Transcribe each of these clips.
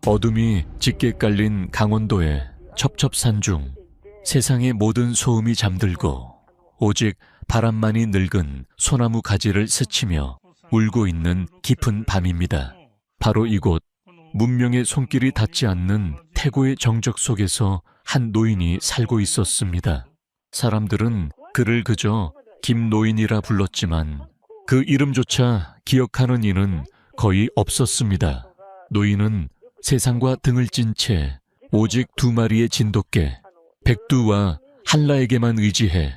어둠이 짙게 깔린 강원도의 첩첩산 중 세상의 모든 소음이 잠들고 오직 바람만이 늙은 소나무 가지를 스치며 울고 있는 깊은 밤입니다. 바로 이곳, 문명의 손길이 닿지 않는 태고의 정적 속에서 한 노인이 살고 있었습니다. 사람들은 그를 그저 김노인이라 불렀지만 그 이름조차 기억하는 이는 거의 없었습니다. 노인은 세상과 등을 찐 채 오직 두 마리의 진돗개, 백두와 한라에게만 의지해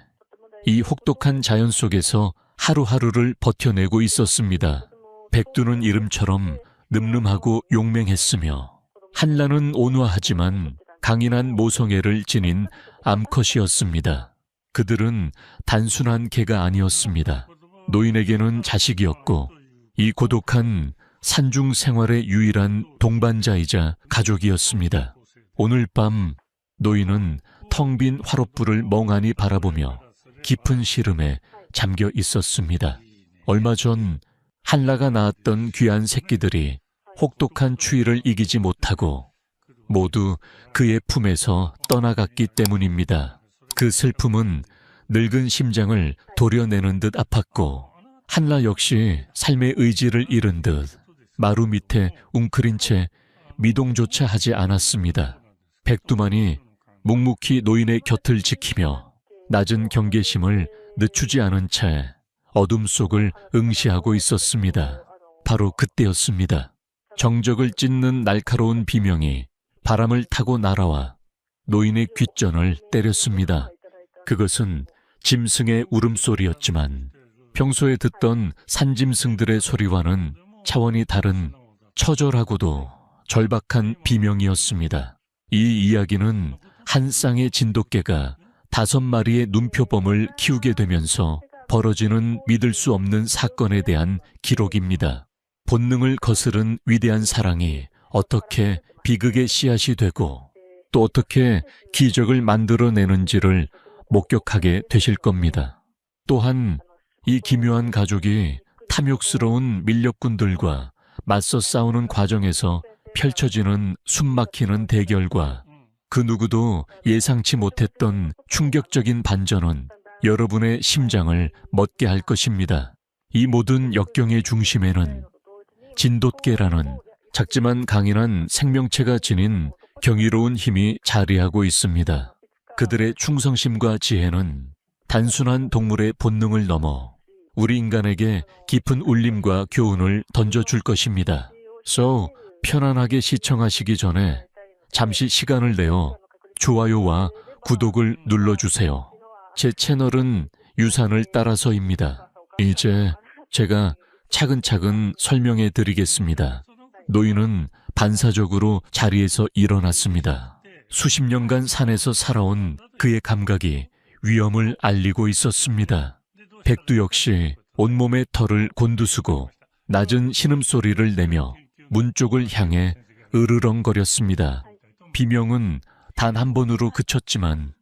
이 혹독한 자연 속에서 하루하루를 버텨내고 있었습니다. 백두는 이름처럼 늠름하고 용맹했으며 한라는 온화하지만 강인한 모성애를 지닌 암컷이었습니다. 그들은 단순한 개가 아니었습니다. 노인에게는 자식이었고 이 고독한 산중 생활의 유일한 동반자이자 가족이었습니다. 오늘 밤 노인은 텅 빈 화롯불을 멍하니 바라보며 깊은 시름에 잠겨 있었습니다. 얼마 전 한라가 낳았던 귀한 새끼들이 혹독한 추위를 이기지 못하고 모두 그의 품에서 떠나갔기 때문입니다. 그 슬픔은 늙은 심장을 도려내는 듯 아팠고 한라 역시 삶의 의지를 잃은 듯 마루 밑에 웅크린 채 미동조차 하지 않았습니다. 백두만이 묵묵히 노인의 곁을 지키며 낮은 경계심을 늦추지 않은 채 어둠 속을 응시하고 있었습니다. 바로 그때였습니다. 정적을 찢는 날카로운 비명이 바람을 타고 날아와 노인의 귓전을 때렸습니다. 그것은 짐승의 울음소리였지만 평소에 듣던 산짐승들의 소리와는 차원이 다른 처절하고도 절박한 비명이었습니다. 이 이야기는 한 쌍의 진돗개가 5마리의 눈표범을 키우게 되면서 벌어지는 믿을 수 없는 사건에 대한 기록입니다. 본능을 거스른 위대한 사랑이 어떻게 비극의 씨앗이 되고 또 어떻게 기적을 만들어내는지를 목격하게 되실 겁니다. 또한 이 기묘한 가족이 탐욕스러운 밀렵꾼들과 맞서 싸우는 과정에서 펼쳐지는 숨막히는 대결과 그 누구도 예상치 못했던 충격적인 반전은 여러분의 심장을 멎게 할 것입니다. 이 모든 역경의 중심에는 진돗개라는 작지만 강인한 생명체가 지닌 경이로운 힘이 자리하고 있습니다. 그들의 충성심과 지혜는 단순한 동물의 본능을 넘어 우리 인간에게 깊은 울림과 교훈을 던져줄 것입니다. So, 편안하게 시청하시기 전에 잠시 시간을 내어 좋아요와 구독을 눌러주세요. 제 채널은 유산을 따라서입니다. 이제 제가 차근차근 설명해 드리겠습니다. 노인은 반사적으로 자리에서 일어났습니다. 수십 년간 산에서 살아온 그의 감각이 위험을 알리고 있었습니다. 백두 역시 온몸의 털을 곤두쓰고 낮은 신음소리를 내며 문 쪽을 향해 으르렁거렸습니다. 비명은 단 한 번으로 그쳤지만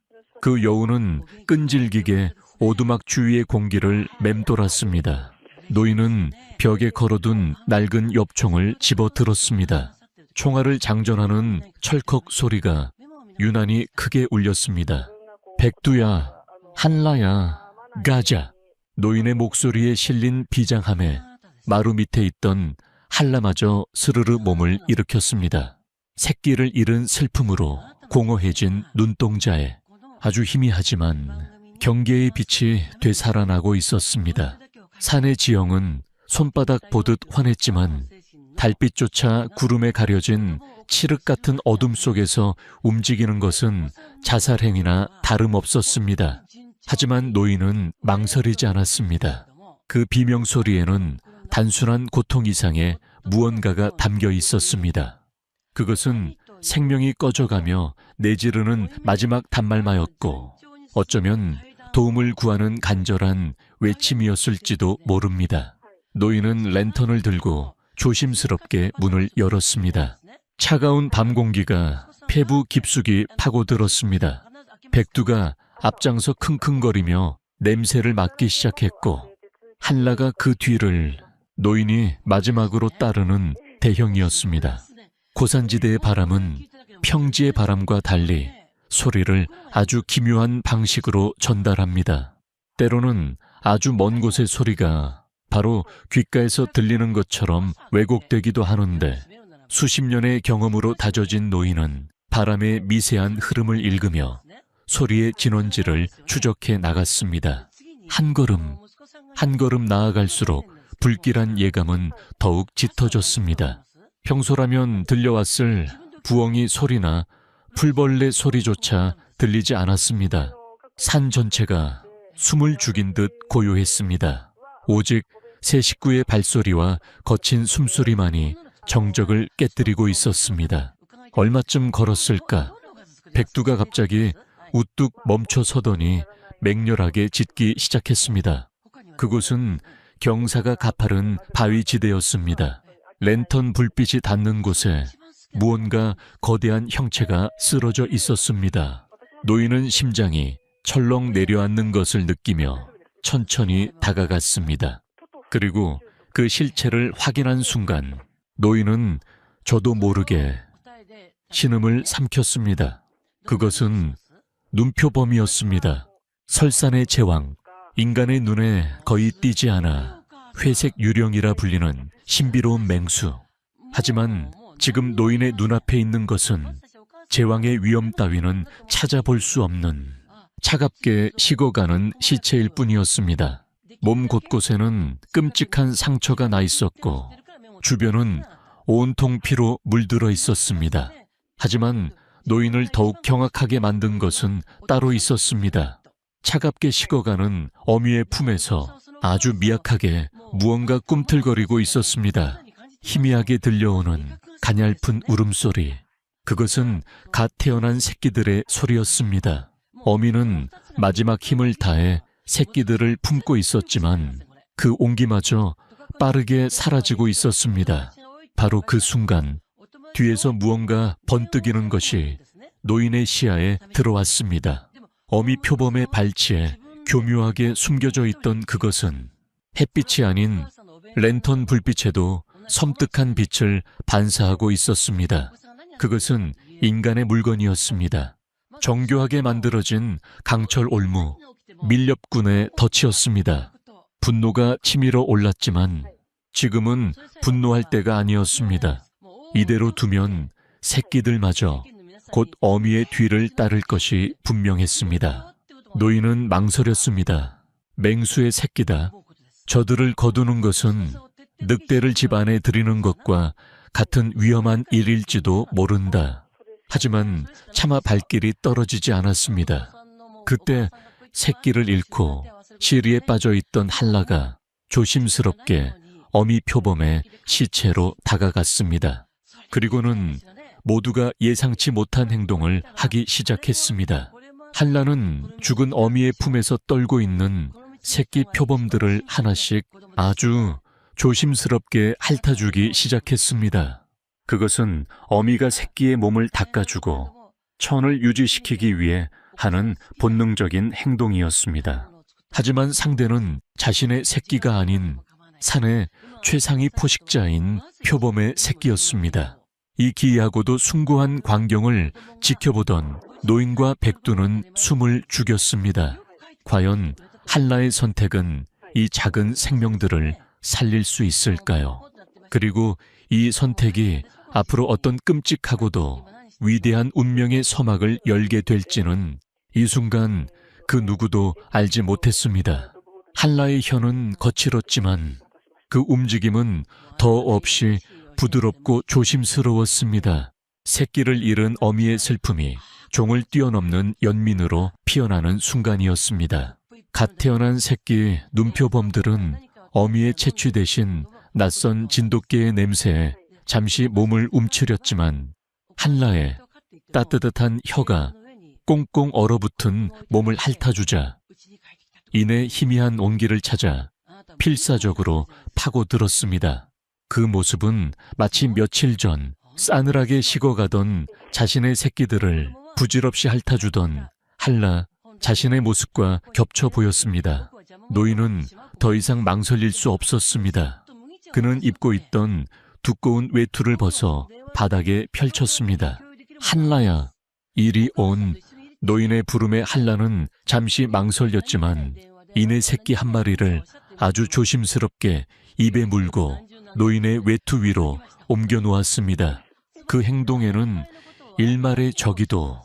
그 여우는 끈질기게 오두막 주위의 공기를 맴돌았습니다. 노인은 벽에 걸어둔 낡은 엽총을 집어들었습니다. 총알을 장전하는 철컥 소리가 유난히 크게 울렸습니다. 백두야, 한라야, 가자. 노인의 목소리에 실린 비장함에 마루 밑에 있던 한라마저 스르르 몸을 일으켰습니다. 새끼를 잃은 슬픔으로 공허해진 눈동자에 아주 희미하지만 경계의 빛이 되살아나고 있었습니다. 산의 지형은 손바닥 보듯 환했지만 달빛조차 구름에 가려진 칠흑 같은 어둠 속에서 움직이는 것은 자살행위나 다름없었습니다. 하지만 노인은 망설이지 않았습니다. 그 비명 소리에는 단순한 고통 이상의 무언가가 담겨 있었습니다. 그것은 생명이 꺼져가며 내지르는 마지막 단말마였고 어쩌면 도움을 구하는 간절한 외침이었을지도 모릅니다. 노인은 랜턴을 들고 조심스럽게 문을 열었습니다. 차가운 밤 공기가 폐부 깊숙이 파고들었습니다. 백두가 앞장서 킁킁거리며 냄새를 맡기 시작했고 한라가 그 뒤를 노인이 마지막으로 따르는 대형이었습니다. 고산지대의 바람은 평지의 바람과 달리 소리를 아주 기묘한 방식으로 전달합니다. 때로는 아주 먼 곳의 소리가 바로 귓가에서 들리는 것처럼 왜곡되기도 하는데 수십 년의 경험으로 다져진 노인은 바람의 미세한 흐름을 읽으며 소리의 진원지를 추적해 나갔습니다. 한 걸음 나아갈수록 불길한 예감은 더욱 짙어졌습니다. 평소라면 들려왔을 부엉이 소리나 풀벌레 소리조차 들리지 않았습니다. 산 전체가 숨을 죽인 듯 고요했습니다. 오직 새 식구의 발소리와 거친 숨소리만이 정적을 깨뜨리고 있었습니다. 얼마쯤 걸었을까? 백두가 갑자기 우뚝 멈춰 서더니 맹렬하게 짖기 시작했습니다. 그곳은 경사가 가파른 바위지대였습니다. 랜턴 불빛이 닿는 곳에 무언가 거대한 형체가 쓰러져 있었습니다. 노인은 심장이 철렁 내려앉는 것을 느끼며 천천히 다가갔습니다. 그리고 그 실체를 확인한 순간 노인은 저도 모르게 신음을 삼켰습니다. 그것은 눈표범이었습니다. 설산의 제왕, 인간의 눈에 거의 띄지 않아 회색 유령이라 불리는 신비로운 맹수. 하지만 지금 노인의 눈앞에 있는 것은 제왕의 위험 따위는 찾아볼 수 없는 차갑게 식어가는 시체일 뿐이었습니다. 몸 곳곳에는 끔찍한 상처가 나 있었고 주변은 온통 피로 물들어 있었습니다. 하지만 노인을 더욱 경악하게 만든 것은 따로 있었습니다. 차갑게 식어가는 어미의 품에서 아주 미약하게 무언가 꿈틀거리고 있었습니다. 희미하게 들려오는 가냘픈 울음소리. 그것은 갓 태어난 새끼들의 소리였습니다. 어미는 마지막 힘을 다해 새끼들을 품고 있었지만 그 온기마저 빠르게 사라지고 있었습니다. 바로 그 순간 뒤에서 무언가 번뜩이는 것이 노인의 시야에 들어왔습니다. 어미 표범의 발치에 교묘하게 숨겨져 있던 그것은 햇빛이 아닌 랜턴 불빛에도 섬뜩한 빛을 반사하고 있었습니다. 그것은 인간의 물건이었습니다. 정교하게 만들어진 강철 올무, 밀렵꾼의 덫이었습니다. 분노가 치밀어 올랐지만 지금은 분노할 때가 아니었습니다. 이대로 두면 새끼들마저 곧 어미의 뒤를 따를 것이 분명했습니다. 노인은 망설였습니다. 맹수의 새끼다. 저들을 거두는 것은 늑대를 집 안에 들이는 것과 같은 위험한 일일지도 모른다. 하지만 차마 발길이 떨어지지 않았습니다. 그때 새끼를 잃고 시리에 빠져 있던 한라가 조심스럽게 어미 표범의 시체로 다가갔습니다. 그리고는 모두가 예상치 못한 행동을 하기 시작했습니다. 한라는 죽은 어미의 품에서 떨고 있는 새끼 표범들을 하나씩 아주 조심스럽게 핥아주기 시작했습니다. 그것은 어미가 새끼의 몸을 닦아주고 천을 유지시키기 위해 하는 본능적인 행동이었습니다. 하지만 상대는 자신의 새끼가 아닌 산의 최상위 포식자인 표범의 새끼였습니다. 이 기이하고도 숭고한 광경을 지켜보던 노인과 백두는 숨을 죽였습니다. 과연 한라의 선택은 이 작은 생명들을 살릴 수 있을까요? 그리고 이 선택이 앞으로 어떤 끔찍하고도 위대한 운명의 서막을 열게 될지는 이 순간 그 누구도 알지 못했습니다. 한라의 혀는 거칠었지만 그 움직임은 더 없이 부드럽고 조심스러웠습니다. 새끼를 잃은 어미의 슬픔이 종을 뛰어넘는 연민으로 피어나는 순간이었습니다. 갓 태어난 새끼 눈표범들은 어미의 채취 대신 낯선 진돗개의 냄새에 잠시 몸을 움츠렸지만 한라의 따뜻한 혀가 꽁꽁 얼어붙은 몸을 핥아주자 이내 희미한 온기를 찾아 필사적으로 파고들었습니다. 그 모습은 마치 며칠 전 싸늘하게 식어가던 자신의 새끼들을 부질없이 핥아주던 한라 자신의 모습과 겹쳐 보였습니다. 노인은 더 이상 망설일 수 없었습니다. 그는 입고 있던 두꺼운 외투를 벗어 바닥에 펼쳤습니다. 한라야, 이리 온. 노인의 부름에 한라는 잠시 망설였지만 이내 새끼 한 마리를 아주 조심스럽게 입에 물고 노인의 외투 위로 옮겨 놓았습니다. 그 행동에는 일말의 적의도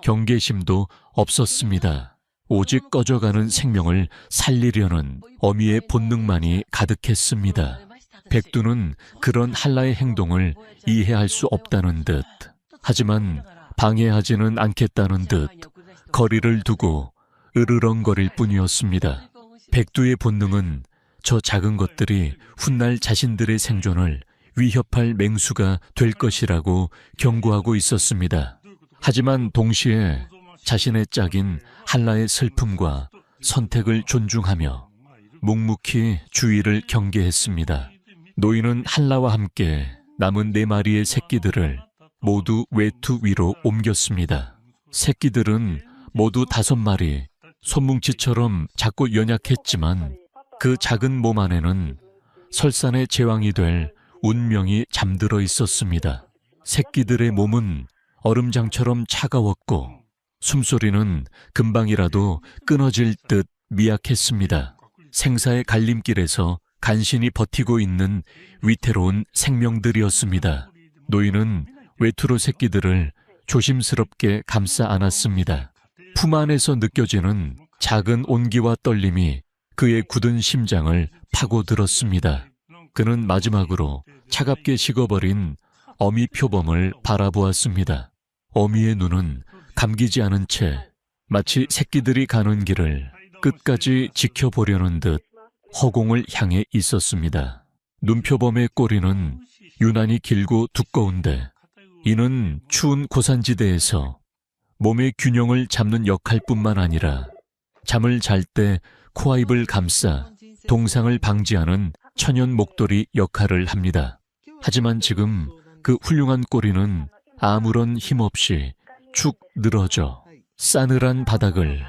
경계심도 없었습니다. 오직 꺼져가는 생명을 살리려는 어미의 본능만이 가득했습니다. 백두는 그런 한라의 행동을 이해할 수 없다는 듯, 하지만 방해하지는 않겠다는 듯 거리를 두고 으르렁거릴 뿐이었습니다. 백두의 본능은 저 작은 것들이 훗날 자신들의 생존을 위협할 맹수가 될 것이라고 경고하고 있었습니다. 하지만 동시에 자신의 짝인 한라의 슬픔과 선택을 존중하며 묵묵히 주위를 경계했습니다. 노인은 한라와 함께 남은 4마리의 새끼들을 모두 외투 위로 옮겼습니다. 새끼들은 모두 5마리, 손뭉치처럼 작고 연약했지만 그 작은 몸 안에는 설산의 제왕이 될 운명이 잠들어 있었습니다. 새끼들의 몸은 얼음장처럼 차가웠고 숨소리는 금방이라도 끊어질 듯 미약했습니다. 생사의 갈림길에서 간신히 버티고 있는 위태로운 생명들이었습니다. 노인은 외투로 새끼들을 조심스럽게 감싸 안았습니다. 품 안에서 느껴지는 작은 온기와 떨림이 그의 굳은 심장을 파고들었습니다. 그는 마지막으로 차갑게 식어버린 어미 표범을 바라보았습니다. 어미의 눈은 감기지 않은 채 마치 새끼들이 가는 길을 끝까지 지켜보려는 듯 허공을 향해 있었습니다. 눈표범의 꼬리는 유난히 길고 두꺼운데 이는 추운 고산지대에서 몸의 균형을 잡는 역할뿐만 아니라 잠을 잘 때 코와 입을 감싸 동상을 방지하는 천연 목도리 역할을 합니다. 하지만 지금 그 훌륭한 꼬리는 아무런 힘 없이 축 늘어져 싸늘한 바닥을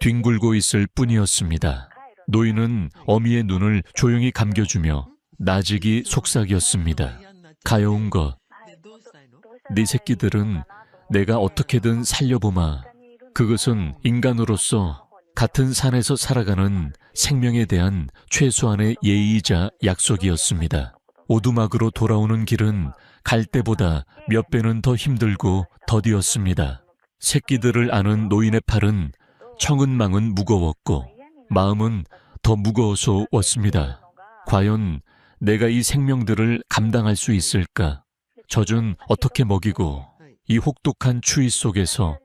뒹굴고 있을 뿐이었습니다. 노인은 어미의 눈을 조용히 감겨주며 나직이 속삭였습니다. 가여운 것, 네 새끼들은 내가 어떻게든 살려보마. 그것은 인간으로서 같은 산에서 살아가는 생명에 대한 최소한의 예의이자 약속이었습니다. 오두막으로 돌아오는 길은 갈 때보다 몇 배는 더 힘들고 더디었습니다. 새끼들을 아는 노인의 팔은 청은망은 무거웠고 마음은 더 무거워서 왔습니다. 과연 내가 이 생명들을 감당할 수 있을까? 젖은 어떻게 먹이고 이 혹독한 추위 속에서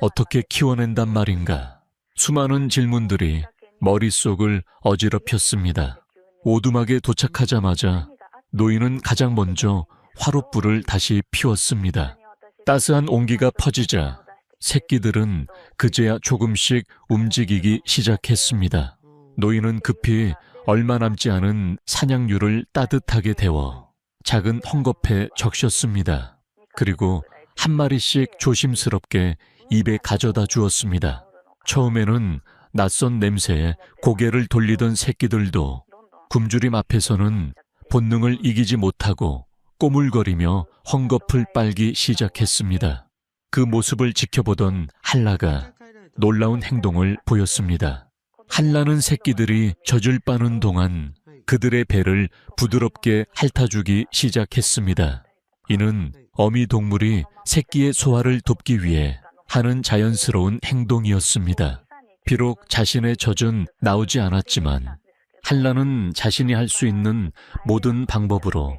어떻게 키워낸단 말인가? 수많은 질문들이 머릿속을 어지럽혔습니다. 오두막에 도착하자마자 노인은 가장 먼저 화롯불을 다시 피웠습니다. 따스한 온기가 퍼지자 새끼들은 그제야 조금씩 움직이기 시작했습니다. 노인은 급히 얼마 남지 않은 사냥류를 따뜻하게 데워 작은 헝겊에 적셨습니다. 그리고 한 마리씩 조심스럽게 입에 가져다 주었습니다. 처음에는 낯선 냄새에 고개를 돌리던 새끼들도 굶주림 앞에서는 본능을 이기지 못하고 꼬물거리며 헝겊을 빨기 시작했습니다. 그 모습을 지켜보던 한라가 놀라운 행동을 보였습니다. 한라는 새끼들이 젖을 빠는 동안 그들의 배를 부드럽게 핥아주기 시작했습니다. 이는 어미 동물이 새끼의 소화를 돕기 위해 하는 자연스러운 행동이었습니다. 비록 자신의 젖은 나오지 않았지만 한라는 자신이 할 수 있는 모든 방법으로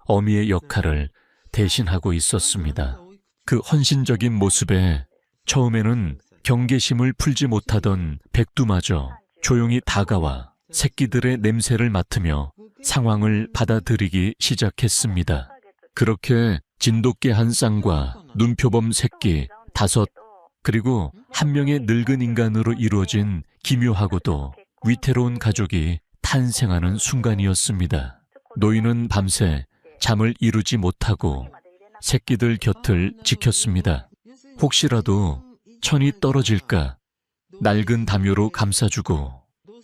어미의 역할을 대신하고 있었습니다. 그 헌신적인 모습에 처음에는 경계심을 풀지 못하던 백두마저 조용히 다가와 새끼들의 냄새를 맡으며 상황을 받아들이기 시작했습니다. 그렇게 진돗개 한 쌍과 눈표범 새끼 5, 그리고 한 명의 늙은 인간으로 이루어진 기묘하고도 위태로운 가족이 탄생하는 순간이었습니다. 노인은 밤새 잠을 이루지 못하고 새끼들 곁을 지켰습니다. 혹시라도 천이 떨어질까 낡은 담요로 감싸주고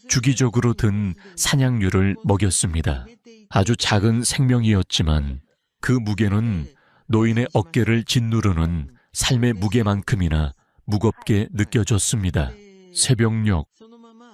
주기적으로 든 사냥류를 먹였습니다. 아주 작은 생명이었지만 그 무게는 노인의 어깨를 짓누르는 삶의 무게만큼이나 무겁게 느껴졌습니다. 새벽녘,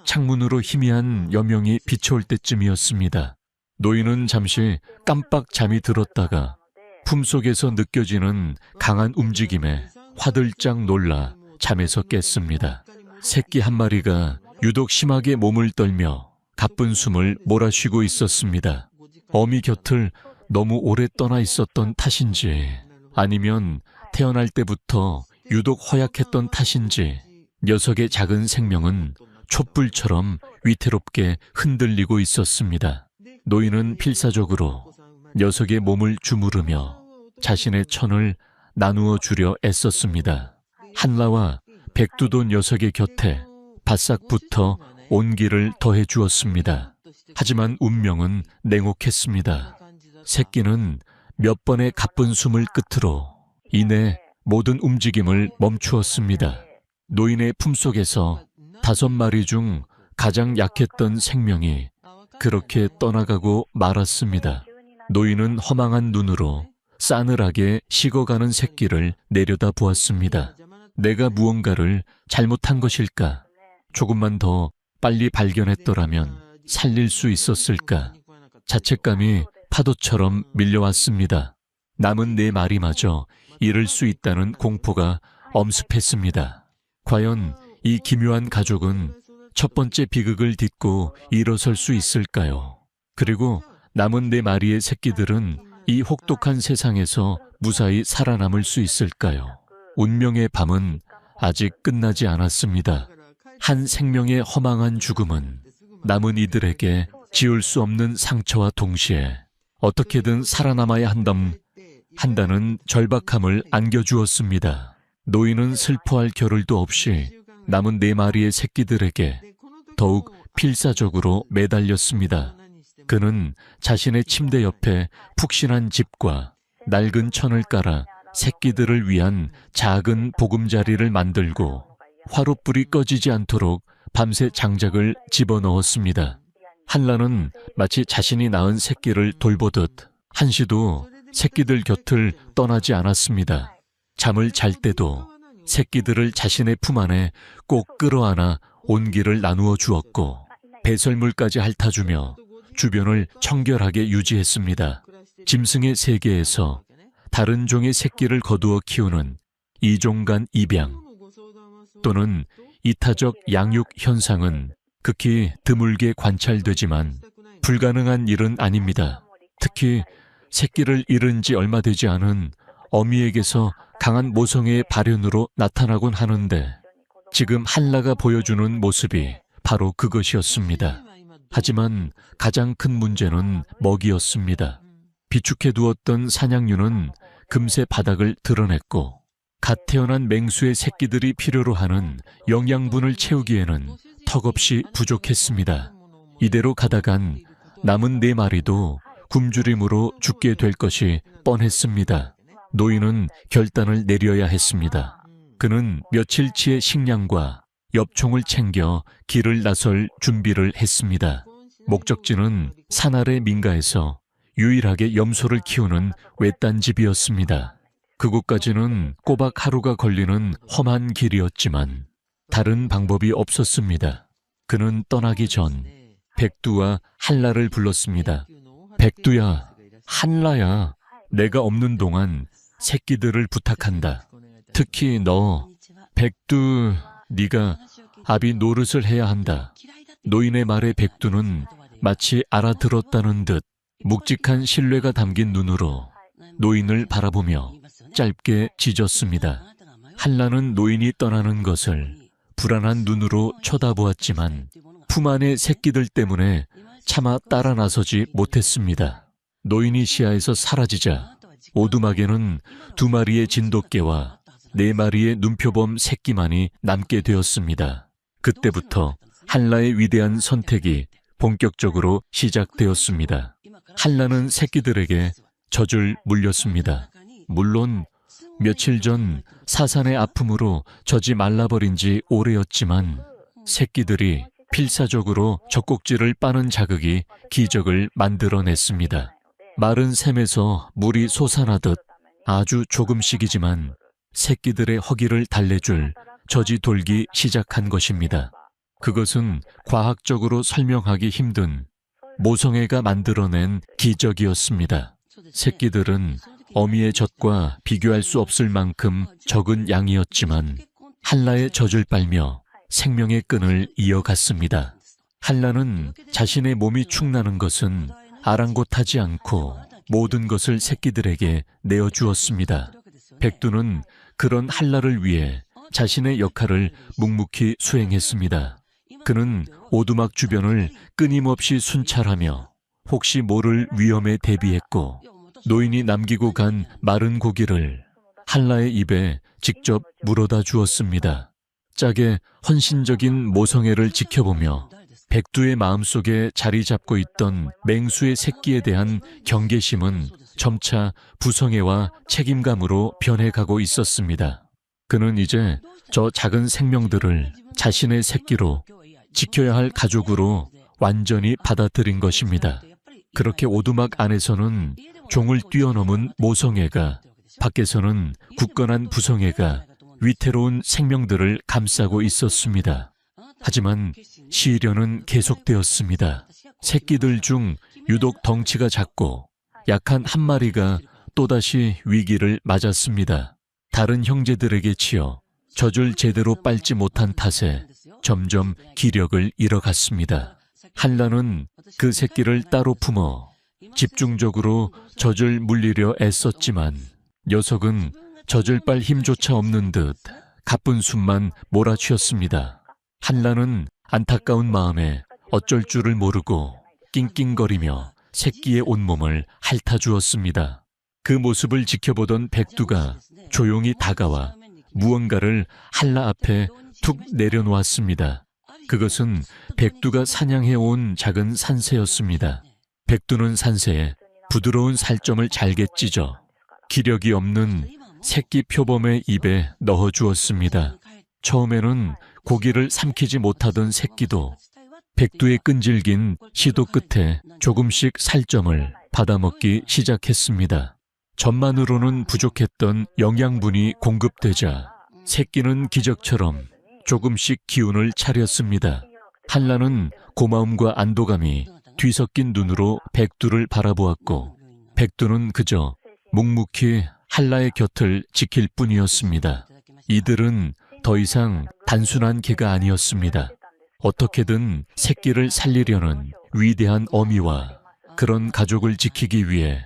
창문으로 희미한 여명이 비쳐올 때쯤이었습니다. 노인은 잠시 깜빡 잠이 들었다가 품속에서 느껴지는 강한 움직임에 화들짝 놀라 잠에서 깼습니다. 새끼 한 마리가 유독 심하게 몸을 떨며 가쁜 숨을 몰아쉬고 있었습니다. 어미 곁을 너무 오래 떠나 있었던 탓인지 아니면 태어날 때부터 유독 허약했던 탓인지 녀석의 작은 생명은 촛불처럼 위태롭게 흔들리고 있었습니다. 노인은 필사적으로 녀석의 몸을 주무르며 자신의 천을 나누어 주려 애썼습니다. 한라와 백두도 녀석의 곁에 바싹 붙어 온기를 더해 주었습니다. 하지만 운명은 냉혹했습니다. 새끼는 몇 번의 가쁜 숨을 끝으로 이내 모든 움직임을 멈추었습니다. 노인의 품속에서 5마리 중 가장 약했던 생명이 그렇게 떠나가고 말았습니다. 노인은 허망한 눈으로 싸늘하게 식어가는 새끼를 내려다 보았습니다. 내가 무언가를 잘못한 것일까? 조금만 더 빨리 발견했더라면 살릴 수 있었을까? 자책감이 파도처럼 밀려왔습니다. 남은 4마리마저 잃을 수 있다는 공포가 엄습했습니다. 과연 이 기묘한 가족은 첫 번째 비극을 딛고 일어설 수 있을까요? 그리고 남은 4마리의 새끼들은 이 혹독한 세상에서 무사히 살아남을 수 있을까요? 운명의 밤은 아직 끝나지 않았습니다. 한 생명의 허망한 죽음은 남은 이들에게 지울 수 없는 상처와 동시에 어떻게든 살아남아야 한다는 절박함을 안겨주었습니다. 노인은 슬퍼할 겨를도 없이 남은 4마리의 새끼들에게 더욱 필사적으로 매달렸습니다. 그는 자신의 침대 옆에 푹신한 집과 낡은 천을 깔아 새끼들을 위한 작은 보금자리를 만들고 화롯불이 꺼지지 않도록 밤새 장작을 집어넣었습니다. 한라는 마치 자신이 낳은 새끼를 돌보듯 한시도 새끼들 곁을 떠나지 않았습니다. 잠을 잘 때도 새끼들을 자신의 품 안에 꼭 끌어안아 온기를 나누어 주었고 배설물까지 핥아주며 주변을 청결하게 유지했습니다. 짐승의 세계에서 다른 종의 새끼를 거두어 키우는 이종간 입양 또는 이타적 양육 현상은 극히 드물게 관찰되지만 불가능한 일은 아닙니다. 특히 새끼를 잃은 지 얼마 되지 않은 어미에게서 강한 모성애의 발현으로 나타나곤 하는데 지금 한라가 보여주는 모습이 바로 그것이었습니다. 하지만 가장 큰 문제는 먹이였습니다. 비축해두었던 사냥류는 금세 바닥을 드러냈고 갓 태어난 맹수의 새끼들이 필요로 하는 영양분을 채우기에는 턱없이 부족했습니다. 이대로 가다간 남은 4마리도 굶주림으로 죽게 될 것이 뻔했습니다. 노인은 결단을 내려야 했습니다. 그는 며칠치의 식량과 엽총을 챙겨 길을 나설 준비를 했습니다. 목적지는 산 아래 민가에서 유일하게 염소를 키우는 외딴 집이었습니다. 그곳까지는 꼬박 하루가 걸리는 험한 길이었지만 다른 방법이 없었습니다. 그는 떠나기 전 백두와 한라를 불렀습니다. 백두야, 한라야, 내가 없는 동안 새끼들을 부탁한다. 특히 너, 백두, 네가 아비 노릇을 해야 한다. 노인의 말에 백두는 마치 알아들었다는 듯 묵직한 신뢰가 담긴 눈으로 노인을 바라보며 짧게 짖었습니다. 한라는 노인이 떠나는 것을 불안한 눈으로 쳐다보았지만 품 안의 새끼들 때문에 차마 따라 나서지 못했습니다. 노인이 시야에서 사라지자 오두막에는 2마리의 진돗개와 4마리의 눈표범 새끼만이 남게 되었습니다. 그때부터 한라의 위대한 선택이 본격적으로 시작되었습니다. 한라는 새끼들에게 젖을 물렸습니다. 물론 며칠 전 사산의 아픔으로 젖이 말라버린 지 오래였지만 새끼들이 필사적으로 젖꼭지를 빠는 자극이 기적을 만들어냈습니다. 마른 샘에서 물이 솟아나듯 아주 조금씩이지만 새끼들의 허기를 달래줄 젖이 돌기 시작한 것입니다. 그것은 과학적으로 설명하기 힘든 모성애가 만들어낸 기적이었습니다. 새끼들은 어미의 젖과 비교할 수 없을 만큼 적은 양이었지만 한라의 젖을 빨며 생명의 끈을 이어갔습니다. 한라는 자신의 몸이 축나는 것은 아랑곳하지 않고 모든 것을 새끼들에게 내어주었습니다. 백두는 그런 한라를 위해 자신의 역할을 묵묵히 수행했습니다. 그는 오두막 주변을 끊임없이 순찰하며 혹시 모를 위험에 대비했고 노인이 남기고 간 마른 고기를 한라의 입에 직접 물어다 주었습니다. 짝의 헌신적인 모성애를 지켜보며 백두의 마음속에 자리 잡고 있던 맹수의 새끼에 대한 경계심은 점차 부성애와 책임감으로 변해가고 있었습니다. 그는 이제 저 작은 생명들을 자신의 새끼로 지켜야 할 가족으로 완전히 받아들인 것입니다. 그렇게 오두막 안에서는 종을 뛰어넘은 모성애가, 밖에서는 굳건한 부성애가 위태로운 생명들을 감싸고 있었습니다. 하지만 시련은 계속되었습니다. 새끼들 중 유독 덩치가 작고 약한 한 마리가 또다시 위기를 맞았습니다. 다른 형제들에게 치여 젖을 제대로 빨지 못한 탓에 점점 기력을 잃어갔습니다. 한라는 그 새끼를 따로 품어 집중적으로 젖을 물리려 애썼지만 녀석은 젖을 빨 힘조차 없는 듯 가쁜 숨만 몰아치웠습니다. 한라는 안타까운 마음에 어쩔 줄을 모르고 낑낑거리며 새끼의 온몸을 핥아주었습니다. 그 모습을 지켜보던 백두가 조용히 다가와 무언가를 한라 앞에 툭 내려놓았습니다. 그것은 백두가 사냥해온 작은 산새였습니다. 백두는 산새에 부드러운 살점을 잘게 찢어 기력이 없는 새끼 표범의 입에 넣어주었습니다. 처음에는 고기를 삼키지 못하던 새끼도 백두의 끈질긴 시도 끝에 조금씩 살점을 받아먹기 시작했습니다. 젖만으로는 부족했던 영양분이 공급되자 새끼는 기적처럼 조금씩 기운을 차렸습니다. 한라는 고마움과 안도감이 뒤섞인 눈으로 백두를 바라보았고 백두는 그저 묵묵히 한라의 곁을 지킬 뿐이었습니다. 이들은 더 이상 단순한 개가 아니었습니다. 어떻게든 새끼를 살리려는 위대한 어미와 그런 가족을 지키기 위해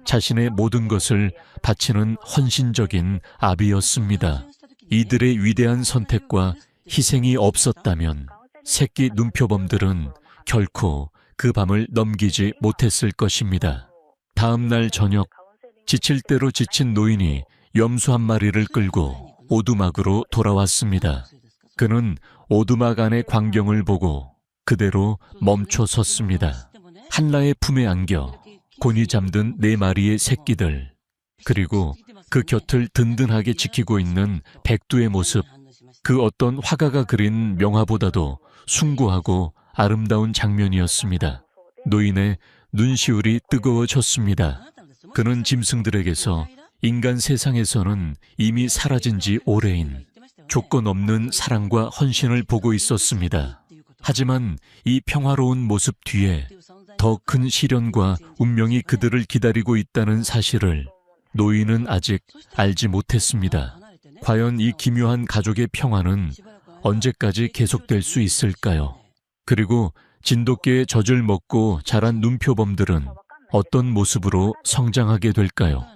자신의 모든 것을 바치는 헌신적인 아비였습니다. 이들의 위대한 선택과 희생이 없었다면 새끼 눈표범들은 결코 그 밤을 넘기지 못했을 것입니다. 다음 날 저녁, 지칠 대로 지친 노인이 염소 한 마리를 끌고 오두막으로 돌아왔습니다. 그는 오두막 안의 광경을 보고 그대로 멈춰 섰습니다. 한라의 품에 안겨 곤히 잠든 4마리의 새끼들, 그리고 그 곁을 든든하게 지키고 있는 백두의 모습, 그 어떤 화가가 그린 명화보다도 숭고하고 아름다운 장면이었습니다. 노인의 눈시울이 뜨거워졌습니다. 그는 짐승들에게서 인간 세상에서는 이미 사라진 지 오래인 조건 없는 사랑과 헌신을 보고 있었습니다. 하지만 이 평화로운 모습 뒤에 더 큰 시련과 운명이 그들을 기다리고 있다는 사실을 노인은 아직 알지 못했습니다. 과연 이 기묘한 가족의 평화는 언제까지 계속될 수 있을까요? 그리고 진돗개의 젖을 먹고 자란 눈표범들은 어떤 모습으로 성장하게 될까요?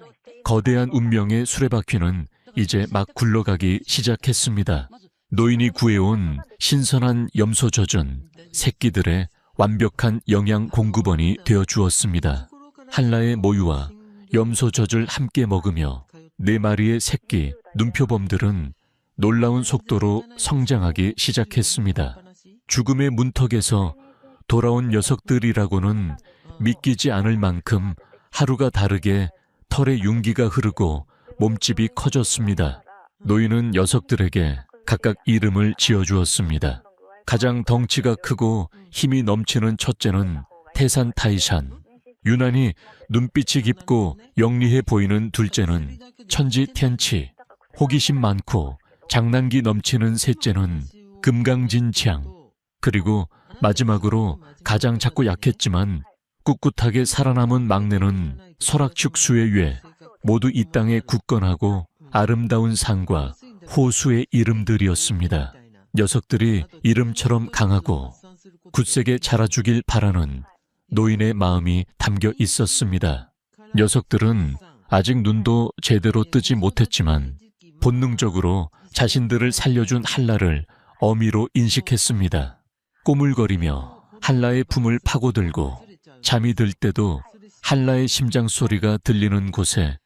거대한 운명의 수레바퀴는 이제 막 굴러가기 시작했습니다. 노인이 구해온 신선한 염소젖은 새끼들의 완벽한 영양 공급원이 되어 주었습니다. 한라의 모유와 염소젖을 함께 먹으며 4마리의 새끼 눈표범들은 놀라운 속도로 성장하기 시작했습니다. 죽음의 문턱에서 돌아온 녀석들이라고는 믿기지 않을 만큼 하루가 다르게 털에 윤기가 흐르고 몸집이 커졌습니다. 노인은 녀석들에게 각각 이름을 지어주었습니다. 가장 덩치가 크고 힘이 넘치는 첫째는 태산타이샨, 유난히 눈빛이 깊고 영리해 보이는 둘째는 천지텐치, 호기심 많고 장난기 넘치는 셋째는 금강진치양, 그리고 마지막으로 가장 작고 약했지만 꿋꿋하게 살아남은 막내는 설악축수의 유해, 모두 이 땅의 굳건하고 아름다운 산과 호수의 이름들이었습니다. 녀석들이 이름처럼 강하고 굳세게 자라주길 바라는 노인의 마음이 담겨 있었습니다. 녀석들은 아직 눈도 제대로 뜨지 못했지만 본능적으로 자신들을 살려준 한라를 어미로 인식했습니다. 꼬물거리며 한라의 품을 파고들고 잠이 들 때도 한라의 심장 소리가 들리는 곳에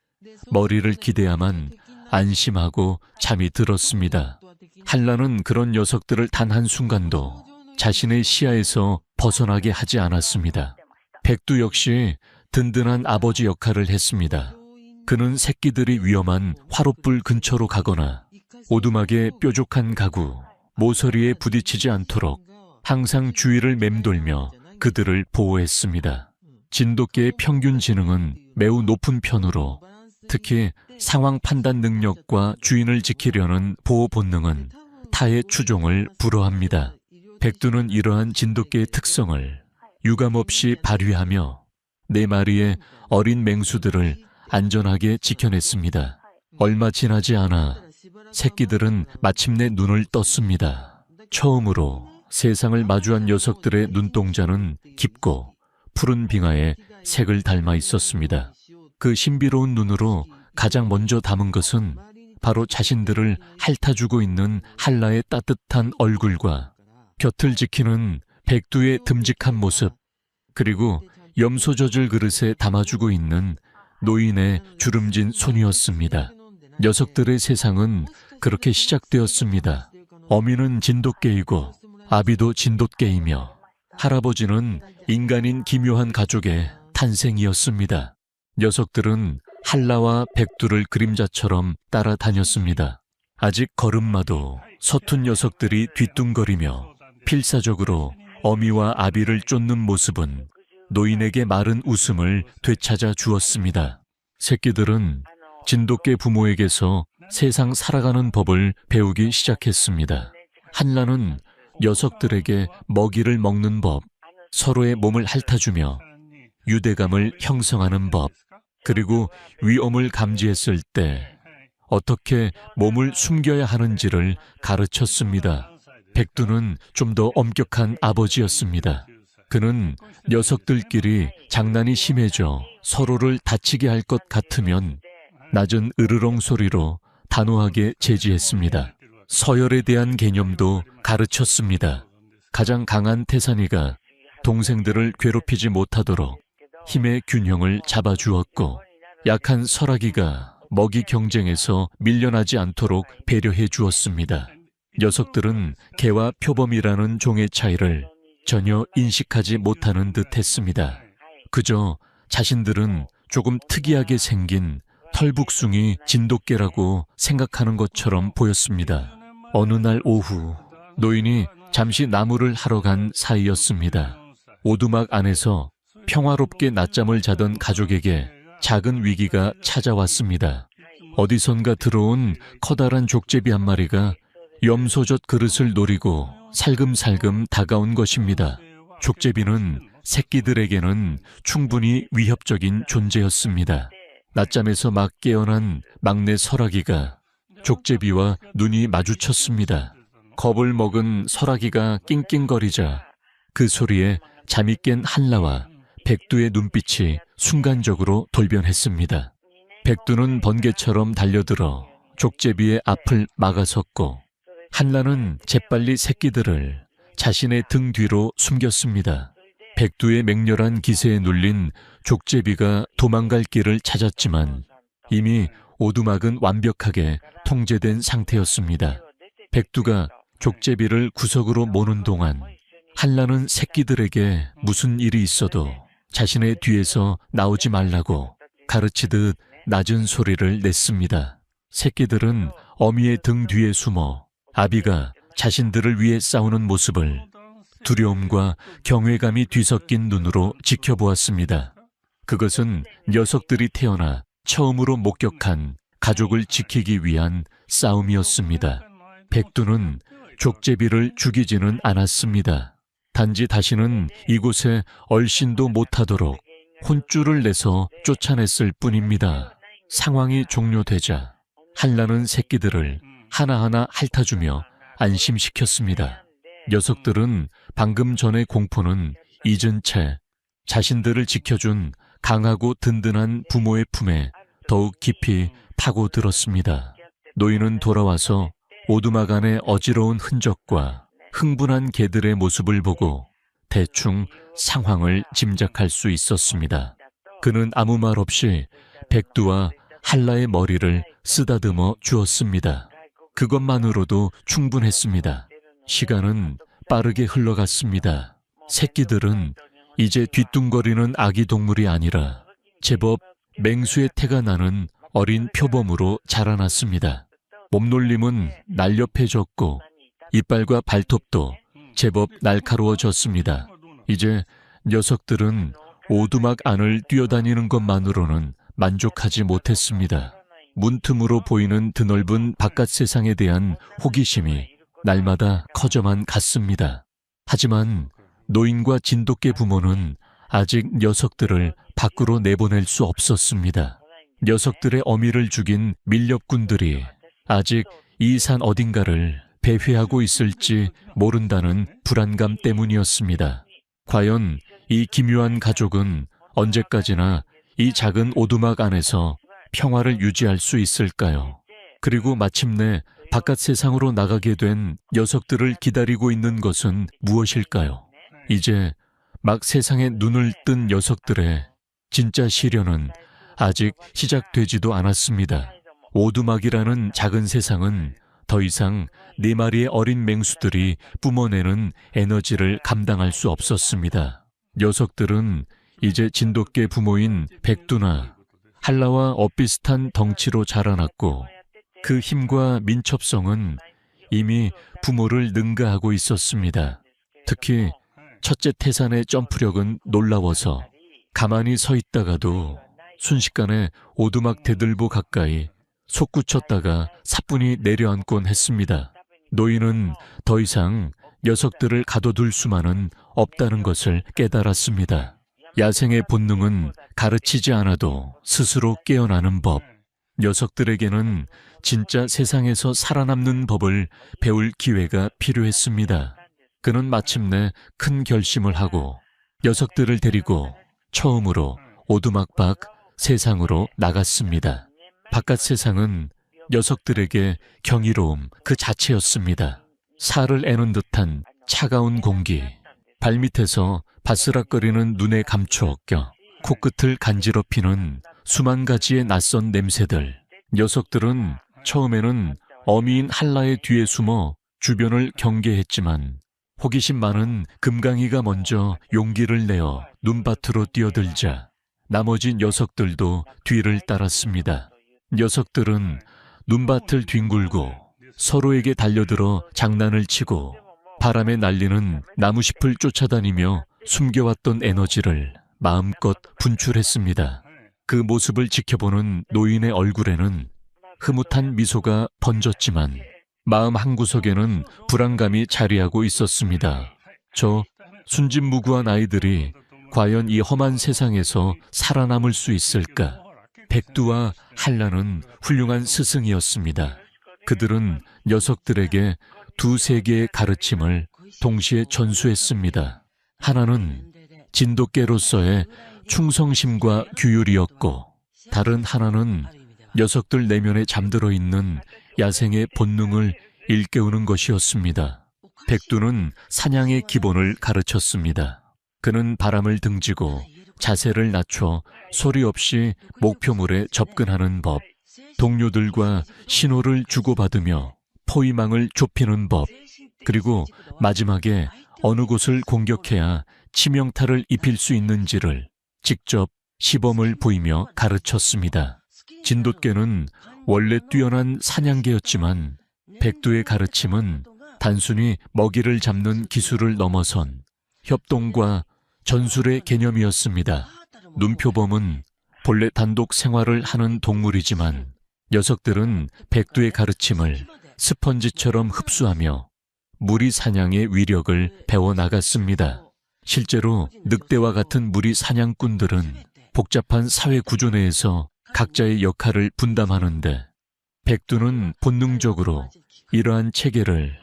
머리를 기대야만 안심하고 잠이 들었습니다. 한라는 그런 녀석들을 단 한순간도 자신의 시야에서 벗어나게 하지 않았습니다. 백두 역시 든든한 아버지 역할을 했습니다. 그는 새끼들이 위험한 화롯불 근처로 가거나 오두막의 뾰족한 가구, 모서리에 부딪히지 않도록 항상 주위를 맴돌며 그들을 보호했습니다. 진돗개의 평균 지능은 매우 높은 편으로 특히 상황 판단 능력과 주인을 지키려는 보호 본능은 타의 추종을 불허합니다. 백두는 이러한 진돗개의 특성을 유감없이 발휘하며 4마리의 어린 맹수들을 안전하게 지켜냈습니다. 얼마 지나지 않아 새끼들은 마침내 눈을 떴습니다. 처음으로 세상을 마주한 녀석들의 눈동자는 깊고 푸른 빙하에 색을 닮아 있었습니다. 그 신비로운 눈으로 가장 먼저 담은 것은 바로 자신들을 핥아주고 있는 한라의 따뜻한 얼굴과 곁을 지키는 백두의 듬직한 모습, 그리고 염소 젖을 그릇에 담아주고 있는 노인의 주름진 손이었습니다. 녀석들의 세상은 그렇게 시작되었습니다. 어미는 진돗개이고 아비도 진돗개이며 할아버지는 인간인 기묘한 가족의 탄생이었습니다. 녀석들은 한라와 백두를 그림자처럼 따라다녔습니다. 아직 걸음마도 서툰 녀석들이 뒤뚱거리며 필사적으로 어미와 아비를 쫓는 모습은 노인에게 마른 웃음을 되찾아 주었습니다. 새끼들은 진돗개 부모에게서 세상 살아가는 법을 배우기 시작했습니다. 한라는 녀석들에게 먹이를 먹는 법, 서로의 몸을 핥아주며 유대감을 형성하는 법, 그리고 위험을 감지했을 때 어떻게 몸을 숨겨야 하는지를 가르쳤습니다. 백두는 좀 더 엄격한 아버지였습니다. 그는 녀석들끼리 장난이 심해져 서로를 다치게 할 것 같으면 낮은 으르렁 소리로 단호하게 제지했습니다. 서열에 대한 개념도 가르쳤습니다. 가장 강한 태산이가 동생들을 괴롭히지 못하도록 힘의 균형을 잡아주었고, 약한 설아기가 먹이 경쟁에서 밀려나지 않도록 배려해 주었습니다. 녀석들은 개와 표범이라는 종의 차이를 전혀 인식하지 못하는 듯 했습니다. 그저 자신들은 조금 특이하게 생긴 털북숭이 진돗개라고 생각하는 것처럼 보였습니다. 어느 날 오후, 노인이 잠시 나무를 하러 간 사이였습니다. 오두막 안에서 평화롭게 낮잠을 자던 가족에게 작은 위기가 찾아왔습니다. 어디선가 들어온 커다란 족제비 한 마리가 염소젓 그릇을 노리고 살금살금 다가온 것입니다. 족제비는 새끼들에게는 충분히 위협적인 존재였습니다. 낮잠에서 막 깨어난 막내 설아기가 족제비와 눈이 마주쳤습니다. 겁을 먹은 설아기가 낑낑거리자 그 소리에 잠이 깬 한라와 백두의 눈빛이 순간적으로 돌변했습니다. 백두는 번개처럼 달려들어 족제비의 앞을 막아섰고, 한라는 재빨리 새끼들을 자신의 등 뒤로 숨겼습니다. 백두의 맹렬한 기세에 눌린 족제비가 도망갈 길을 찾았지만 이미 오두막은 완벽하게 통제된 상태였습니다. 백두가 족제비를 구석으로 모는 동안 한라는 새끼들에게 무슨 일이 있어도 자신의 뒤에서 나오지 말라고 가르치듯 낮은 소리를 냈습니다. 새끼들은 어미의 등 뒤에 숨어 아비가 자신들을 위해 싸우는 모습을 두려움과 경외감이 뒤섞인 눈으로 지켜보았습니다. 그것은 녀석들이 태어나 처음으로 목격한 가족을 지키기 위한 싸움이었습니다. 백두는 족제비를 죽이지는 않았습니다. 단지 다시는 이곳에 얼씬도 못하도록 혼쭐을 내서 쫓아냈을 뿐입니다. 상황이 종료되자 한라는 새끼들을 하나하나 핥아주며 안심시켰습니다. 녀석들은 방금 전의 공포는 잊은 채 자신들을 지켜준 강하고 든든한 부모의 품에 더욱 깊이 파고들었습니다. 노인은 돌아와서 오두막 안의 어지러운 흔적과 흥분한 개들의 모습을 보고 대충 상황을 짐작할 수 있었습니다. 그는 아무 말 없이 백두와 한라의 머리를 쓰다듬어 주었습니다. 그것만으로도 충분했습니다. 시간은 빠르게 흘러갔습니다. 새끼들은 이제 뒤뚱거리는 아기 동물이 아니라 제법 맹수의 태가 나는 어린 표범으로 자라났습니다. 몸놀림은 날렵해졌고 이빨과 발톱도 제법 날카로워졌습니다. 이제 녀석들은 오두막 안을 뛰어다니는 것만으로는 만족하지 못했습니다. 문틈으로 보이는 드넓은 바깥 세상에 대한 호기심이 날마다 커져만 갔습니다. 하지만 노인과 진돗개 부모는 아직 녀석들을 밖으로 내보낼 수 없었습니다. 녀석들의 어미를 죽인 밀렵꾼들이 아직 이 산 어딘가를 배회하고 있을지 모른다는 불안감 때문이었습니다. 과연 이 기묘한 가족은 언제까지나 이 작은 오두막 안에서 평화를 유지할 수 있을까요? 그리고 마침내 바깥 세상으로 나가게 된 녀석들을 기다리고 있는 것은 무엇일까요? 이제 막 세상에 눈을 뜬 녀석들의 진짜 시련은 아직 시작되지도 않았습니다. 오두막이라는 작은 세상은 더 이상 4마리의 어린 맹수들이 뿜어내는 에너지를 감당할 수 없었습니다. 녀석들은 이제 진돗개 부모인 백두나 한라와 엇비슷한 덩치로 자라났고 그 힘과 민첩성은 이미 부모를 능가하고 있었습니다. 특히 첫째 태산의 점프력은 놀라워서 가만히 서 있다가도 순식간에 오두막 대들보 가까이 솟구쳤다가 사뿐히 내려앉곤 했습니다. 노인은 더 이상 녀석들을 가둬둘 수만은 없다는 것을 깨달았습니다. 야생의 본능은 가르치지 않아도 스스로 깨어나는 법. 녀석들에게는 진짜 세상에서 살아남는 법을 배울 기회가 필요했습니다. 그는 마침내 큰 결심을 하고 녀석들을 데리고 처음으로 오두막 밖 세상으로 나갔습니다. 바깥 세상은 녀석들에게 경이로움 그 자체였습니다. 살을 애는 듯한 차가운 공기, 발밑에서 바스락거리는 눈의 감촉, 코끝을 간지럽히는 수만 가지의 낯선 냄새들. 녀석들은 처음에는 어미인 한라의 뒤에 숨어 주변을 경계했지만 호기심 많은 금강이가 먼저 용기를 내어 눈밭으로 뛰어들자 나머지 녀석들도 뒤를 따랐습니다. 녀석들은 눈밭을 뒹굴고 서로에게 달려들어 장난을 치고 바람에 날리는 나무잎을 쫓아다니며 숨겨왔던 에너지를 마음껏 분출했습니다. 그 모습을 지켜보는 노인의 얼굴에는 흐뭇한 미소가 번졌지만 마음 한구석에는 불안감이 자리하고 있었습니다. 저 순진무구한 아이들이 과연 이 험한 세상에서 살아남을 수 있을까? 백두와 한라는 훌륭한 스승이었습니다. 그들은 녀석들에게 2-3개의 가르침을 동시에 전수했습니다. 하나는 진돗개로서의 충성심과 규율이었고 다른 하나는 녀석들 내면에 잠들어 있는 야생의 본능을 일깨우는 것이었습니다. 백두는 사냥의 기본을 가르쳤습니다. 그는 바람을 등지고 자세를 낮춰 소리 없이 목표물에 접근하는 법, 동료들과 신호를 주고받으며 포위망을 좁히는 법, 그리고 마지막에 어느 곳을 공격해야 치명타를 입힐 수 있는지를 직접 시범을 보이며 가르쳤습니다. 진돗개는 원래 뛰어난 사냥개였지만 백두의 가르침은 단순히 먹이를 잡는 기술을 넘어선 협동과 전술의 개념이었습니다. 눈표범은 본래 단독 생활을 하는 동물이지만 녀석들은 백두의 가르침을 스펀지처럼 흡수하며 무리 사냥의 위력을 배워나갔습니다. 실제로 늑대와 같은 무리 사냥꾼들은 복잡한 사회 구조 내에서 각자의 역할을 분담하는데 백두는 본능적으로 이러한 체계를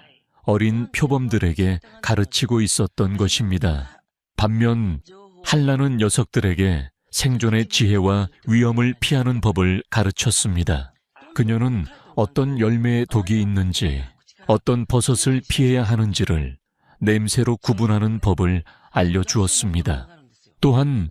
어린 표범들에게 가르치고 있었던 것입니다. 반면 한라는 녀석들에게 생존의 지혜와 위험을 피하는 법을 가르쳤습니다. 그녀는 어떤 열매에 독이 있는지, 어떤 버섯을 피해야 하는지를 냄새로 구분하는 법을 알려주었습니다. 또한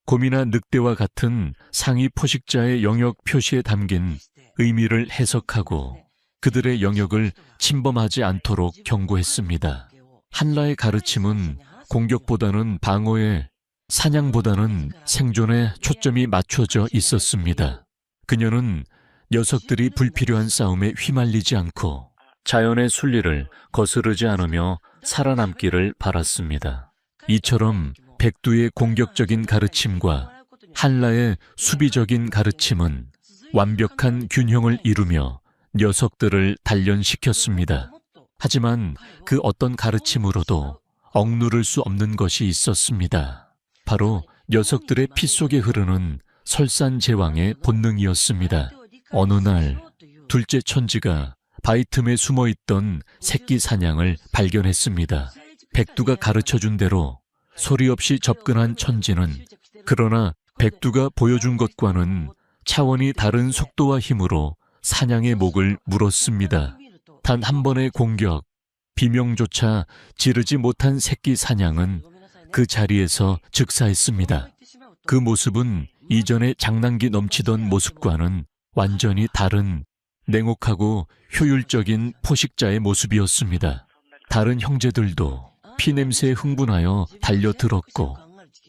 곰이나 늑대와 같은 상위 포식자의 영역 표시에 담긴 의미를 해석하고 그들의 영역을 침범하지 않도록 경고했습니다. 한라의 가르침은 공격보다는 방어에, 사냥보다는 생존에 초점이 맞춰져 있었습니다. 그녀는 녀석들이 불필요한 싸움에 휘말리지 않고 자연의 순리를 거스르지 않으며 살아남기를 바랐습니다. 이처럼 백두의 공격적인 가르침과 한라의 수비적인 가르침은 완벽한 균형을 이루며 녀석들을 단련시켰습니다. 하지만 그 어떤 가르침으로도 억누를 수 없는 것이 있었습니다. 바로 녀석들의 피 속에 흐르는 설산제왕의 본능이었습니다. 어느 날 둘째 천지가 바위 틈에 숨어있던 새끼 사냥을 발견했습니다. 백두가 가르쳐준 대로 소리 없이 접근한 천지는 그러나 백두가 보여준 것과는 차원이 다른 속도와 힘으로 사냥의 목을 물었습니다. 단 한 번의 공격, 비명조차 지르지 못한 새끼 사냥은 그 자리에서 즉사했습니다. 그 모습은 이전에 장난기 넘치던 모습과는 완전히 다른 냉혹하고 효율적인 포식자의 모습이었습니다. 다른 형제들도 피냄새에 흥분하여 달려들었고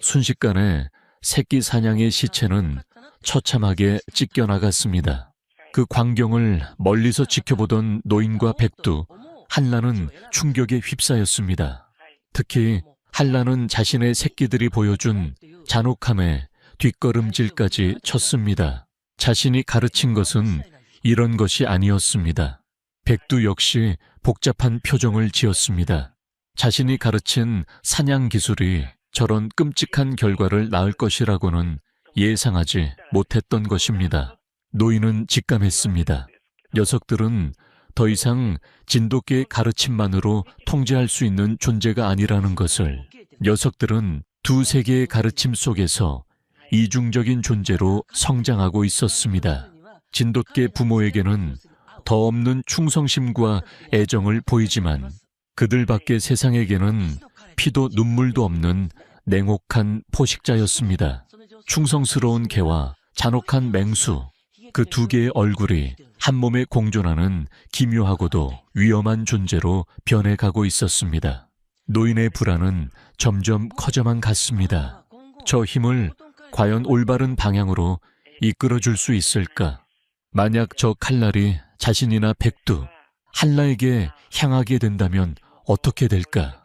순식간에 새끼 사냥의 시체는 처참하게 찢겨나갔습니다. 그 광경을 멀리서 지켜보던 노인과 백두, 한라는 충격에 휩싸였습니다. 특히 한라는 자신의 새끼들이 보여준 잔혹함에 뒷걸음질까지 쳤습니다. 자신이 가르친 것은 이런 것이 아니었습니다. 백두 역시 복잡한 표정을 지었습니다. 자신이 가르친 사냥 기술이 저런 끔찍한 결과를 낳을 것이라고는 예상하지 못했던 것입니다. 노인은 직감했습니다. 녀석들은 더 이상 진돗개의 가르침만으로 통제할 수 있는 존재가 아니라는 것을, 녀석들은 두 세계의 가르침 속에서 이중적인 존재로 성장하고 있었습니다. 진돗개 부모에게는 더 없는 충성심과 애정을 보이지만 그들 밖의 세상에게는 피도 눈물도 없는 냉혹한 포식자였습니다. 충성스러운 개와 잔혹한 맹수, 그 두 개의 얼굴이 한 몸에 공존하는 기묘하고도 위험한 존재로 변해가고 있었습니다. 노인의 불안은 점점 커져만 갔습니다. 저 힘을 과연 올바른 방향으로 이끌어줄 수 있을까? 만약 저 칼날이 자신이나 백두, 한라에게 향하게 된다면 어떻게 될까?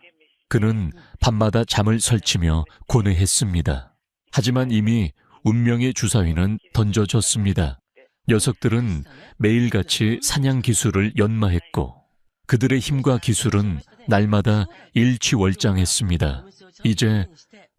그는 밤마다 잠을 설치며 고뇌했습니다. 하지만 이미 운명의 주사위는 던져졌습니다. 녀석들은 매일같이 사냥 기술을 연마했고 그들의 힘과 기술은 날마다 일취월장했습니다. 이제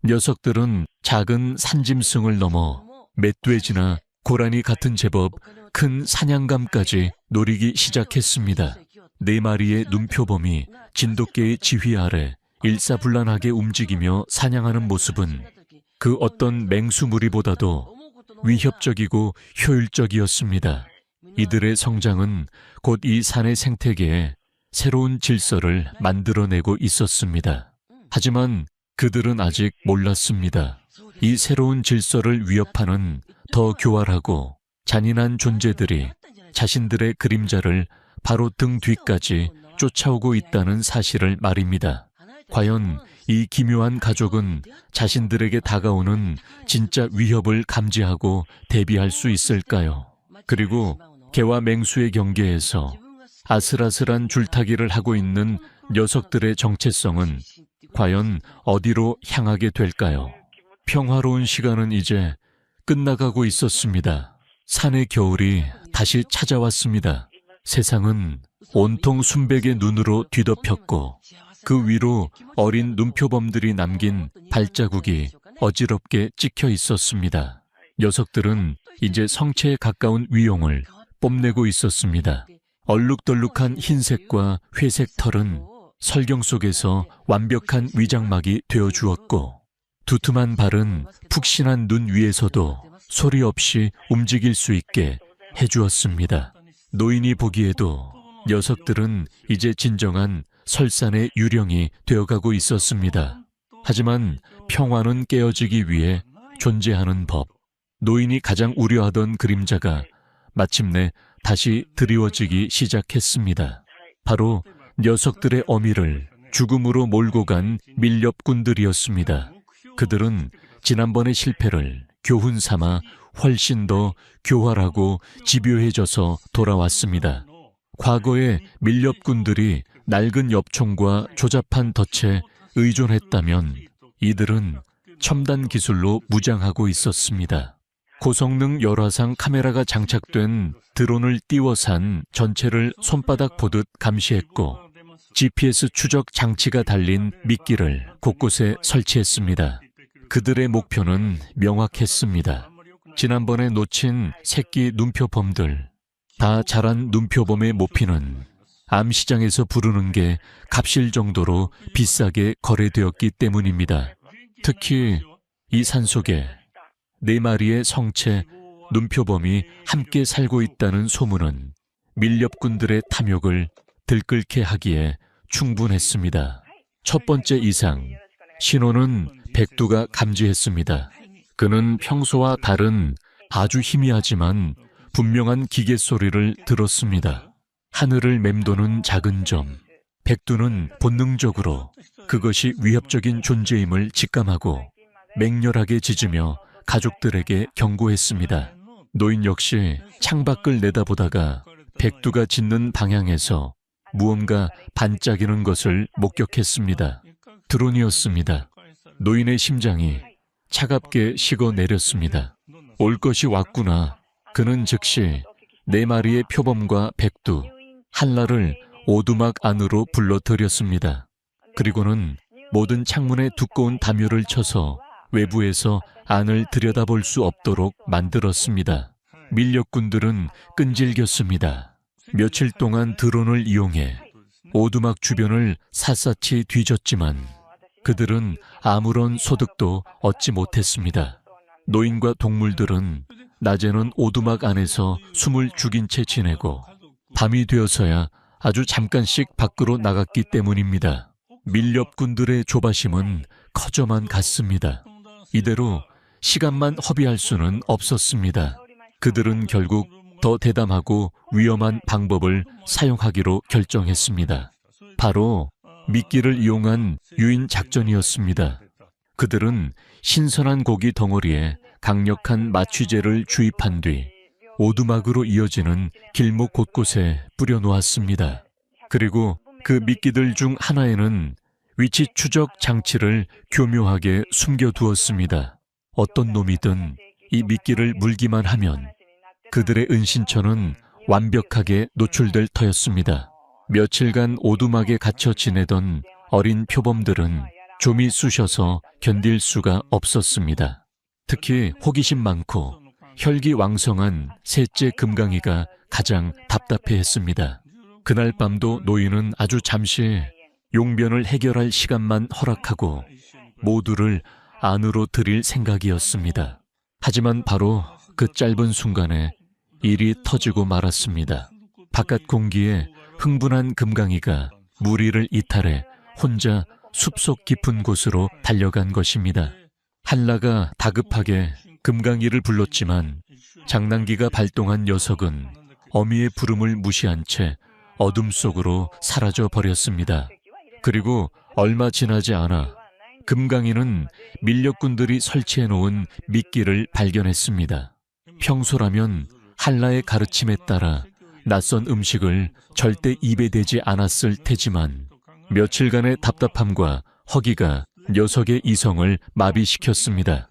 녀석들은 작은 산짐승을 넘어 멧돼지나 고라니 같은 제법 큰 사냥감까지 노리기 시작했습니다. 4마리의 눈표범이 진돗개의 지휘 아래 일사불란하게 움직이며 사냥하는 모습은 그 어떤 맹수 무리보다도 위협적이고 효율적이었습니다. 이들의 성장은 곧 이 산의 생태계에 새로운 질서를 만들어내고 있었습니다. 하지만 그들은 아직 몰랐습니다. 이 새로운 질서를 위협하는 더 교활하고 잔인한 존재들이 자신들의 그림자를 바로 등 뒤까지 쫓아오고 있다는 사실을 말입니다. 과연 이 기묘한 가족은 자신들에게 다가오는 진짜 위협을 감지하고 대비할 수 있을까요? 그리고 개와 맹수의 경계에서 아슬아슬한 줄타기를 하고 있는 녀석들의 정체성은 과연 어디로 향하게 될까요? 평화로운 시간은 이제 끝나가고 있었습니다. 산의 겨울이 다시 찾아왔습니다. 세상은 온통 순백의 눈으로 뒤덮였고 그 위로 어린 눈표범들이 남긴 발자국이 어지럽게 찍혀 있었습니다. 녀석들은 이제 성체에 가까운 위용을 뽐내고 있었습니다. 얼룩덜룩한 흰색과 회색 털은 설경 속에서 완벽한 위장막이 되어주었고 두툼한 발은 푹신한 눈 위에서도 소리 없이 움직일 수 있게 해주었습니다. 노인이 보기에도 녀석들은 이제 진정한 설산의 유령이 되어가고 있었습니다. 하지만 평화는 깨어지기 위해 존재하는 법. 노인이 가장 우려하던 그림자가 마침내 다시 드리워지기 시작했습니다. 바로 녀석들의 어미를 죽음으로 몰고 간 밀렵꾼들이었습니다. 그들은 지난번의 실패를 교훈 삼아 훨씬 더 교활하고 집요해져서 돌아왔습니다. 과거의 밀렵꾼들이 낡은 엽총과 조잡한 덫에 의존했다면 이들은 첨단 기술로 무장하고 있었습니다. 고성능 열화상 카메라가 장착된 드론을 띄워 산 전체를 손바닥 보듯 감시했고 GPS 추적 장치가 달린 미끼를 곳곳에 설치했습니다. 그들의 목표는 명확했습니다. 지난번에 놓친 새끼 눈표범들, 다 자란 눈표범의 모피는 암시장에서 부르는 게 값일 정도로 비싸게 거래되었기 때문입니다. 특히 이 산속에 4마리의 성체 눈표범이 함께 살고 있다는 소문은 밀렵꾼들의 탐욕을 들끓게 하기에 충분했습니다. 첫 번째 이상, 신호는 백두가 감지했습니다. 그는 평소와 다른 아주 희미하지만 분명한 기계 소리를 들었습니다. 하늘을 맴도는 작은 점. 백두는 본능적으로 그것이 위협적인 존재임을 직감하고 맹렬하게 짖으며 가족들에게 경고했습니다. 노인 역시 창밖을 내다보다가 백두가 짖는 방향에서 무언가 반짝이는 것을 목격했습니다. 드론이었습니다. 노인의 심장이 차갑게 식어내렸습니다. 올 것이 왔구나. 그는 즉시 4마리의 표범과 백두, 한라를 오두막 안으로 불러들였습니다. 그리고는 모든 창문에 두꺼운 담요를 쳐서 외부에서 안을 들여다볼 수 없도록 만들었습니다. 밀렵꾼들은 끈질겼습니다. 며칠 동안 드론을 이용해 오두막 주변을 샅샅이 뒤졌지만 그들은 아무런 소득도 얻지 못했습니다. 노인과 동물들은 낮에는 오두막 안에서 숨을 죽인 채 지내고 밤이 되어서야 아주 잠깐씩 밖으로 나갔기 때문입니다. 밀렵꾼들의 조바심은 커져만 갔습니다. 이대로 시간만 허비할 수는 없었습니다. 그들은 결국 더 대담하고 위험한 방법을 사용하기로 결정했습니다. 바로 미끼를 이용한 유인 작전이었습니다. 그들은 신선한 고기 덩어리에 강력한 마취제를 주입한 뒤 오두막으로 이어지는 길목 곳곳에 뿌려놓았습니다. 그리고 그 미끼들 중 하나에는 위치 추적 장치를 교묘하게 숨겨두었습니다. 어떤 놈이든 이 미끼를 물기만 하면 그들의 은신처는 완벽하게 노출될 터였습니다. 며칠간 오두막에 갇혀 지내던 어린 표범들은 좀이 쑤셔서 견딜 수가 없었습니다. 특히 호기심 많고 혈기왕성한 셋째 금강이가 가장 답답해했습니다. 그날 밤도 노인은 아주 잠시 용변을 해결할 시간만 허락하고 모두를 안으로 들일 생각이었습니다. 하지만 바로 그 짧은 순간에 일이 터지고 말았습니다. 바깥 공기에 흥분한 금강이가 무리를 이탈해 혼자 숲속 깊은 곳으로 달려간 것입니다. 한라가 다급하게 금강이를 불렀지만 장난기가 발동한 녀석은 어미의 부름을 무시한 채 어둠 속으로 사라져 버렸습니다. 그리고 얼마 지나지 않아 금강이는 밀렵꾼들이 설치해 놓은 미끼를 발견했습니다. 평소라면 한라의 가르침에 따라 낯선 음식을 절대 입에 대지 않았을 테지만 며칠간의 답답함과 허기가 녀석의 이성을 마비시켰습니다.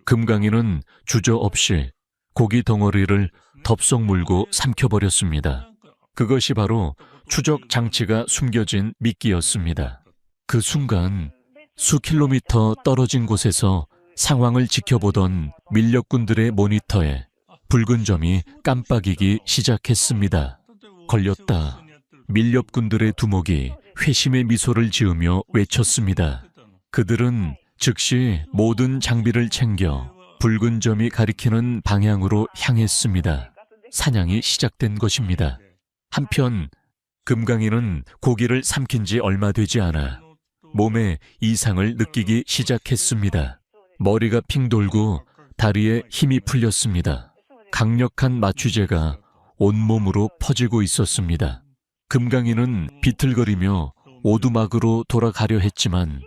금강이는 주저없이 고기 덩어리를 덥석 물고 삼켜버렸습니다. 그것이 바로 추적 장치가 숨겨진 미끼였습니다. 그 순간 수 킬로미터 떨어진 곳에서 상황을 지켜보던 밀렵꾼들의 모니터에 붉은 점이 깜빡이기 시작했습니다. 걸렸다. 밀렵꾼들의 두목이 회심의 미소를 지으며 외쳤습니다. 그들은 즉시 모든 장비를 챙겨 붉은 점이 가리키는 방향으로 향했습니다. 사냥이 시작된 것입니다. 한편 금강이는 고기를 삼킨 지 얼마 되지 않아 몸에 이상을 느끼기 시작했습니다. 머리가 핑 돌고 다리에 힘이 풀렸습니다. 강력한 마취제가 온몸으로 퍼지고 있었습니다. 금강이는 비틀거리며 오두막으로 돌아가려 했지만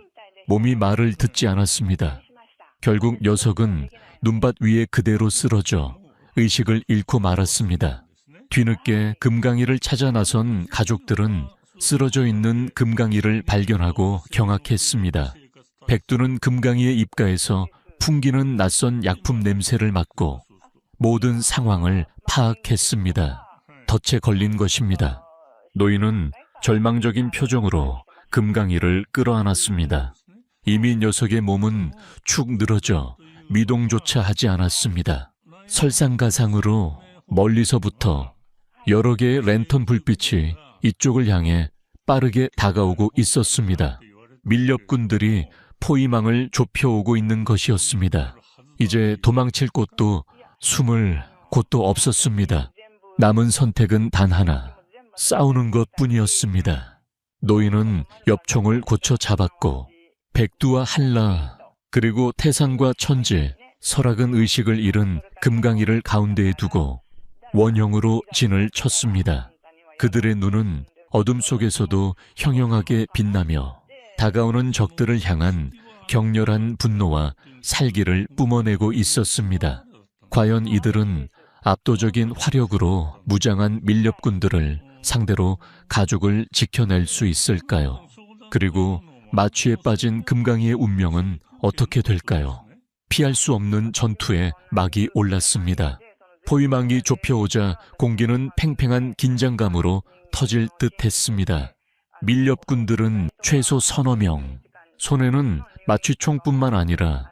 몸이 말을 듣지 않았습니다. 결국 녀석은 눈밭 위에 그대로 쓰러져 의식을 잃고 말았습니다. 뒤늦게 금강이를 찾아 나선 가족들은 쓰러져 있는 금강이를 발견하고 경악했습니다. 백두는 금강이의 입가에서 풍기는 낯선 약품 냄새를 맡고 모든 상황을 파악했습니다. 덫에 걸린 것입니다. 노인은 절망적인 표정으로 금강이를 끌어안았습니다. 이미 녀석의 몸은 축 늘어져 미동조차 하지 않았습니다. 설상가상으로 멀리서부터 여러 개의 랜턴 불빛이 이쪽을 향해 빠르게 다가오고 있었습니다. 밀렵꾼들이 포위망을 좁혀오고 있는 것이었습니다. 이제 도망칠 곳도 숨을 곳도 없었습니다. 남은 선택은 단 하나, 싸우는 것뿐이었습니다. 노인은 엽총을 고쳐 잡았고 백두와 한라 그리고 태산과 천재, 설악은 의식을 잃은 금강이를 가운데에 두고 원형으로 진을 쳤습니다. 그들의 눈은 어둠 속에서도 형형하게 빛나며 다가오는 적들을 향한 격렬한 분노와 살기를 뿜어내고 있었습니다. 과연 이들은 압도적인 화력으로 무장한 밀렵꾼들을 상대로 가족을 지켜낼 수 있을까요? 그리고 마취에 빠진 금강이의 운명은 어떻게 될까요? 피할 수 없는 전투에 막이 올랐습니다. 포위망이 좁혀오자 공기는 팽팽한 긴장감으로 터질 듯 했습니다. 밀렵꾼들은 최소 서너 명, 손에는 마취총뿐만 아니라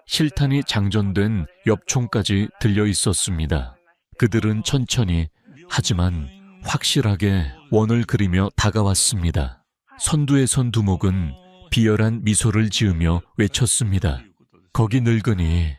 실탄이 장전된 엽총까지 들려 있었습니다. 그들은 천천히 하지만 확실하게 원을 그리며 다가왔습니다. 선두에 선 두목은 비열한 미소를 지으며 외쳤습니다. 거기 늙으니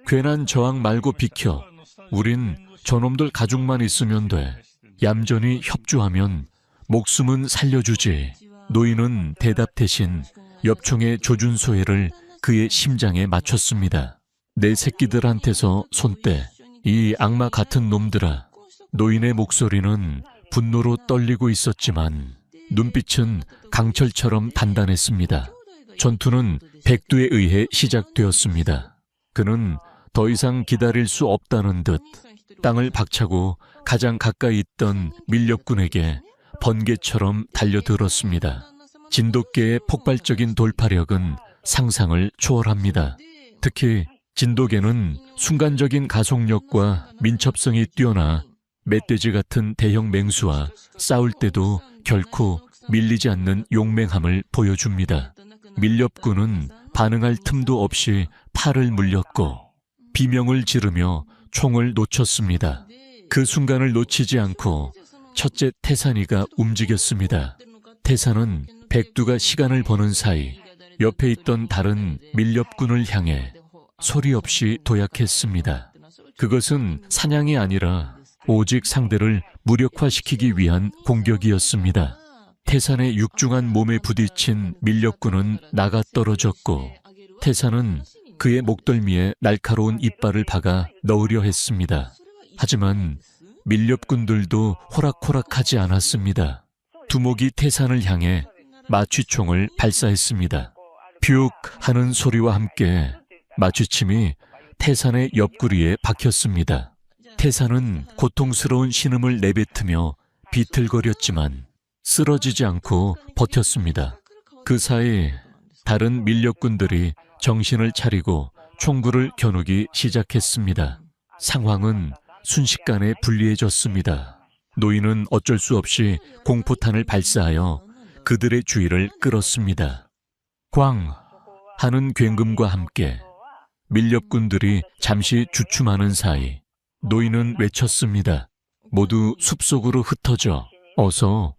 괜한 저항 말고 비켜. 우린 저놈들 가죽만 있으면 돼. 얌전히 협조하면 목숨은 살려주지. 노인은 대답 대신 엽총의 조준소회를 그의 심장에 맞췄습니다. 내 새끼들한테서 손 떼. 이 악마 같은 놈들아. 노인의 목소리는 분노로 떨리고 있었지만 눈빛은 강철처럼 단단했습니다. 전투는 백두에 의해 시작되었습니다. 그는 더 이상 기다릴 수 없다는 듯 땅을 박차고 가장 가까이 있던 밀렵군에게 번개처럼 달려들었습니다. 진돗개의 폭발적인 돌파력은 상상을 초월합니다. 특히 진돗개는 순간적인 가속력과 민첩성이 뛰어나 멧돼지 같은 대형 맹수와 싸울 때도 결코 밀리지 않는 용맹함을 보여줍니다. 밀렵군은 반응할 틈도 없이 팔을 물렸고 비명을 지르며 총을 놓쳤습니다. 그 순간을 놓치지 않고 첫째 태산이가 움직였습니다. 태산은 백두가 시간을 버는 사이 옆에 있던 다른 밀렵군을 향해 소리 없이 도약했습니다. 그것은 사냥이 아니라 오직 상대를 무력화시키기 위한 공격이었습니다. 태산의 육중한 몸에 부딪힌 밀렵군은 나가떨어졌고 태산은 그의 목덜미에 날카로운 이빨을 박아 넣으려 했습니다. 하지만 밀렵군들도 호락호락하지 않았습니다. 두목이 태산을 향해 마취총을 발사했습니다. 퓨욱 하는 소리와 함께 마취침이 태산의 옆구리에 박혔습니다. 태산은 고통스러운 신음을 내뱉으며 비틀거렸지만 쓰러지지 않고 버텼습니다. 그 사이 다른 밀렵군들이 정신을 차리고 총구를 겨누기 시작했습니다. 상황은 순식간에 불리해졌습니다. 노인은 어쩔 수 없이 공포탄을 발사하여 그들의 주의를 끌었습니다. 꽝! 하는 굉음과 함께 밀렵꾼들이 잠시 주춤하는 사이 노인은 외쳤습니다. 모두 숲속으로 흩어져 어서.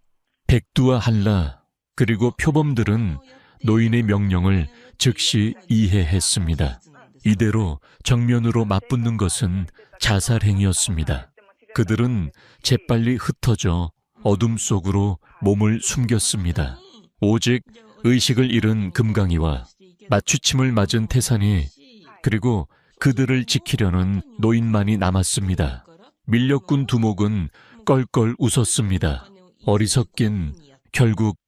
백두와 한라 그리고 표범들은 노인의 명령을 즉시 이해했습니다. 이대로 정면으로 맞붙는 것은 자살행위였습니다. 그들은 재빨리 흩어져 어둠 속으로 몸을 숨겼습니다. 오직 의식을 잃은 금강이와 맞추침을 맞은 태산이 그리고 그들을 지키려는 노인만이 남았습니다. 밀렵꾼 두목은 껄껄 웃었습니다. 어리석긴 결국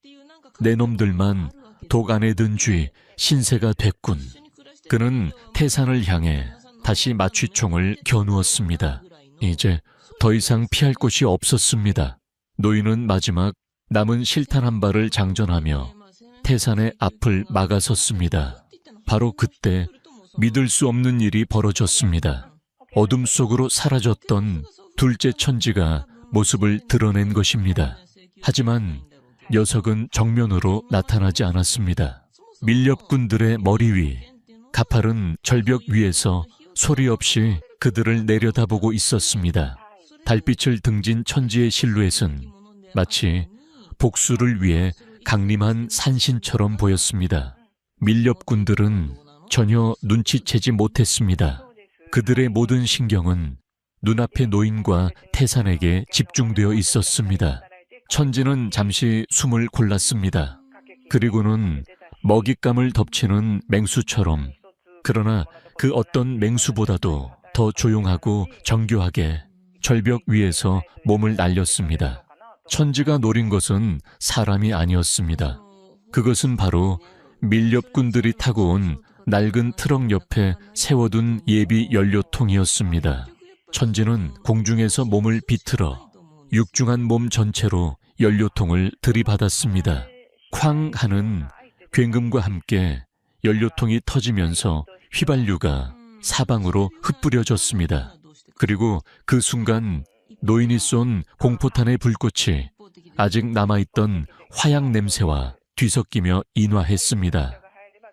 내 놈들만 독 안에 든 쥐 신세가 됐군. 그는 태산을 향해 다시 마취총을 겨누었습니다. 이제 더 이상 피할 곳이 없었습니다. 노인은 마지막 남은 실탄 한 발을 장전하며 태산의 앞을 막아섰습니다. 바로 그때 믿을 수 없는 일이 벌어졌습니다. 어둠 속으로 사라졌던 둘째 천지가 모습을 드러낸 것입니다. 하지만 녀석은 정면으로 나타나지 않았습니다. 밀렵꾼들의 머리 위, 가팔은 절벽 위에서 소리 없이 그들을 내려다보고 있었습니다. 달빛을 등진 천지의 실루엣은 마치 복수를 위해 강림한 산신처럼 보였습니다. 밀렵꾼들은 전혀 눈치채지 못했습니다. 그들의 모든 신경은 눈앞의 노인과 태산에게 집중되어 있었습니다. 천지는 잠시 숨을 골랐습니다. 그리고는 먹잇감을 덮치는 맹수처럼, 그러나 그 어떤 맹수보다도 더 조용하고 정교하게 절벽 위에서 몸을 날렸습니다. 천지가 노린 것은 사람이 아니었습니다. 그것은 바로 밀렵꾼들이 타고 온 낡은 트럭 옆에 세워둔 예비 연료통이었습니다. 천지는 공중에서 몸을 비틀어 육중한 몸 전체로 연료통을 들이받았습니다. 쾅 하는 굉음과 함께 연료통이 터지면서 휘발유가 사방으로 흩뿌려졌습니다. 그리고 그 순간 노인이 쏜 공포탄의 불꽃이 아직 남아있던 화약 냄새와 뒤섞이며 인화했습니다.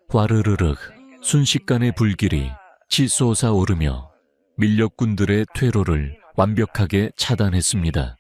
와르르륵 순식간에 불길이 치솟아 오르며 밀렵꾼들의 퇴로를 완벽하게 차단했습니다.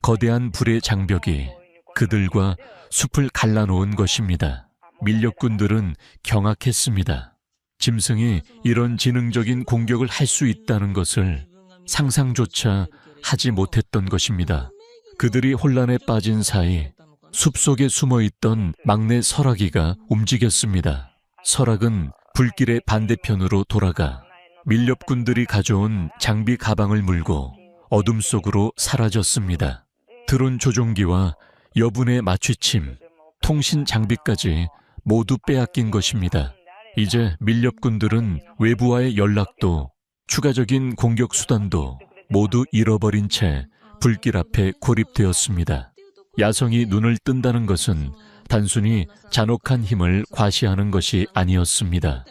거대한 불의 장벽이 그들과 숲을 갈라놓은 것입니다. 밀렵꾼들은 경악했습니다. 짐승이 이런 지능적인 공격을 할 수 있다는 것을 상상조차 하지 못했던 것입니다. 그들이 혼란에 빠진 사이 숲속에 숨어있던 막내 설악이가 움직였습니다. 설악은 불길의 반대편으로 돌아가 밀렵꾼들이 가져온 장비 가방을 물고 어둠 속으로 사라졌습니다. 드론 조종기와 여분의 마취침, 통신 장비까지 모두 빼앗긴 것입니다. 이제 밀렵꾼들은 외부와의 연락도, 추가적인 공격 수단도 모두 잃어버린 채 불길 앞에 고립되었습니다. 야성이 눈을 뜬다는 것은 단순히 잔혹한 힘을 과시하는 것이 아니었습니다.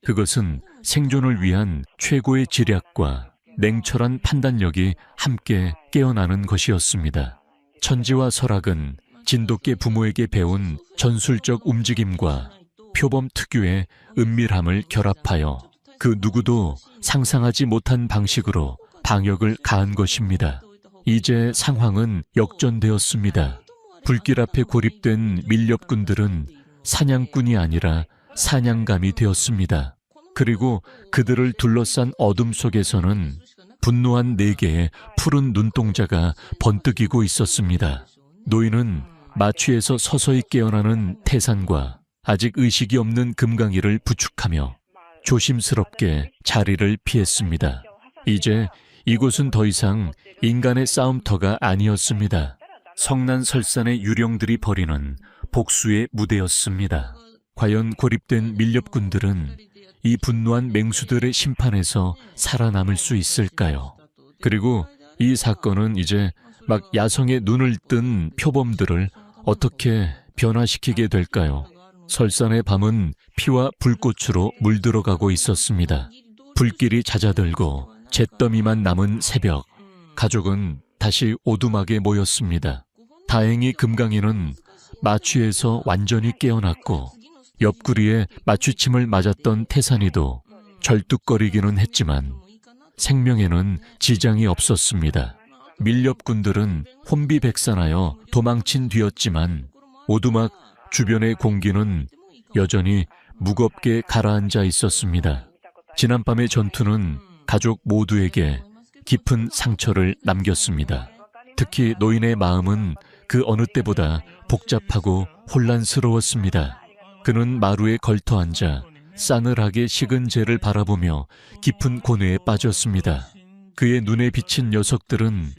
그것은 생존을 위한 최고의 지략과 냉철한 판단력이 함께 깨어나는 것이었습니다. 천지와 설악은 진돗개 부모에게 배운 전술적 움직임과 표범 특유의 은밀함을 결합하여 그 누구도 상상하지 못한 방식으로 방역을 가한 것입니다. 이제 상황은 역전되었습니다. 불길 앞에 고립된 밀렵꾼들은 사냥꾼이 아니라 사냥감이 되었습니다. 그리고 그들을 둘러싼 어둠 속에서는 분노한 4개의 푸른 눈동자가 번뜩이고 있었습니다. 노인은 마취에서 서서히 깨어나는 태산과 아직 의식이 없는 금강이를 부축하며 조심스럽게 자리를 피했습니다. 이제 이곳은 더 이상 인간의 싸움터가 아니었습니다. 성난설산의 유령들이 벌이는 복수의 무대였습니다. 과연 고립된 밀렵꾼들은 이 분노한 맹수들의 심판에서 살아남을 수 있을까요? 그리고 이 사건은 이제 막 야성의 눈을 뜬 표범들을 어떻게 변화시키게 될까요? 설산의 밤은 피와 불꽃으로 물들어가고 있었습니다. 불길이 잦아들고 잿더미만 남은 새벽, 가족은 다시 오두막에 모였습니다. 다행히 금강이는 마취에서 완전히 깨어났고 옆구리에 마취침을 맞았던 태산이도 절뚝거리기는 했지만 생명에는 지장이 없었습니다. 밀렵군들은 혼비백산하여 도망친 뒤였지만 오두막 주변의 공기는 여전히 무겁게 가라앉아 있었습니다. 지난밤의 전투는 가족 모두에게 깊은 상처를 남겼습니다. 특히 노인의 마음은 그 어느 때보다 복잡하고 혼란스러웠습니다. 그는 마루에 걸터앉아 싸늘하게 식은 재를 바라보며 깊은 고뇌에 빠졌습니다. 그의 눈에 비친 녀석들은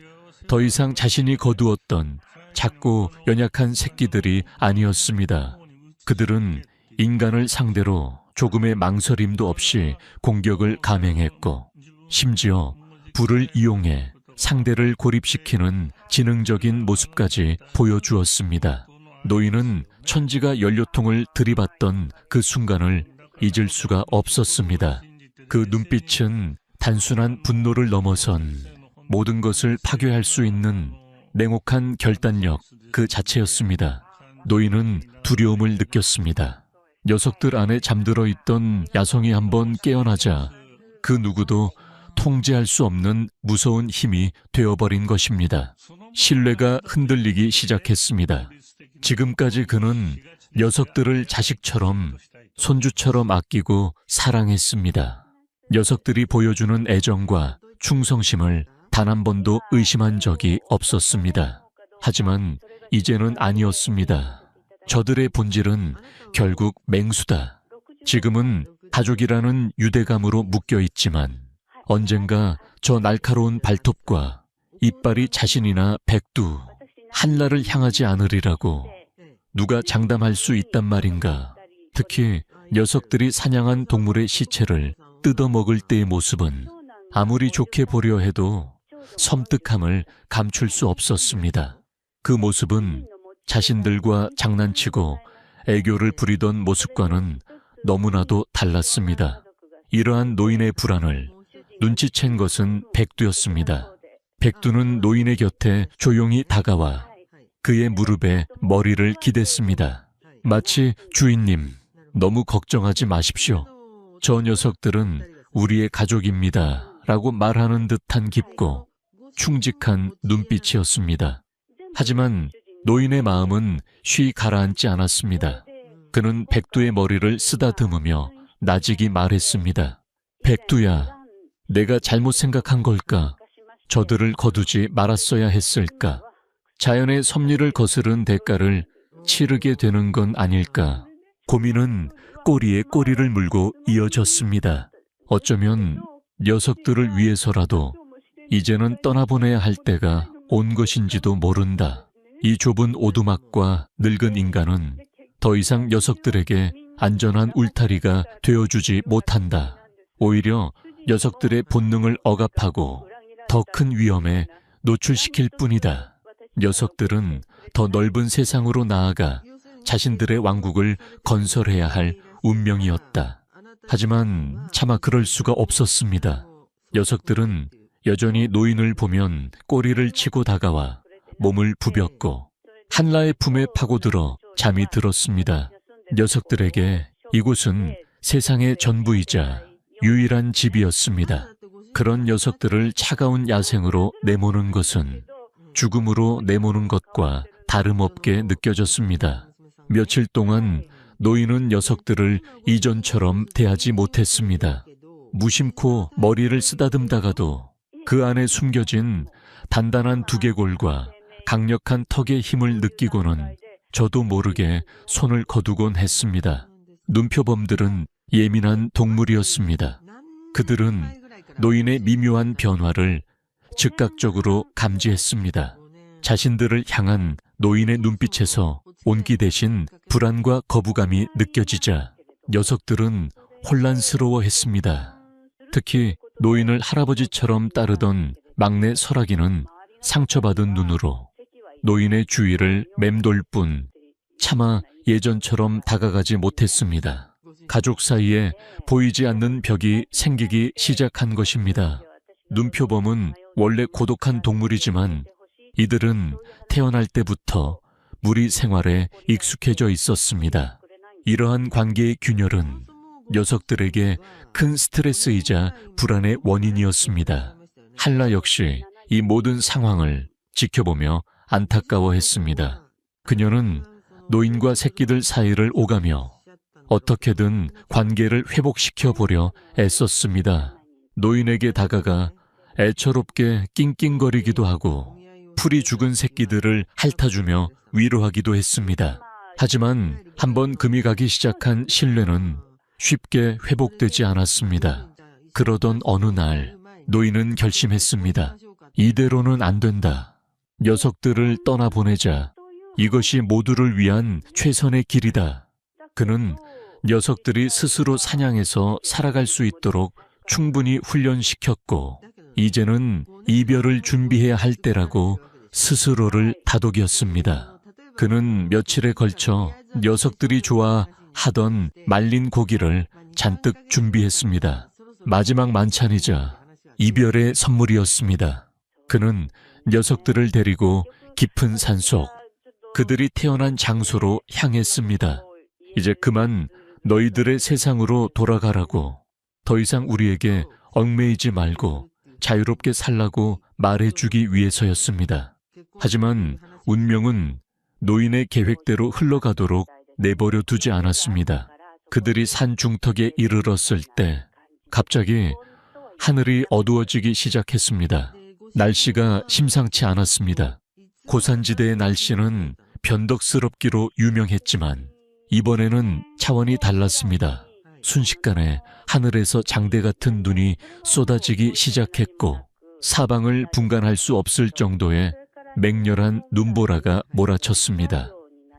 더 이상 자신이 거두었던 작고 연약한 새끼들이 아니었습니다. 그들은 인간을 상대로 조금의 망설임도 없이 공격을 감행했고 심지어 불을 이용해 상대를 고립시키는 지능적인 모습까지 보여주었습니다. 노인은 천지가 연료통을 들이받던 그 순간을 잊을 수가 없었습니다. 그 눈빛은 단순한 분노를 넘어선 모든 것을 파괴할 수 있는 냉혹한 결단력 그 자체였습니다. 노인은 두려움을 느꼈습니다. 녀석들 안에 잠들어 있던 야성이 한번 깨어나자 그 누구도 통제할 수 없는 무서운 힘이 되어버린 것입니다. 신뢰가 흔들리기 시작했습니다. 지금까지 그는 녀석들을 자식처럼 손주처럼 아끼고 사랑했습니다. 녀석들이 보여주는 애정과 충성심을 단 한 번도 의심한 적이 없었습니다. 하지만 이제는 아니었습니다. 저들의 본질은 결국 맹수다. 지금은 가족이라는 유대감으로 묶여있지만 언젠가 저 날카로운 발톱과 이빨이 자신이나 백두, 한나를 향하지 않으리라고 누가 장담할 수 있단 말인가. 특히 녀석들이 사냥한 동물의 시체를 뜯어먹을 때의 모습은 아무리 좋게 보려 해도 섬뜩함을 감출 수 없었습니다. 그 모습은 자신들과 장난치고 애교를 부리던 모습과는 너무나도 달랐습니다. 이러한 노인의 불안을 눈치챈 것은 백두였습니다. 백두는 노인의 곁에 조용히 다가와 그의 무릎에 머리를 기댔습니다. 마치 주인님, 너무 걱정하지 마십시오. 저 녀석들은 우리의 가족입니다. 라고 말하는 듯한 깊고 충직한 눈빛이었습니다. 하지만 노인의 마음은 쉬 가라앉지 않았습니다. 그는 백두의 머리를 쓰다듬으며 나직이 말했습니다. 백두야, 내가 잘못 생각한 걸까? 저들을 거두지 말았어야 했을까? 자연의 섭리를 거스른 대가를 치르게 되는 건 아닐까? 고민은 꼬리에 꼬리를 물고 이어졌습니다. 어쩌면 녀석들을 위해서라도 이제는 떠나보내야 할 때가 온 것인지도 모른다. 이 좁은 오두막과 늙은 인간은 더 이상 녀석들에게 안전한 울타리가 되어주지 못한다. 오히려 녀석들의 본능을 억압하고 더 큰 위험에 노출시킬 뿐이다. 녀석들은 더 넓은 세상으로 나아가 자신들의 왕국을 건설해야 할 운명이었다. 하지만 차마 그럴 수가 없었습니다. 녀석들은 여전히 노인을 보면 꼬리를 치고 다가와 몸을 부볐고 한라의 품에 파고들어 잠이 들었습니다. 녀석들에게 이곳은 세상의 전부이자 유일한 집이었습니다. 그런 녀석들을 차가운 야생으로 내모는 것은 죽음으로 내모는 것과 다름없게 느껴졌습니다. 며칠 동안 노인은 녀석들을 이전처럼 대하지 못했습니다. 무심코 머리를 쓰다듬다가도 그 안에 숨겨진 단단한 두개골과 강력한 턱의 힘을 느끼고는 저도 모르게 손을 거두곤 했습니다. 눈표범들은 예민한 동물이었습니다. 그들은 노인의 미묘한 변화를 즉각적으로 감지했습니다. 자신들을 향한 노인의 눈빛에서 온기 대신 불안과 거부감이 느껴지자 녀석들은 혼란스러워했습니다. 특히 노인을 할아버지처럼 따르던 막내 설아기는 상처받은 눈으로 노인의 주위를 맴돌 뿐 차마 예전처럼 다가가지 못했습니다. 가족 사이에 보이지 않는 벽이 생기기 시작한 것입니다. 눈표범은 원래 고독한 동물이지만 이들은 태어날 때부터 무리 생활에 익숙해져 있었습니다. 이러한 관계의 균열은 녀석들에게 큰 스트레스이자 불안의 원인이었습니다. 한라 역시 이 모든 상황을 지켜보며 안타까워했습니다. 그녀는 노인과 새끼들 사이를 오가며 어떻게든 관계를 회복시켜 보려 애썼습니다. 노인에게 다가가 애처롭게 낑낑거리기도 하고 풀이 죽은 새끼들을 핥아주며 위로하기도 했습니다. 하지만 한번 금이 가기 시작한 신뢰는 쉽게 회복되지 않았습니다. 그러던 어느 날 노인은 결심했습니다. 이대로는 안 된다. 녀석들을 떠나보내자. 이것이 모두를 위한 최선의 길이다. 그는 녀석들이 스스로 사냥해서 살아갈 수 있도록 충분히 훈련시켰고 이제는 이별을 준비해야 할 때라고 스스로를 다독였습니다. 그는 며칠에 걸쳐 녀석들이 좋아하던 말린 고기를 잔뜩 준비했습니다. 마지막 만찬이자 이별의 선물이었습니다. 그는 녀석들을 데리고 깊은 산속, 그들이 태어난 장소로 향했습니다. 이제 그만 너희들의 세상으로 돌아가라고, 더 이상 우리에게 얽매이지 말고 자유롭게 살라고 말해주기 위해서였습니다. 하지만 운명은 노인의 계획대로 흘러가도록 내버려 두지 않았습니다. 그들이 산 중턱에 이르렀을 때 갑자기 하늘이 어두워지기 시작했습니다. 날씨가 심상치 않았습니다. 고산지대의 날씨는 변덕스럽기로 유명했지만 이번에는 차원이 달랐습니다. 순식간에 하늘에서 장대 같은 눈이 쏟아지기 시작했고 사방을 분간할 수 없을 정도의 맹렬한 눈보라가 몰아쳤습니다.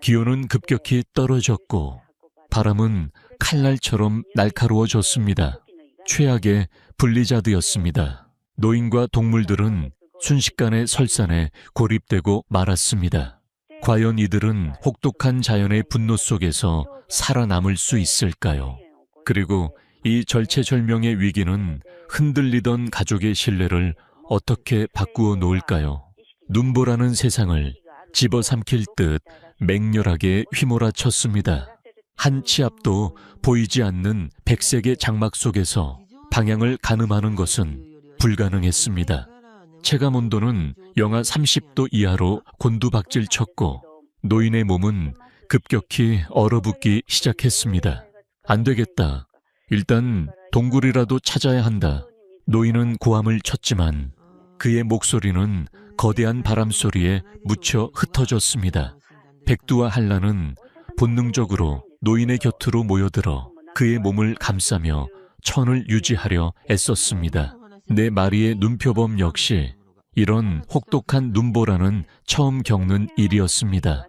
기온은 급격히 떨어졌고 바람은 칼날처럼 날카로워졌습니다. 최악의 블리자드였습니다. 노인과 동물들은 순식간에 설산에 고립되고 말았습니다. 과연 이들은 혹독한 자연의 분노 속에서 살아남을 수 있을까요? 그리고 이 절체절명의 위기는 흔들리던 가족의 신뢰를 어떻게 바꾸어 놓을까요? 눈보라는 세상을 집어삼킬 듯 맹렬하게 휘몰아쳤습니다. 한 치 앞도 보이지 않는 백색의 장막 속에서 방향을 가늠하는 것은 불가능했습니다. 체감온도는 영하 30도 이하로 곤두박질 쳤고 노인의 몸은 급격히 얼어붙기 시작했습니다. 안 되겠다. 일단 동굴이라도 찾아야 한다. 노인은 고함을 쳤지만 그의 목소리는 거대한 바람소리에 묻혀 흩어졌습니다. 백두와 한라는 본능적으로 노인의 곁으로 모여들어 그의 몸을 감싸며 천을 유지하려 애썼습니다. 네 마리의 눈표범 역시 이런 혹독한 눈보라는 처음 겪는 일이었습니다.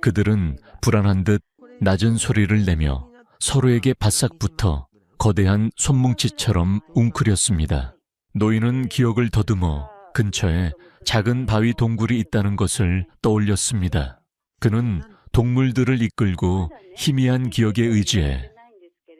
그들은 불안한 듯 낮은 소리를 내며 서로에게 바싹 붙어 거대한 손뭉치처럼 웅크렸습니다. 노인은 기억을 더듬어 근처에 작은 바위 동굴이 있다는 것을 떠올렸습니다. 그는 동물들을 이끌고 희미한 기억에 의지해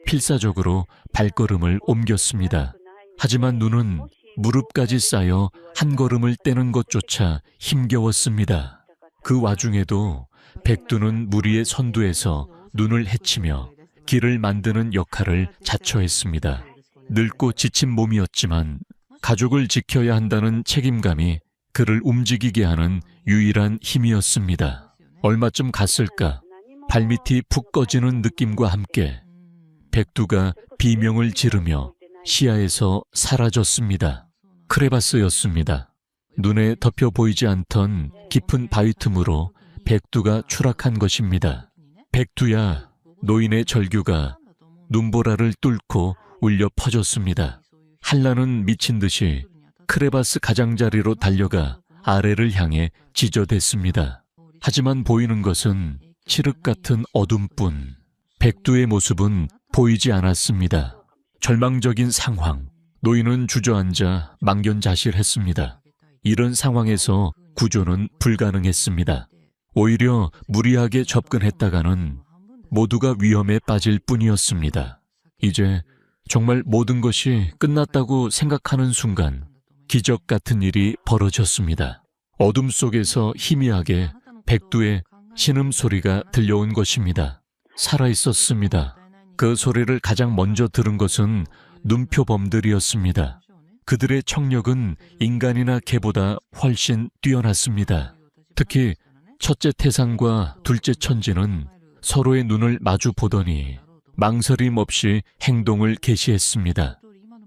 필사적으로 발걸음을 옮겼습니다. 하지만 눈은 무릎까지 쌓여 한 걸음을 떼는 것조차 힘겨웠습니다. 그 와중에도 백두는 무리의 선두에서 눈을 헤치며 길을 만드는 역할을 자처했습니다. 늙고 지친 몸이었지만 가족을 지켜야 한다는 책임감이 그를 움직이게 하는 유일한 힘이었습니다. 얼마쯤 갔을까? 발밑이 푹 꺼지는 느낌과 함께 백두가 비명을 지르며 시야에서 사라졌습니다. 크레바스였습니다. 눈에 덮여 보이지 않던 깊은 바위 틈으로 백두가 추락한 것입니다. 백두야, 노인의 절규가 눈보라를 뚫고 울려 퍼졌습니다. 한라는 미친 듯이 크레바스 가장자리로 달려가 아래를 향해 지저댔습니다. 하지만 보이는 것은 칠흑 같은 어둠뿐. 백두의 모습은 보이지 않았습니다. 절망적인 상황. 노인은 주저앉아 망견자실했습니다. 이런 상황에서 구조는 불가능했습니다. 오히려 무리하게 접근했다가는 모두가 위험에 빠질 뿐이었습니다. 이제 정말 모든 것이 끝났다고 생각하는 순간 기적 같은 일이 벌어졌습니다. 어둠 속에서 희미하게 백두의 신음소리가 들려온 것입니다. 살아있었습니다. 그 소리를 가장 먼저 들은 것은 눈표범들이었습니다. 그들의 청력은 인간이나 개보다 훨씬 뛰어났습니다. 특히 첫째 태산과 둘째 천지는 서로의 눈을 마주 보더니 망설임 없이 행동을 개시했습니다.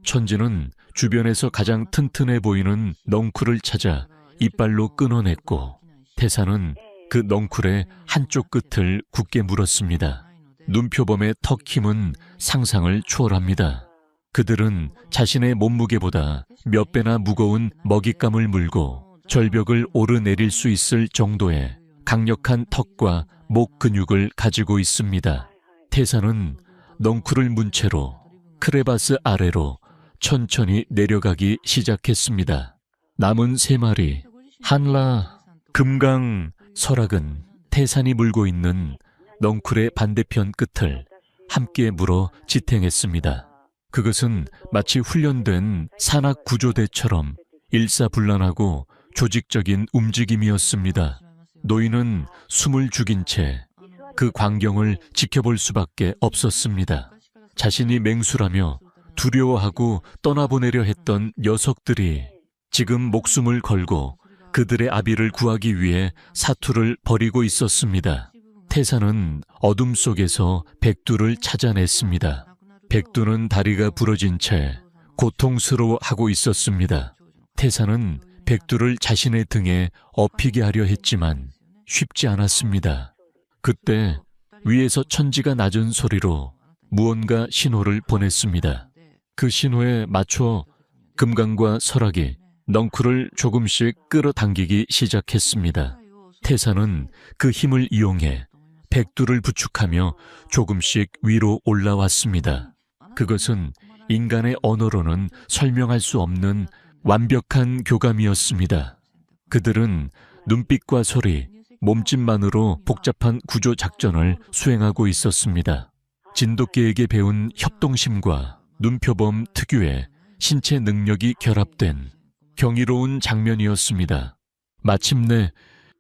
천지는 주변에서 가장 튼튼해 보이는 넝쿨을 찾아 이빨로 끊어냈고, 태산은 그 넝쿨의 한쪽 끝을 굳게 물었습니다. 눈표범의 턱 힘은 상상을 초월합니다. 그들은 자신의 몸무게보다 몇 배나 무거운 먹잇감을 물고 절벽을 오르내릴 수 있을 정도의 강력한 턱과 목 근육을 가지고 있습니다. 태산은 넝쿨을 문 채로 크레바스 아래로 천천히 내려가기 시작했습니다. 남은 3마리, 한라, 금강, 설악은 태산이 물고 있는 넝쿨의 반대편 끝을 함께 물어 지탱했습니다. 그것은 마치 훈련된 산악 구조대처럼 일사불란하고 조직적인 움직임이었습니다. 노인은 숨을 죽인 채 그 광경을 지켜볼 수밖에 없었습니다. 자신이 맹수라며 두려워하고 떠나보내려 했던 녀석들이 지금 목숨을 걸고 그들의 아비를 구하기 위해 사투를 벌이고 있었습니다. 태산은 어둠 속에서 백두를 찾아냈습니다. 백두는 다리가 부러진 채 고통스러워하고 있었습니다. 태산은 백두를 자신의 등에 업히게 하려 했지만 쉽지 않았습니다. 그때 위에서 천지가 낮은 소리로 무언가 신호를 보냈습니다. 그 신호에 맞춰 금강과 설악이 넝쿨을 조금씩 끌어당기기 시작했습니다. 태산은 그 힘을 이용해 백두를 부축하며 조금씩 위로 올라왔습니다. 그것은 인간의 언어로는 설명할 수 없는 완벽한 교감이었습니다. 그들은 눈빛과 소리, 몸짓만으로 복잡한 구조 작전을 수행하고 있었습니다. 진돗개에게 배운 협동심과 눈표범 특유의 신체 능력이 결합된 경이로운 장면이었습니다. 마침내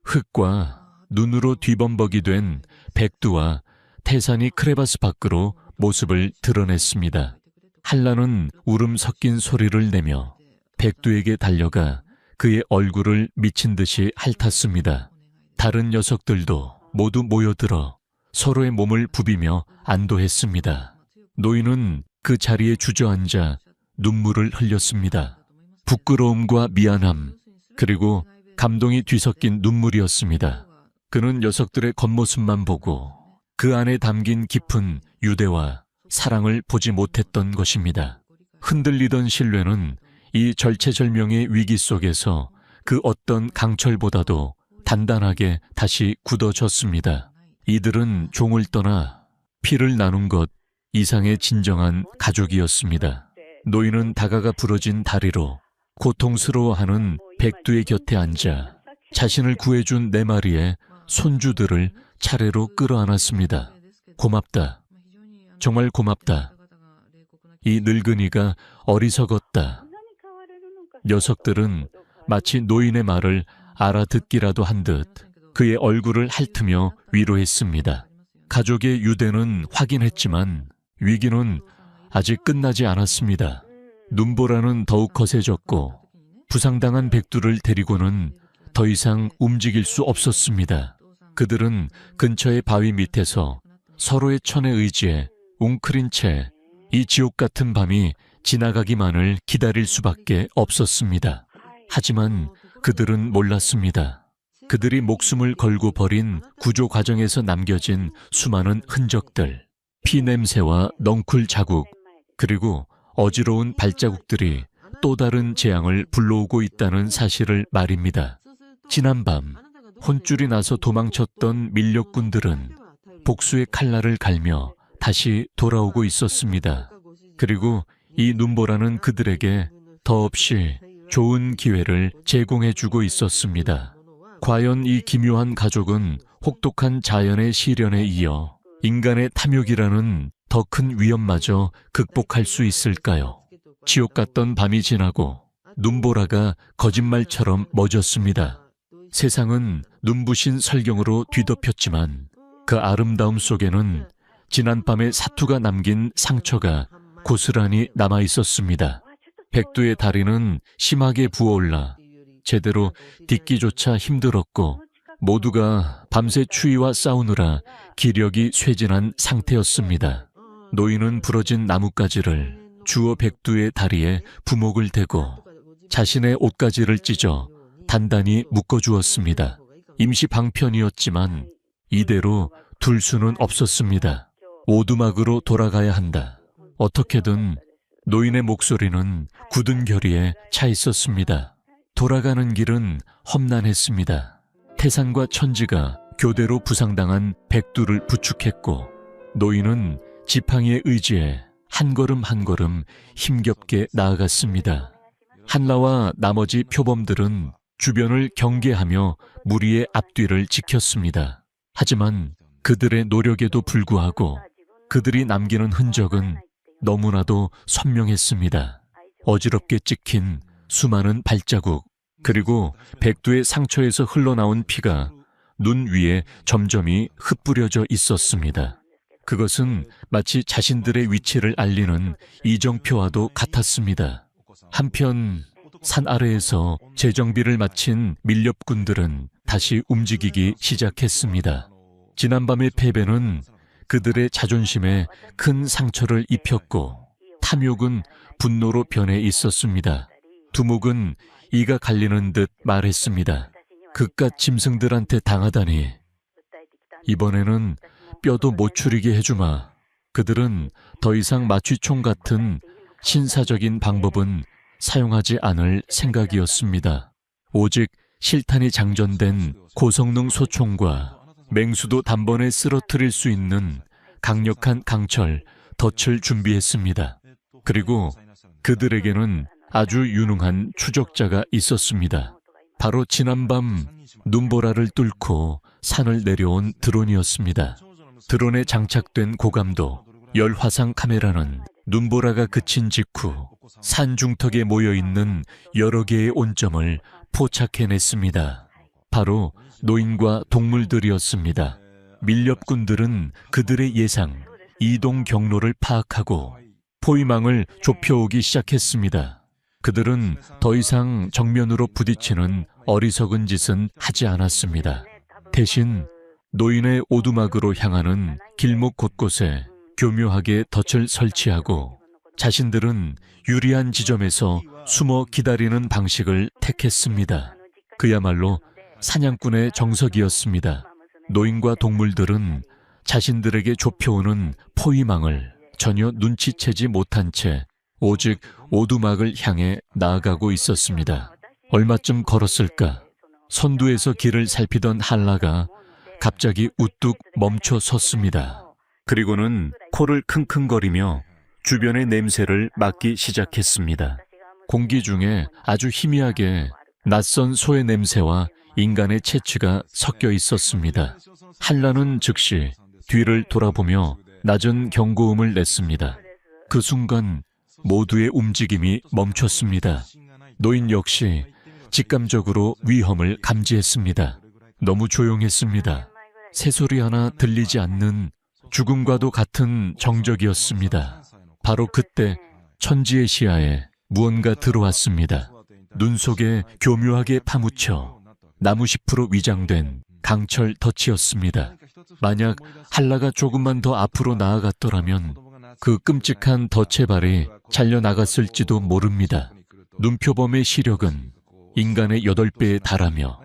흙과 눈으로 뒤범벅이 된 백두와 태산이 크레바스 밖으로 모습을 드러냈습니다. 한라는 울음 섞인 소리를 내며 백두에게 달려가 그의 얼굴을 미친 듯이 핥았습니다. 다른 녀석들도 모두 모여들어 서로의 몸을 부비며 안도했습니다. 노인은 그 자리에 주저앉아 눈물을 흘렸습니다. 부끄러움과 미안함, 그리고 감동이 뒤섞인 눈물이었습니다. 그는 녀석들의 겉모습만 보고 그 안에 담긴 깊은 유대와 사랑을 보지 못했던 것입니다. 흔들리던 신뢰는 이 절체절명의 위기 속에서 그 어떤 강철보다도 단단하게 다시 굳어졌습니다. 이들은 종을 떠나 피를 나눈 것 이상의 진정한 가족이었습니다. 노인은 다가가 부러진 다리로 고통스러워하는 백두의 곁에 앉아 자신을 구해준 4마리의 손주들을 차례로 끌어안았습니다. 고맙다. 정말 고맙다. 이 늙은이가 어리석었다. 녀석들은 마치 노인의 말을 알아듣기라도 한 듯 그의 얼굴을 핥으며 위로했습니다. 가족의 유대는 확인했지만 위기는 아직 끝나지 않았습니다. 눈보라는 더욱 거세졌고 부상당한 백두를 데리고는 더 이상 움직일 수 없었습니다. 그들은 근처의 바위 밑에서 서로의 천에 의지해 웅크린 채 이 지옥 같은 밤이 지나가기만을 기다릴 수밖에 없었습니다. 하지만 그들은 몰랐습니다. 그들이 목숨을 걸고 벌인 구조 과정에서 남겨진 수많은 흔적들, 피 냄새와 넝쿨 자국, 그리고 어지러운 발자국들이 또 다른 재앙을 불러오고 있다는 사실을 말입니다. 지난밤 혼쭐이 나서 도망쳤던 밀렵꾼들은 복수의 칼날을 갈며 다시 돌아오고 있었습니다. 그리고 이 눈보라는 그들에게 더없이 좋은 기회를 제공해주고 있었습니다. 과연 이 기묘한 가족은 혹독한 자연의 시련에 이어 인간의 탐욕이라는 더 큰 위험마저 극복할 수 있을까요? 지옥 같던 밤이 지나고 눈보라가 거짓말처럼 멎었습니다. 세상은 눈부신 설경으로 뒤덮였지만 그 아름다움 속에는 지난밤의 사투가 남긴 상처가 고스란히 남아 있었습니다. 백두의 다리는 심하게 부어올라 제대로 딛기조차 힘들었고 모두가 밤새 추위와 싸우느라 기력이 쇠진한 상태였습니다. 노인은 부러진 나뭇가지를 주워 백두의 다리에 부목을 대고 자신의 옷가지를 찢어 단단히 묶어주었습니다. 임시 방편이었지만 이대로 둘 수는 없었습니다. 오두막으로 돌아가야 한다. 어떻게든 노인의 목소리는 굳은 결의에 차 있었습니다. 돌아가는 길은 험난했습니다. 태산과 천지가 교대로 부상당한 백두를 부축했고 노인은 지팡이의 의지에 한 걸음 한 걸음 힘겹게 나아갔습니다. 한라와 나머지 표범들은 주변을 경계하며 무리의 앞뒤를 지켰습니다. 하지만 그들의 노력에도 불구하고 그들이 남기는 흔적은 너무나도 선명했습니다. 어지럽게 찍힌 수많은 발자국, 그리고 백두의 상처에서 흘러나온 피가 눈 위에 점점이 흩뿌려져 있었습니다. 그것은 마치 자신들의 위치를 알리는 이정표와도 같았습니다. 한편 산 아래에서 재정비를 마친 밀렵군들은 다시 움직이기 시작했습니다. 지난밤의 패배는 그들의 자존심에 큰 상처를 입혔고 탐욕은 분노로 변해 있었습니다. 두목은 이가 갈리는 듯 말했습니다. 그깟 짐승들한테 당하다니. 이번에는 뼈도 못 추리게 해주마. 그들은 더 이상 마취총 같은 신사적인 방법은 사용하지 않을 생각이었습니다. 오직 실탄이 장전된 고성능 소총과 맹수도 단번에 쓰러뜨릴 수 있는 강력한 강철, 덫을 준비했습니다. 그리고 그들에게는 아주 유능한 추적자가 있었습니다. 바로 지난밤 눈보라를 뚫고 산을 내려온 드론이었습니다. 드론에 장착된 고감도 열화상 카메라는 눈보라가 그친 직후 산 중턱에 모여있는 여러 개의 온점을 포착해냈습니다. 바로 노인과 동물들이었습니다. 밀렵군들은 그들의 예상, 이동 경로를 파악하고 포위망을 좁혀오기 시작했습니다. 그들은 더 이상 정면으로 부딪히는 어리석은 짓은 하지 않았습니다. 대신 노인의 오두막으로 향하는 길목 곳곳에 교묘하게 덫을 설치하고 자신들은 유리한 지점에서 숨어 기다리는 방식을 택했습니다. 그야말로 사냥꾼의 정석이었습니다. 노인과 동물들은 자신들에게 좁혀오는 포위망을 전혀 눈치채지 못한 채 오직 오두막을 향해 나아가고 있었습니다. 얼마쯤 걸었을까? 선두에서 길을 살피던 한라가 갑자기 우뚝 멈춰 섰습니다. 그리고는 코를 킁킁거리며 주변의 냄새를 맡기 시작했습니다. 공기 중에 아주 희미하게 낯선 소의 냄새와 인간의 체취가 섞여 있었습니다. 한라는 즉시 뒤를 돌아보며 낮은 경고음을 냈습니다. 그 순간 모두의 움직임이 멈췄습니다. 노인 역시 직감적으로 위험을 감지했습니다. 너무 조용했습니다. 새소리 하나 들리지 않는 죽음과도 같은 정적이었습니다. 바로 그때 천지의 시야에 무언가 들어왔습니다. 눈 속에 교묘하게 파묻혀 나무잎으로 위장된 강철 덫이었습니다. 만약 한라가 조금만 더 앞으로 나아갔더라면 그 끔찍한 덫의 발이 잘려나갔을지도 모릅니다. 눈표범의 시력은 인간의 8배에 달하며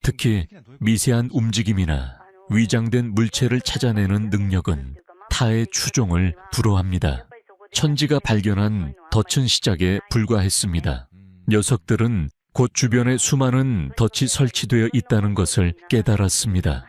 특히 미세한 움직임이나 위장된 물체를 찾아내는 능력은 타의 추종을 불허합니다. 천지가 발견한 덫은 시작에 불과했습니다. 녀석들은 곧 주변에 수많은 덫이 설치되어 있다는 것을 깨달았습니다.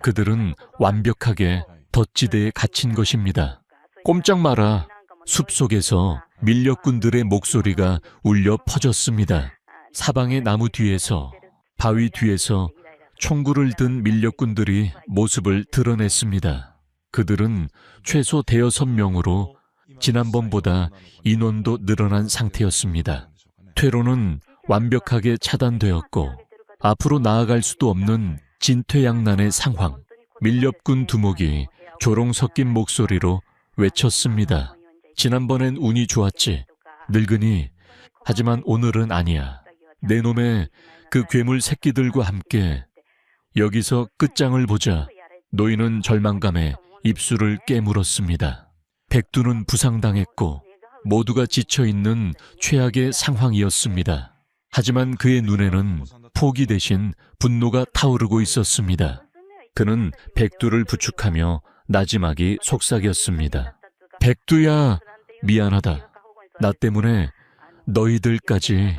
그들은 완벽하게 덫지대에 갇힌 것입니다. 꼼짝 마라. 숲속에서 밀렵꾼들의 목소리가 울려 퍼졌습니다. 사방의 나무 뒤에서, 바위 뒤에서 총구를 든 밀렵꾼들이 모습을 드러냈습니다. 그들은 최소 대여섯 명으로 지난번보다 인원도 늘어난 상태였습니다. 퇴로는 완벽하게 차단되었고 앞으로 나아갈 수도 없는 진퇴양난의 상황. 밀렵군 두목이 조롱 섞인 목소리로 외쳤습니다. 지난번엔 운이 좋았지. 늙은이. 하지만 오늘은 아니야. 내 놈의 그 괴물 새끼들과 함께 여기서 끝장을 보자. 노인은 절망감에 입술을 깨물었습니다. 백두는 부상당했고 모두가 지쳐있는 최악의 상황이었습니다. 하지만 그의 눈에는 포기 대신 분노가 타오르고 있었습니다. 그는 백두를 부축하며 나지막이 속삭였습니다. 백두야, 미안하다. 나 때문에 너희들까지.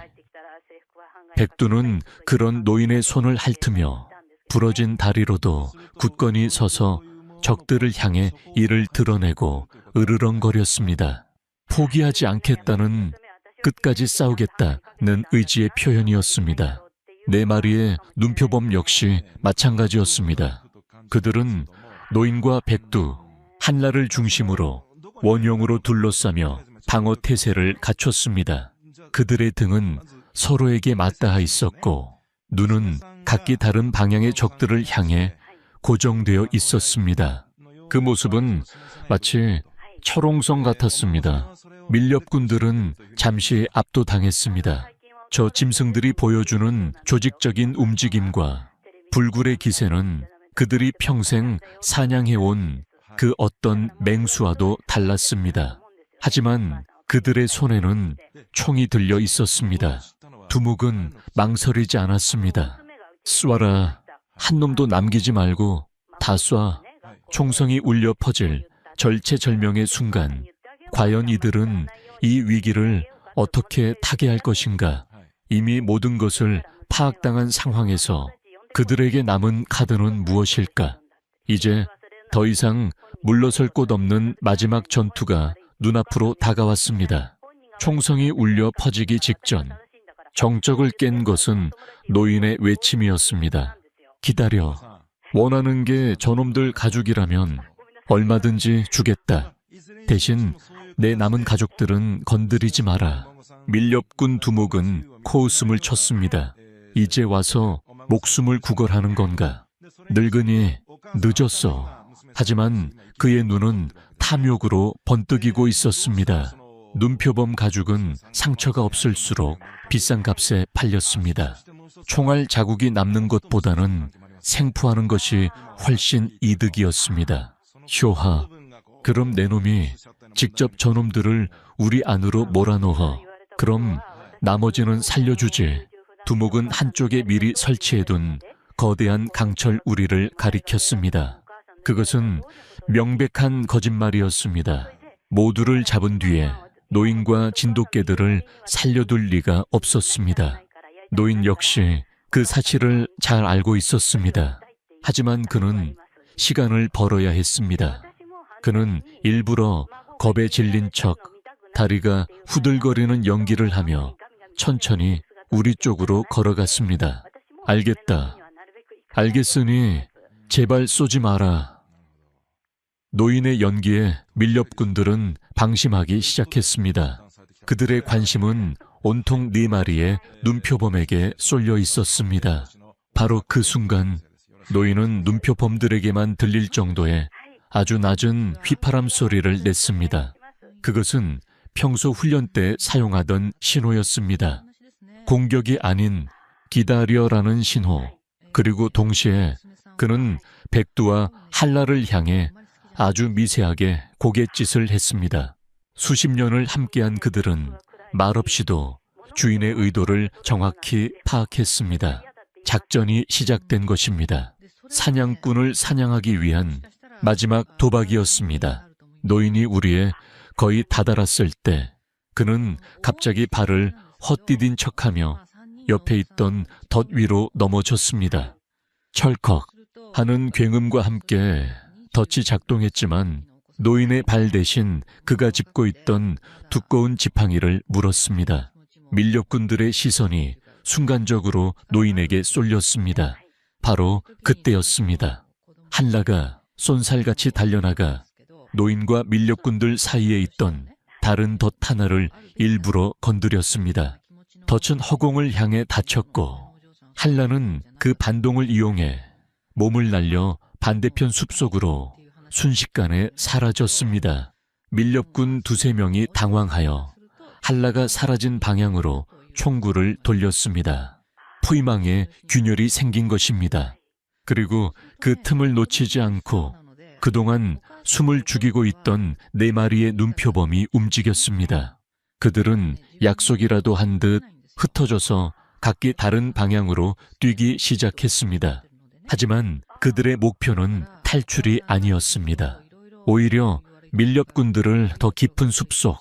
백두는 그런 노인의 손을 핥으며 부러진 다리로도 굳건히 서서 적들을 향해 이를 드러내고 으르렁거렸습니다. 포기하지 않겠다는, 끝까지 싸우겠다는 의지의 표현이었습니다. 네 마리의 눈표범 역시 마찬가지였습니다. 그들은 노인과 백두, 한라를 중심으로 원형으로 둘러싸며 방어 태세를 갖췄습니다. 그들의 등은 서로에게 맞닿아 있었고 눈은 각기 다른 방향의 적들을 향해 고정되어 있었습니다. 그 모습은 마치 철옹성 같았습니다. 밀렵군들은 잠시 압도당했습니다. 저 짐승들이 보여주는 조직적인 움직임과 불굴의 기세는 그들이 평생 사냥해온 그 어떤 맹수와도 달랐습니다. 하지만 그들의 손에는 총이 들려 있었습니다. 두목은 망설이지 않았습니다. 쏴라. 한 놈도 남기지 말고 다 쏴. 총성이 울려 퍼질 절체절명의 순간, 과연 이들은 이 위기를 어떻게 타개할 것인가? 이미 모든 것을 파악당한 상황에서 그들에게 남은 카드는 무엇일까? 이제 더 이상 물러설 곳 없는 마지막 전투가 눈앞으로 다가왔습니다. 총성이 울려 퍼지기 직전 정적을 깬 것은 노인의 외침이었습니다. 기다려. 원하는 게 저놈들 가죽이라면 얼마든지 주겠다. 대신 내 남은 가족들은 건드리지 마라. 밀렵군 두목은 코웃음을 쳤습니다. 이제 와서 목숨을 구걸하는 건가? 늙은이, 늦었어. 하지만 그의 눈은 탐욕으로 번뜩이고 있었습니다. 눈표범 가죽은 상처가 없을수록 비싼 값에 팔렸습니다. 총알 자국이 남는 것보다는 생포하는 것이 훨씬 이득이었습니다. 효하, 그럼 내 놈이 직접 저놈들을 우리 안으로 몰아넣어. 그럼 나머지는 살려주지. 두목은 한쪽에 미리 설치해둔 거대한 강철 우리를 가리켰습니다. 그것은 명백한 거짓말이었습니다. 모두를 잡은 뒤에 노인과 진돗개들을 살려둘 리가 없었습니다. 노인 역시 그 사실을 잘 알고 있었습니다. 하지만 그는 시간을 벌어야 했습니다. 그는 일부러 겁에 질린 척 다리가 후들거리는 연기를 하며 천천히 우리 쪽으로 걸어갔습니다. 알겠다. 알겠으니 제발 쏘지 마라. 노인의 연기에 밀렵군들은 방심하기 시작했습니다. 그들의 관심은 온통 네 마리의 눈표범에게 쏠려 있었습니다. 바로 그 순간 노인은 눈표범들에게만 들릴 정도의 아주 낮은 휘파람 소리를 냈습니다. 그것은 평소 훈련 때 사용하던 신호였습니다. 공격이 아닌 기다려라는 신호. 그리고 동시에 그는 백두와 한라를 향해 아주 미세하게 고갯짓을 했습니다. 수십 년을 함께한 그들은 말없이도 주인의 의도를 정확히 파악했습니다. 작전이 시작된 것입니다. 사냥꾼을 사냥하기 위한 마지막 도박이었습니다. 노인이 우리에 거의 다다랐을 때 그는 갑자기 발을 헛디딘 척하며 옆에 있던 덫 위로 넘어졌습니다. 철컥 하는 굉음과 함께 덫이 작동했지만 노인의 발 대신 그가 짚고 있던 두꺼운 지팡이를 물었습니다. 밀렵군들의 시선이 순간적으로 노인에게 쏠렸습니다. 바로 그때였습니다. 한라가 쏜살같이 달려나가 노인과 밀렵꾼들 사이에 있던 다른 덫 하나를 일부러 건드렸습니다. 덫은 허공을 향해 닫혔고 한라는 그 반동을 이용해 몸을 날려 반대편 숲속으로 순식간에 사라졌습니다. 밀렵꾼 두세 명이 당황하여 한라가 사라진 방향으로 총구를 돌렸습니다. 포위망에 균열이 생긴 것입니다. 그리고 그 틈을 놓치지 않고 그동안 숨을 죽이고 있던 4마리의 눈표범이 움직였습니다. 그들은 약속이라도 한 듯 흩어져서 각기 다른 방향으로 뛰기 시작했습니다. 하지만 그들의 목표는 탈출이 아니었습니다. 오히려 밀렵꾼들을 더 깊은 숲속,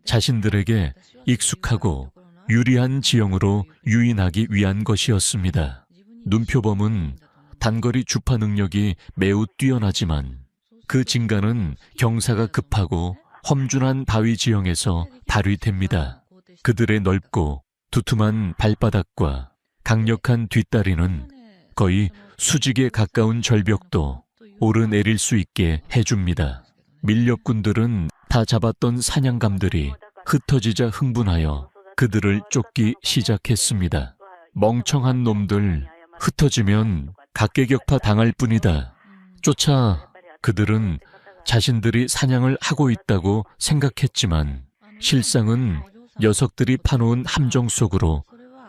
자신들에게 익숙하고 유리한 지형으로 유인하기 위한 것이었습니다. 눈표범은 단거리 주파 능력이 매우 뛰어나지만 그 진가는 경사가 급하고 험준한 바위 지형에서 발휘됩니다. 그들의 넓고 두툼한 발바닥과 강력한 뒷다리는 거의 수직에 가까운 절벽도 오르내릴 수 있게 해줍니다. 밀렵꾼들은 다 잡았던 사냥감들이 흩어지자 흥분하여 그들을 쫓기 시작했습니다. 멍청한 놈들, 흩어지면 각계격파 당할 뿐이다. 쫓아 그들은 자신들이 사냥을 하고 있다고 생각했지만 실상은 녀석들이 파놓은 함정 속으로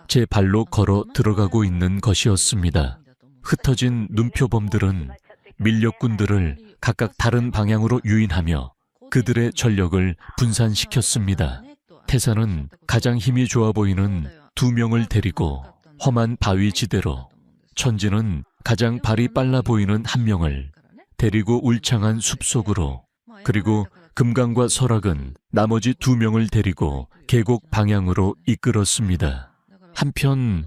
제 발로 걸어 들어가고 있는 것이었습니다. 흩어진 눈표범들은 밀렵꾼들을 각각 다른 방향으로 유인하며 그들의 전력을 분산시켰습니다. 태사는 가장 힘이 좋아 보이는 2명을 데리고 험한 바위 지대로, 천지는 가장 발이 빨라 보이는 1명을 데리고 울창한 숲속으로, 그리고 금강과 설악은 나머지 2명을 데리고 계곡 방향으로 이끌었습니다. 한편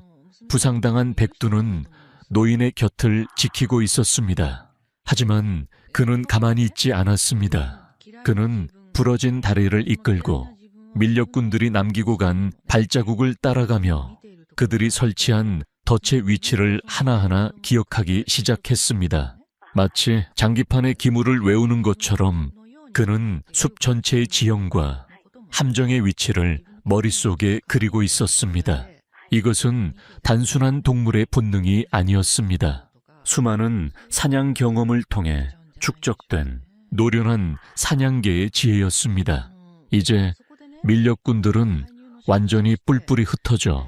부상당한 백두는 노인의 곁을 지키고 있었습니다. 하지만 그는 가만히 있지 않았습니다. 그는 부러진 다리를 이끌고 밀렵꾼들이 남기고 간 발자국을 따라가며 그들이 설치한 덫의 위치를 하나하나 기억하기 시작했습니다. 마치 장기판의 기물을 외우는 것처럼 그는 숲 전체의 지형과 함정의 위치를 머릿속에 그리고 있었습니다. 이것은 단순한 동물의 본능이 아니었습니다. 수많은 사냥 경험을 통해 축적된 노련한 사냥개의 지혜였습니다. 이제 밀렵꾼들은 완전히 뿔뿔이 흩어져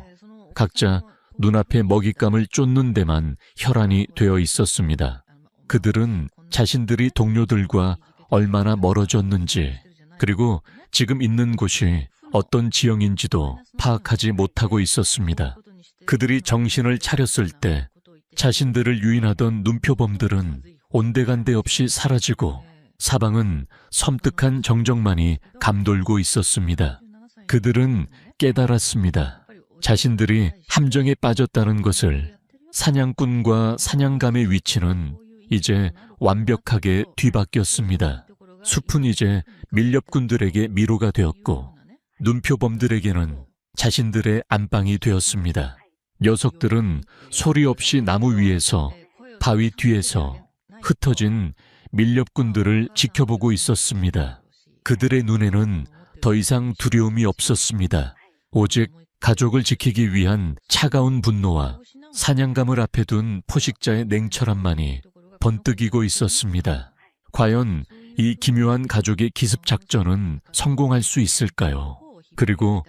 각자 눈앞에 먹잇감을 쫓는 데만 혈안이 되어 있었습니다. 그들은 자신들이 동료들과 얼마나 멀어졌는지, 그리고 지금 있는 곳이 어떤 지형인지도 파악하지 못하고 있었습니다. 그들이 정신을 차렸을 때 자신들을 유인하던 눈표범들은 온데간데 없이 사라지고 사방은 섬뜩한 정적만이 감돌고 있었습니다. 그들은 깨달았습니다. 자신들이 함정에 빠졌다는 것을. 사냥꾼과 사냥감의 위치는 이제 완벽하게 뒤바뀌었습니다. 숲은 이제 밀렵꾼들에게 미로가 되었고 눈표범들에게는 자신들의 안방이 되었습니다. 녀석들은 소리 없이 나무 위에서, 바위 뒤에서 흩어진 밀렵꾼들을 지켜보고 있었습니다. 그들의 눈에는 더 이상 두려움이 없었습니다. 오직 가족을 지키기 위한 차가운 분노와 사냥감을 앞에 둔 포식자의 냉철함만이 번뜩이고 있었습니다. 과연 이 기묘한 가족의 기습 작전은 성공할 수 있을까요? 그리고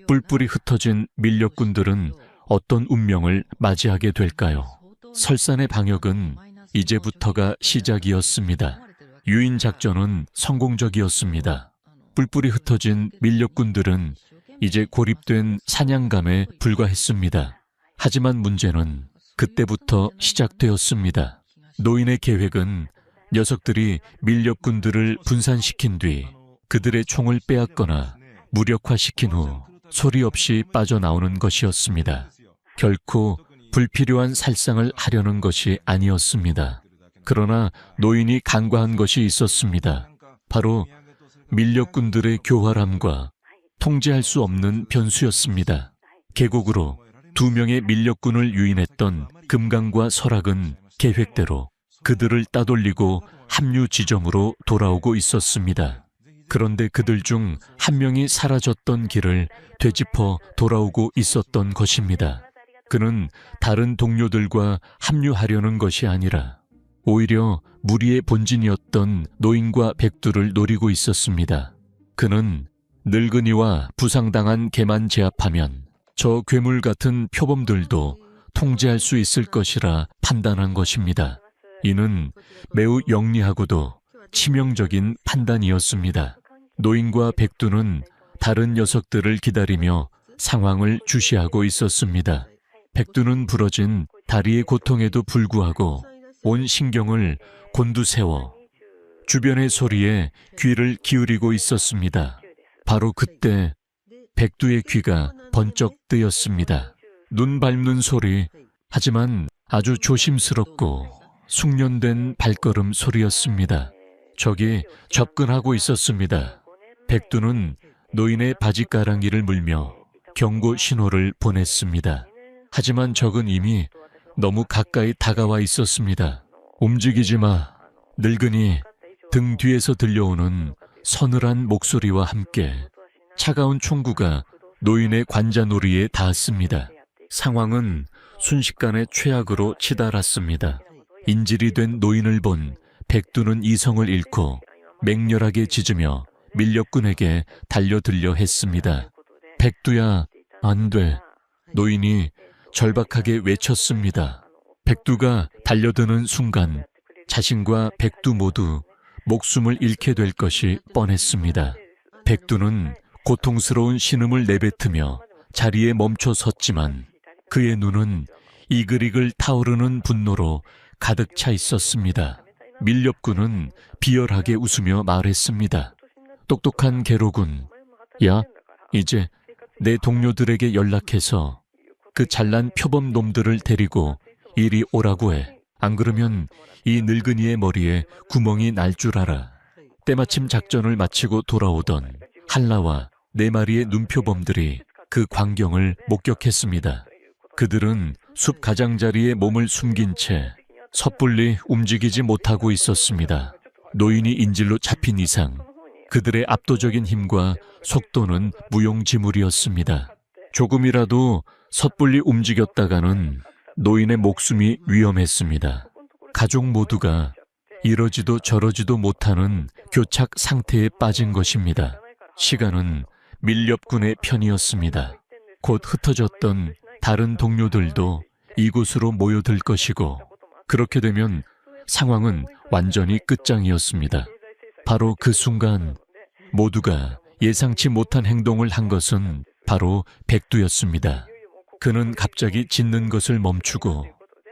뿔뿔이 흩어진 밀렵꾼들은 어떤 운명을 맞이하게 될까요? 설산의 방역은 이제부터가 시작이었습니다. 유인 작전은 성공적이었습니다. 뿔뿔이 흩어진 밀렵꾼들은 이제 고립된 사냥감에 불과했습니다. 하지만 문제는 그때부터 시작되었습니다. 노인의 계획은 녀석들이 밀렵꾼들을 분산시킨 뒤 그들의 총을 빼앗거나 무력화시킨 후 소리 없이 빠져나오는 것이었습니다. 결코 불필요한 살상을 하려는 것이 아니었습니다. 그러나 노인이 간과한 것이 있었습니다. 바로 밀렵꾼들의 교활함과 통제할 수 없는 변수였습니다. 계곡으로 2명의 밀렵꾼을 유인했던 금강과 설악은 계획대로 그들을 따돌리고 합류 지점으로 돌아오고 있었습니다. 그런데 그들 중 한 명이 사라졌던 길을 되짚어 돌아오고 있었던 것입니다. 그는 다른 동료들과 합류하려는 것이 아니라 오히려 무리의 본진이었던 노인과 백두를 노리고 있었습니다. 그는 늙은이와 부상당한 개만 제압하면 저 괴물 같은 표범들도 통제할 수 있을 것이라 판단한 것입니다. 이는 매우 영리하고도 치명적인 판단이었습니다. 노인과 백두는 다른 녀석들을 기다리며 상황을 주시하고 있었습니다. 백두는 부러진 다리의 고통에도 불구하고 온 신경을 곤두세워 주변의 소리에 귀를 기울이고 있었습니다. 바로 그때 백두의 귀가 번쩍 뜨였습니다. 눈 밟는 소리, 하지만 아주 조심스럽고 숙련된 발걸음 소리였습니다. 적이 접근하고 있었습니다. 백두는 노인의 바지가랑이를 물며 경고 신호를 보냈습니다. 하지만 적은 이미 너무 가까이 다가와 있었습니다. 움직이지 마. 늙은이 등 뒤에서 들려오는 서늘한 목소리와 함께 차가운 총구가 노인의 관자놀이에 닿았습니다. 상황은 순식간에 최악으로 치달았습니다. 인질이 된 노인을 본 백두는 이성을 잃고 맹렬하게 짖으며 밀렵꾼에게 달려들려 했습니다. 백두야, 안 돼. 노인이 절박하게 외쳤습니다. 백두가 달려드는 순간 자신과 백두 모두 목숨을 잃게 될 것이 뻔했습니다. 백두는 고통스러운 신음을 내뱉으며 자리에 멈춰 섰지만 그의 눈은 이글이글 타오르는 분노로 가득 차 있었습니다. 밀렵꾼은 비열하게 웃으며 말했습니다. 똑똑한 개로군. 야, 이제 내 동료들에게 연락해서 그 잘난 표범 놈들을 데리고 이리 오라고 해. 안 그러면 이 늙은이의 머리에 구멍이 날 줄 알아. 때마침 작전을 마치고 돌아오던 한라와 4마리의 눈표범들이 그 광경을 목격했습니다. 그들은 숲 가장자리에 몸을 숨긴 채 섣불리 움직이지 못하고 있었습니다. 노인이 인질로 잡힌 이상 그들의 압도적인 힘과 속도는 무용지물이었습니다. 조금이라도 섣불리 움직였다가는 노인의 목숨이 위험했습니다. 가족 모두가 이러지도 저러지도 못하는 교착 상태에 빠진 것입니다. 시간은 밀렵군의 편이었습니다. 곧 흩어졌던 다른 동료들도 이곳으로 모여들 것이고 그렇게 되면 상황은 완전히 끝장이었습니다. 바로 그 순간 모두가 예상치 못한 행동을 한 것은 바로 백두였습니다. 그는 갑자기 짖는 것을 멈추고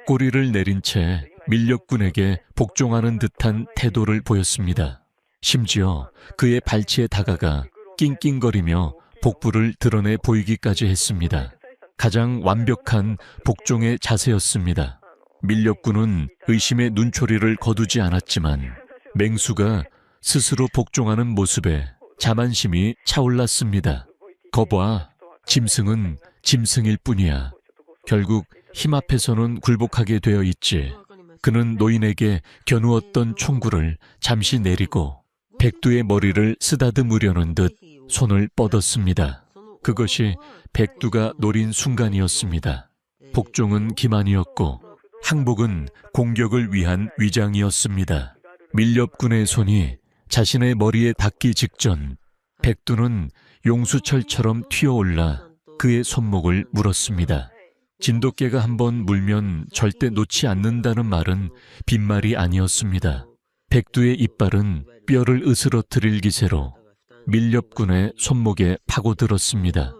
꼬리를 내린 채 밀렵군에게 복종하는 듯한 태도를 보였습니다. 심지어 그의 발치에 다가가 낑낑거리며 복부를 드러내 보이기까지 했습니다. 가장 완벽한 복종의 자세였습니다. 밀렵군은 의심의 눈초리를 거두지 않았지만 맹수가 스스로 복종하는 모습에 자만심이 차올랐습니다. 거봐, 짐승은 짐승일 뿐이야. 결국 힘 앞에서는 굴복하게 되어 있지. 그는 노인에게 겨누었던 총구를 잠시 내리고 백두의 머리를 쓰다듬으려는 듯 손을 뻗었습니다. 그것이 백두가 노린 순간이었습니다. 복종은 기만이었고 항복은 공격을 위한 위장이었습니다. 밀렵군의 손이 자신의 머리에 닿기 직전 백두는 용수철처럼 튀어올라 그의 손목을 물었습니다. 진돗개가 한번 물면 절대 놓지 않는다는 말은 빈말이 아니었습니다. 백두의 이빨은 뼈를 으스러뜨릴 기세로 밀렵군의 손목에 파고들었습니다.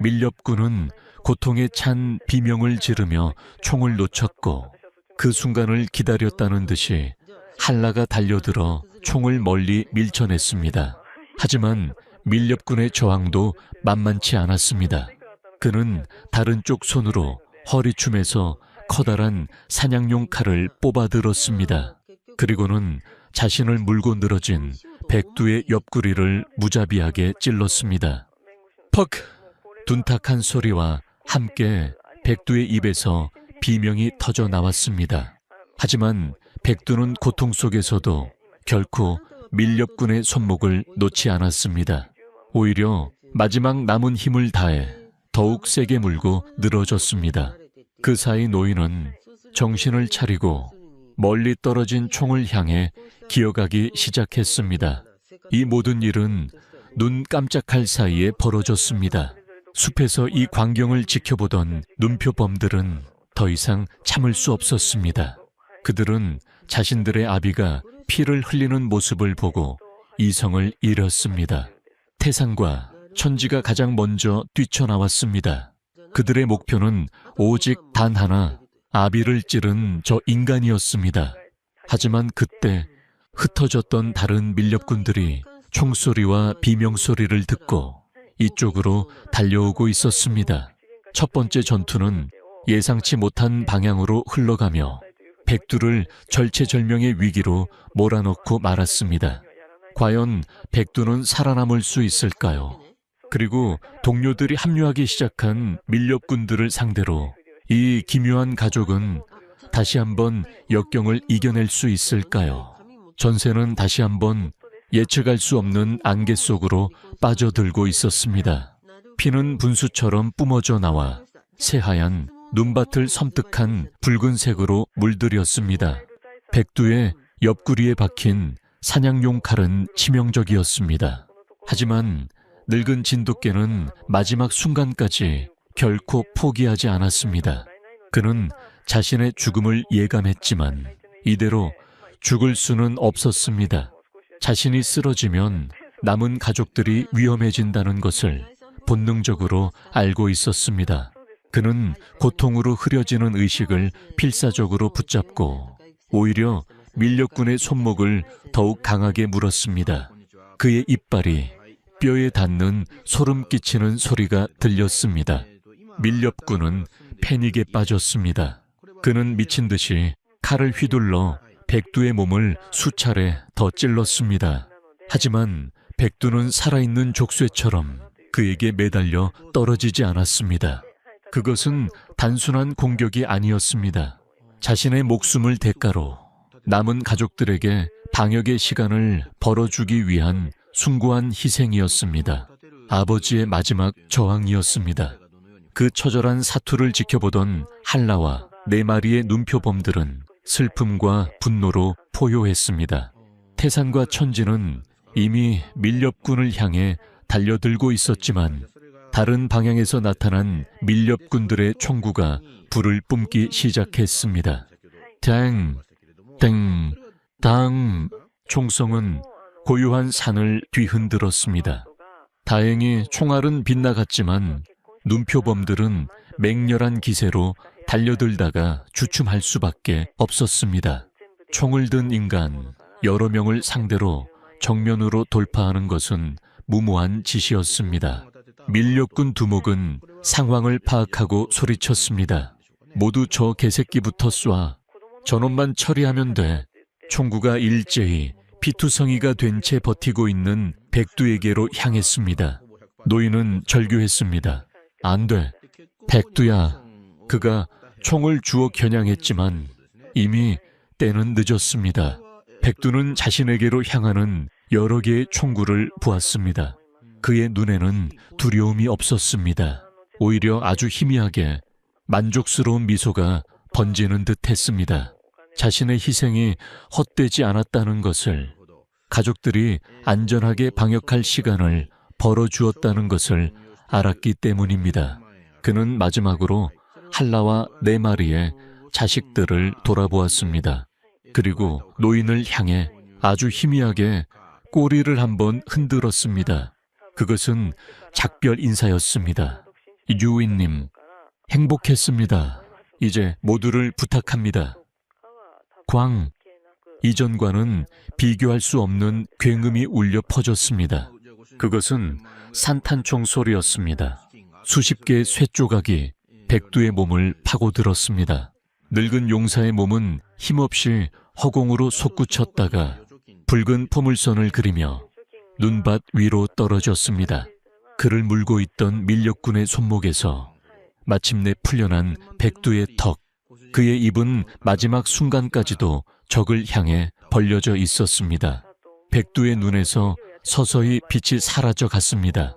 밀렵군은 고통에 찬 비명을 지르며 총을 놓쳤고 그 순간을 기다렸다는 듯이 한라가 달려들어 총을 멀리 밀쳐냈습니다. 하지만 밀렵군의 저항도 만만치 않았습니다. 그는 다른 쪽 손으로 허리춤에서 커다란 사냥용 칼을 뽑아들었습니다. 그리고는 자신을 물고 늘어진 백두의 옆구리를 무자비하게 찔렀습니다. 퍽! 둔탁한 소리와 함께 백두의 입에서 비명이 터져 나왔습니다. 하지만 백두는 고통 속에서도 결코 밀렵군의 손목을 놓지 않았습니다. 오히려 마지막 남은 힘을 다해 더욱 세게 물고 늘어졌습니다. 그 사이 노인은 정신을 차리고 멀리 떨어진 총을 향해 기어가기 시작했습니다. 이 모든 일은 눈 깜짝할 사이에 벌어졌습니다. 숲에서 이 광경을 지켜보던 눈표범들은 더 이상 참을 수 없었습니다. 그들은 자신들의 아비가 피를 흘리는 모습을 보고 이성을 잃었습니다. 태산과 천지가 가장 먼저 뛰쳐나왔습니다. 그들의 목표는 오직 단 하나, 아비를 찌른 저 인간이었습니다. 하지만 그때 흩어졌던 다른 밀렵군들이 총소리와 비명소리를 듣고 이쪽으로 달려오고 있었습니다. 첫 번째 전투는 예상치 못한 방향으로 흘러가며 백두를 절체절명의 위기로 몰아넣고 말았습니다. 과연 백두는 살아남을 수 있을까요? 그리고 동료들이 합류하기 시작한 밀렵군들을 상대로 이 기묘한 가족은 다시 한번 역경을 이겨낼 수 있을까요? 전세는 다시 한번 예측할 수 없는 안개 속으로 빠져들고 있었습니다. 피는 분수처럼 뿜어져 나와 새하얀 눈밭을 섬뜩한 붉은색으로 물들였습니다. 백두의 옆구리에 박힌 사냥용 칼은 치명적이었습니다. 하지만 늙은 진돗개는 마지막 순간까지 결코 포기하지 않았습니다. 그는 자신의 죽음을 예감했지만 이대로 죽을 수는 없었습니다. 자신이 쓰러지면 남은 가족들이 위험해진다는 것을 본능적으로 알고 있었습니다. 그는 고통으로 흐려지는 의식을 필사적으로 붙잡고 오히려 밀렵군의 손목을 더욱 강하게 물었습니다. 그의 이빨이 뼈에 닿는 소름 끼치는 소리가 들렸습니다. 밀렵군은 패닉에 빠졌습니다. 그는 미친 듯이 칼을 휘둘러 백두의 몸을 수차례 더 찔렀습니다. 하지만 백두는 살아있는 족쇄처럼 그에게 매달려 떨어지지 않았습니다. 그것은 단순한 공격이 아니었습니다. 자신의 목숨을 대가로 남은 가족들에게 방역의 시간을 벌어주기 위한 숭고한 희생이었습니다. 아버지의 마지막 저항이었습니다. 그 처절한 사투를 지켜보던 한라와 4마리의 눈표범들은 슬픔과 분노로 포효했습니다. 태산과 천지는 이미 밀렵군을 향해 달려들고 있었지만 다른 방향에서 나타난 밀렵군들의 총구가 불을 뿜기 시작했습니다. 땡, 땡, 당. 총성은 고요한 산을 뒤흔들었습니다. 다행히 총알은 빗나갔지만 눈표범들은 맹렬한 기세로 달려들다가 주춤할 수밖에 없었습니다. 총을 든 인간 여러 명을 상대로 정면으로 돌파하는 것은 무모한 짓이었습니다. 밀렵군 두목은 상황을 파악하고 소리쳤습니다. 모두 저 개새끼부터 쏴. 저놈만 처리하면 돼. 총구가 일제히 피투성이가 된 채 버티고 있는 백두에게로 향했습니다. 노인은 절규했습니다. 안 돼. 백두야. 그가 총을 주워 겨냥했지만 이미 때는 늦었습니다. 백두는 자신에게로 향하는 여러 개의 총구를 보았습니다. 그의 눈에는 두려움이 없었습니다. 오히려 아주 희미하게 만족스러운 미소가 번지는 듯 했습니다. 자신의 희생이 헛되지 않았다는 것을, 가족들이 안전하게 방역할 시간을 벌어주었다는 것을 알았기 때문입니다. 그는 마지막으로 한라와 4마리의 자식들을 돌아보았습니다. 그리고 노인을 향해 아주 희미하게 꼬리를 한번 흔들었습니다. 그것은 작별 인사였습니다. 유인님, 행복했습니다. 이제 모두를 부탁합니다. 광, 이전과는 비교할 수 없는 굉음이 울려 퍼졌습니다. 그것은 산탄총 소리였습니다. 수십 개의 쇠조각이 백두의 몸을 파고들었습니다. 늙은 용사의 몸은 힘없이 허공으로 솟구쳤다가 붉은 포물선을 그리며 눈밭 위로 떨어졌습니다. 그를 물고 있던 밀렵군의 손목에서 마침내 풀려난 백두의 턱, 그의 입은 마지막 순간까지도 적을 향해 벌려져 있었습니다. 백두의 눈에서 서서히 빛이 사라져 갔습니다.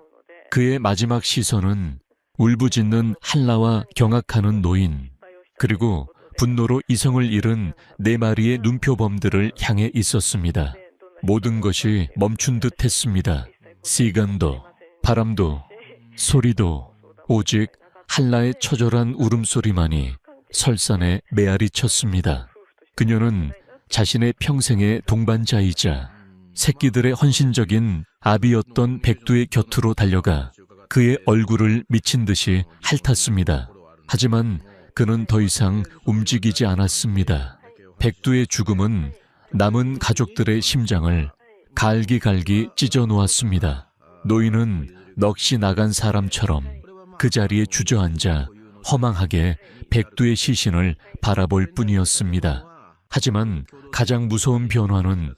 그의 마지막 시선은 울부짖는 한라와 경악하는 노인, 그리고 분노로 이성을 잃은 4마리의 눈표범들을 향해 있었습니다. 모든 것이 멈춘 듯 했습니다. 시간도, 바람도, 소리도, 오직 한라의 처절한 울음소리만이 설산에 메아리 쳤습니다. 그녀는 자신의 평생의 동반자이자 새끼들의 헌신적인 아비였던 백두의 곁으로 달려가 그의 얼굴을 미친 듯이 핥았습니다. 하지만 그는 더 이상 움직이지 않았습니다. 백두의 죽음은 남은 가족들의 심장을 갈기갈기 찢어 놓았습니다. 노인은 넋이 나간 사람처럼 그 자리에 주저앉아 허망하게 백두의 시신을 바라볼 뿐이었습니다. 하지만 가장 무서운 변화는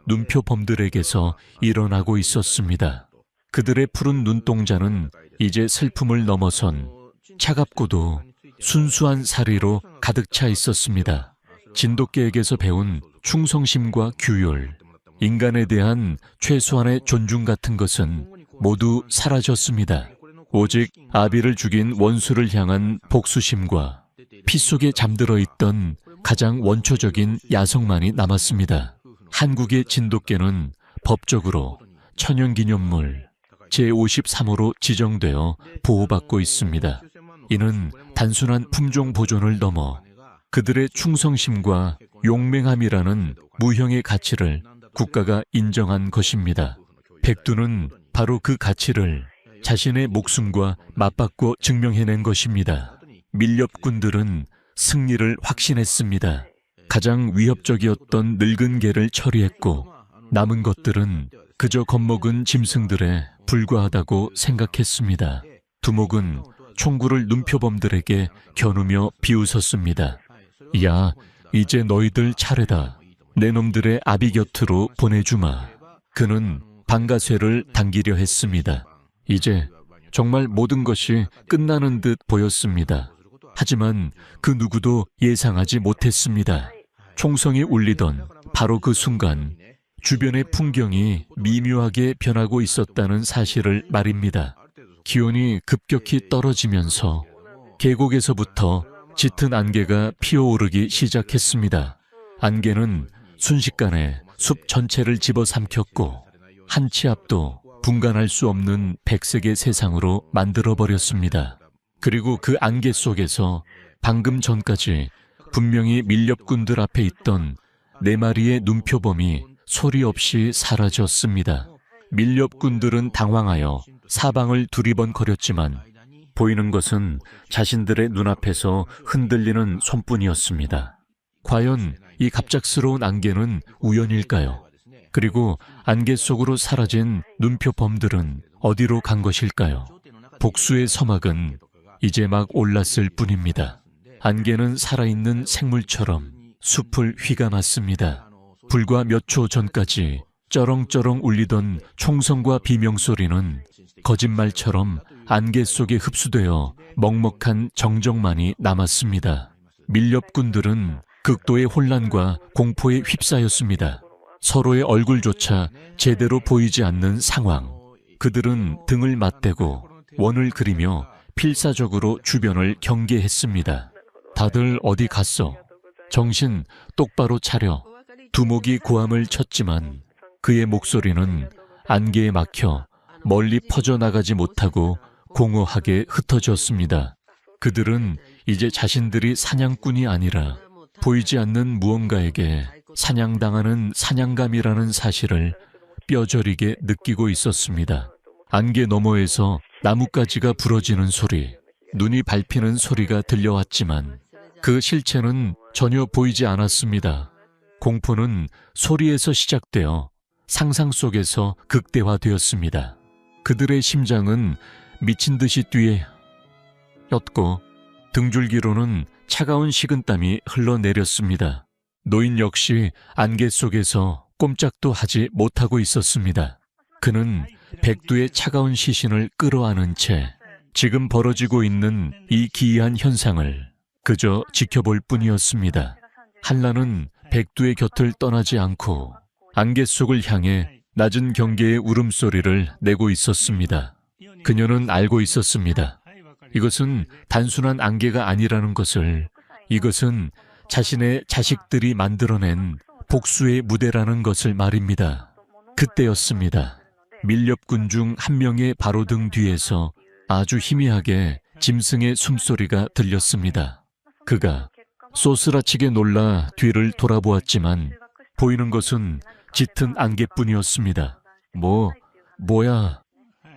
눈표범들에게서 일어나고 있었습니다. 그들의 푸른 눈동자는 이제 슬픔을 넘어선 차갑고도 순수한 사리로 가득 차 있었습니다. 진돗개에게서 배운 충성심과 규율, 인간에 대한 최소한의 존중 같은 것은 모두 사라졌습니다. 오직 아비를 죽인 원수를 향한 복수심과 피 속에 잠들어 있던 가장 원초적인 야성만이 남았습니다. 한국의 진돗개는 법적으로 천연기념물 제53호로 지정되어 보호받고 있습니다. 이는 단순한 품종 보존을 넘어 그들의 충성심과 용맹함이라는 무형의 가치를 국가가 인정한 것입니다. 백두는 바로 그 가치를 자신의 목숨과 맞바꿔 증명해낸 것입니다. 밀렵꾼들은 승리를 확신했습니다. 가장 위협적이었던 늙은 개를 처리했고 남은 것들은 그저 겁먹은 짐승들에 불과하다고 생각했습니다. 두목은 총구를 눈표범들에게 겨누며 비웃었습니다. 야, 이제 너희들 차례다. 내 놈들의 아비 곁으로 보내주마. 그는 방가쇠를 당기려 했습니다. 이제 정말 모든 것이 끝나는 듯 보였습니다. 하지만 그 누구도 예상하지 못했습니다. 총성이 울리던 바로 그 순간 주변의 풍경이 미묘하게 변하고 있었다는 사실을 말입니다. 기온이 급격히 떨어지면서 계곡에서부터 짙은 안개가 피어오르기 시작했습니다. 안개는 순식간에 숲 전체를 집어삼켰고 한 치 앞도 분간할 수 없는 백색의 세상으로 만들어버렸습니다. 그리고 그 안개 속에서 방금 전까지 분명히 밀렵꾼들 앞에 있던 4마리의 눈표범이 소리 없이 사라졌습니다. 밀렵꾼들은 당황하여 사방을 두리번거렸지만 보이는 것은 자신들의 눈앞에서 흔들리는 손뿐이었습니다. 과연 이 갑작스러운 안개는 우연일까요? 그리고 안개 속으로 사라진 눈표범들은 어디로 간 것일까요? 복수의 서막은 이제 막 올랐을 뿐입니다. 안개는 살아있는 생물처럼 숲을 휘감았습니다. 불과 몇 초 전까지 쩌렁쩌렁 울리던 총성과 비명소리는 거짓말처럼 안개 속에 흡수되어 먹먹한 정적만이 남았습니다. 밀렵꾼들은 극도의 혼란과 공포에 휩싸였습니다. 서로의 얼굴조차 제대로 보이지 않는 상황. 그들은 등을 맞대고 원을 그리며 필사적으로 주변을 경계했습니다. 다들 어디 갔어? 정신 똑바로 차려. 두목이 고함을 쳤지만 그의 목소리는 안개에 막혀 멀리 퍼져나가지 못하고 공허하게 흩어졌습니다. 그들은 이제 자신들이 사냥꾼이 아니라 보이지 않는 무언가에게 사냥당하는 사냥감이라는 사실을 뼈저리게 느끼고 있었습니다. 안개 너머에서 나뭇가지가 부러지는 소리, 눈이 밟히는 소리가 들려왔지만 그 실체는 전혀 보이지 않았습니다. 공포는 소리에서 시작되어 상상 속에서 극대화되었습니다. 그들의 심장은 미친 듯이 뛰었고 등줄기로는 차가운 식은땀이 흘러내렸습니다. 노인 역시 안개 속에서 꼼짝도 하지 못하고 있었습니다. 그는 백두의 차가운 시신을 끌어안은 채 지금 벌어지고 있는 이 기이한 현상을 그저 지켜볼 뿐이었습니다. 한라는 백두의 곁을 떠나지 않고 안개 속을 향해 낮은 경계의 울음소리를 내고 있었습니다. 그녀는 알고 있었습니다. 이것은 단순한 안개가 아니라는 것을, 이것은 자신의 자식들이 만들어낸 복수의 무대라는 것을 말입니다. 그때였습니다. 밀렵군 중 한 명의 바로등 뒤에서 아주 희미하게 짐승의 숨소리가 들렸습니다. 그가 쏘스라치게 놀라 뒤를 돌아보았지만 보이는 것은 짙은 안개뿐이었습니다. 뭐야?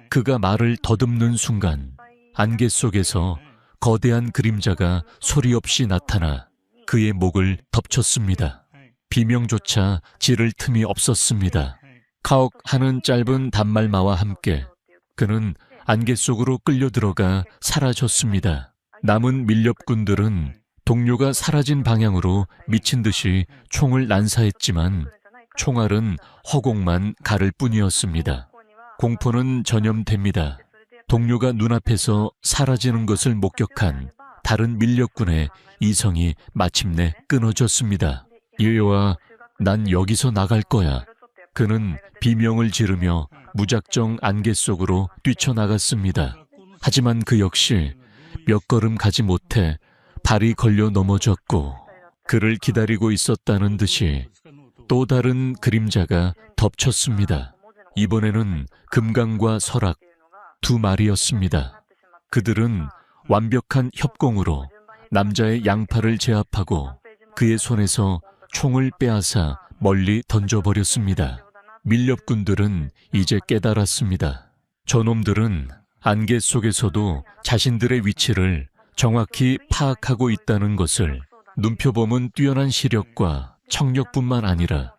그가 말을 더듬는 순간 안개 속에서 거대한 그림자가 소리 없이 나타나 그의 목을 덮쳤습니다. 비명조차 지를 틈이 없었습니다. 카옥 하는 짧은 단말마와 함께 그는 안개 속으로 끌려 들어가 사라졌습니다. 남은 밀렵군들은 동료가 사라진 방향으로 미친 듯이 총을 난사했지만 총알은 허공만 가를 뿐이었습니다. 공포는 전염됩니다. 동료가 눈앞에서 사라지는 것을 목격한 다른 밀렵군의 이성이 마침내 끊어졌습니다. 얘와 난 여기서 나갈 거야. 그는 비명을 지르며 무작정 안개 속으로 뛰쳐나갔습니다. 하지만 그 역시 몇 걸음 가지 못해 발이 걸려 넘어졌고 그를 기다리고 있었다는 듯이 또 다른 그림자가 덮쳤습니다. 이번에는 금강과 설악 두 마리였습니다. 그들은 완벽한 협공으로 남자의 양팔을 제압하고 그의 손에서 총을 빼앗아 멀리 던져버렸습니다. 밀렵군들은 이제 깨달았습니다. 저놈들은 안개 속에서도 자신들의 위치를 정확히 파악하고 있다는 것을. 눈표범은 뛰어난 시력과 청력뿐만 아니라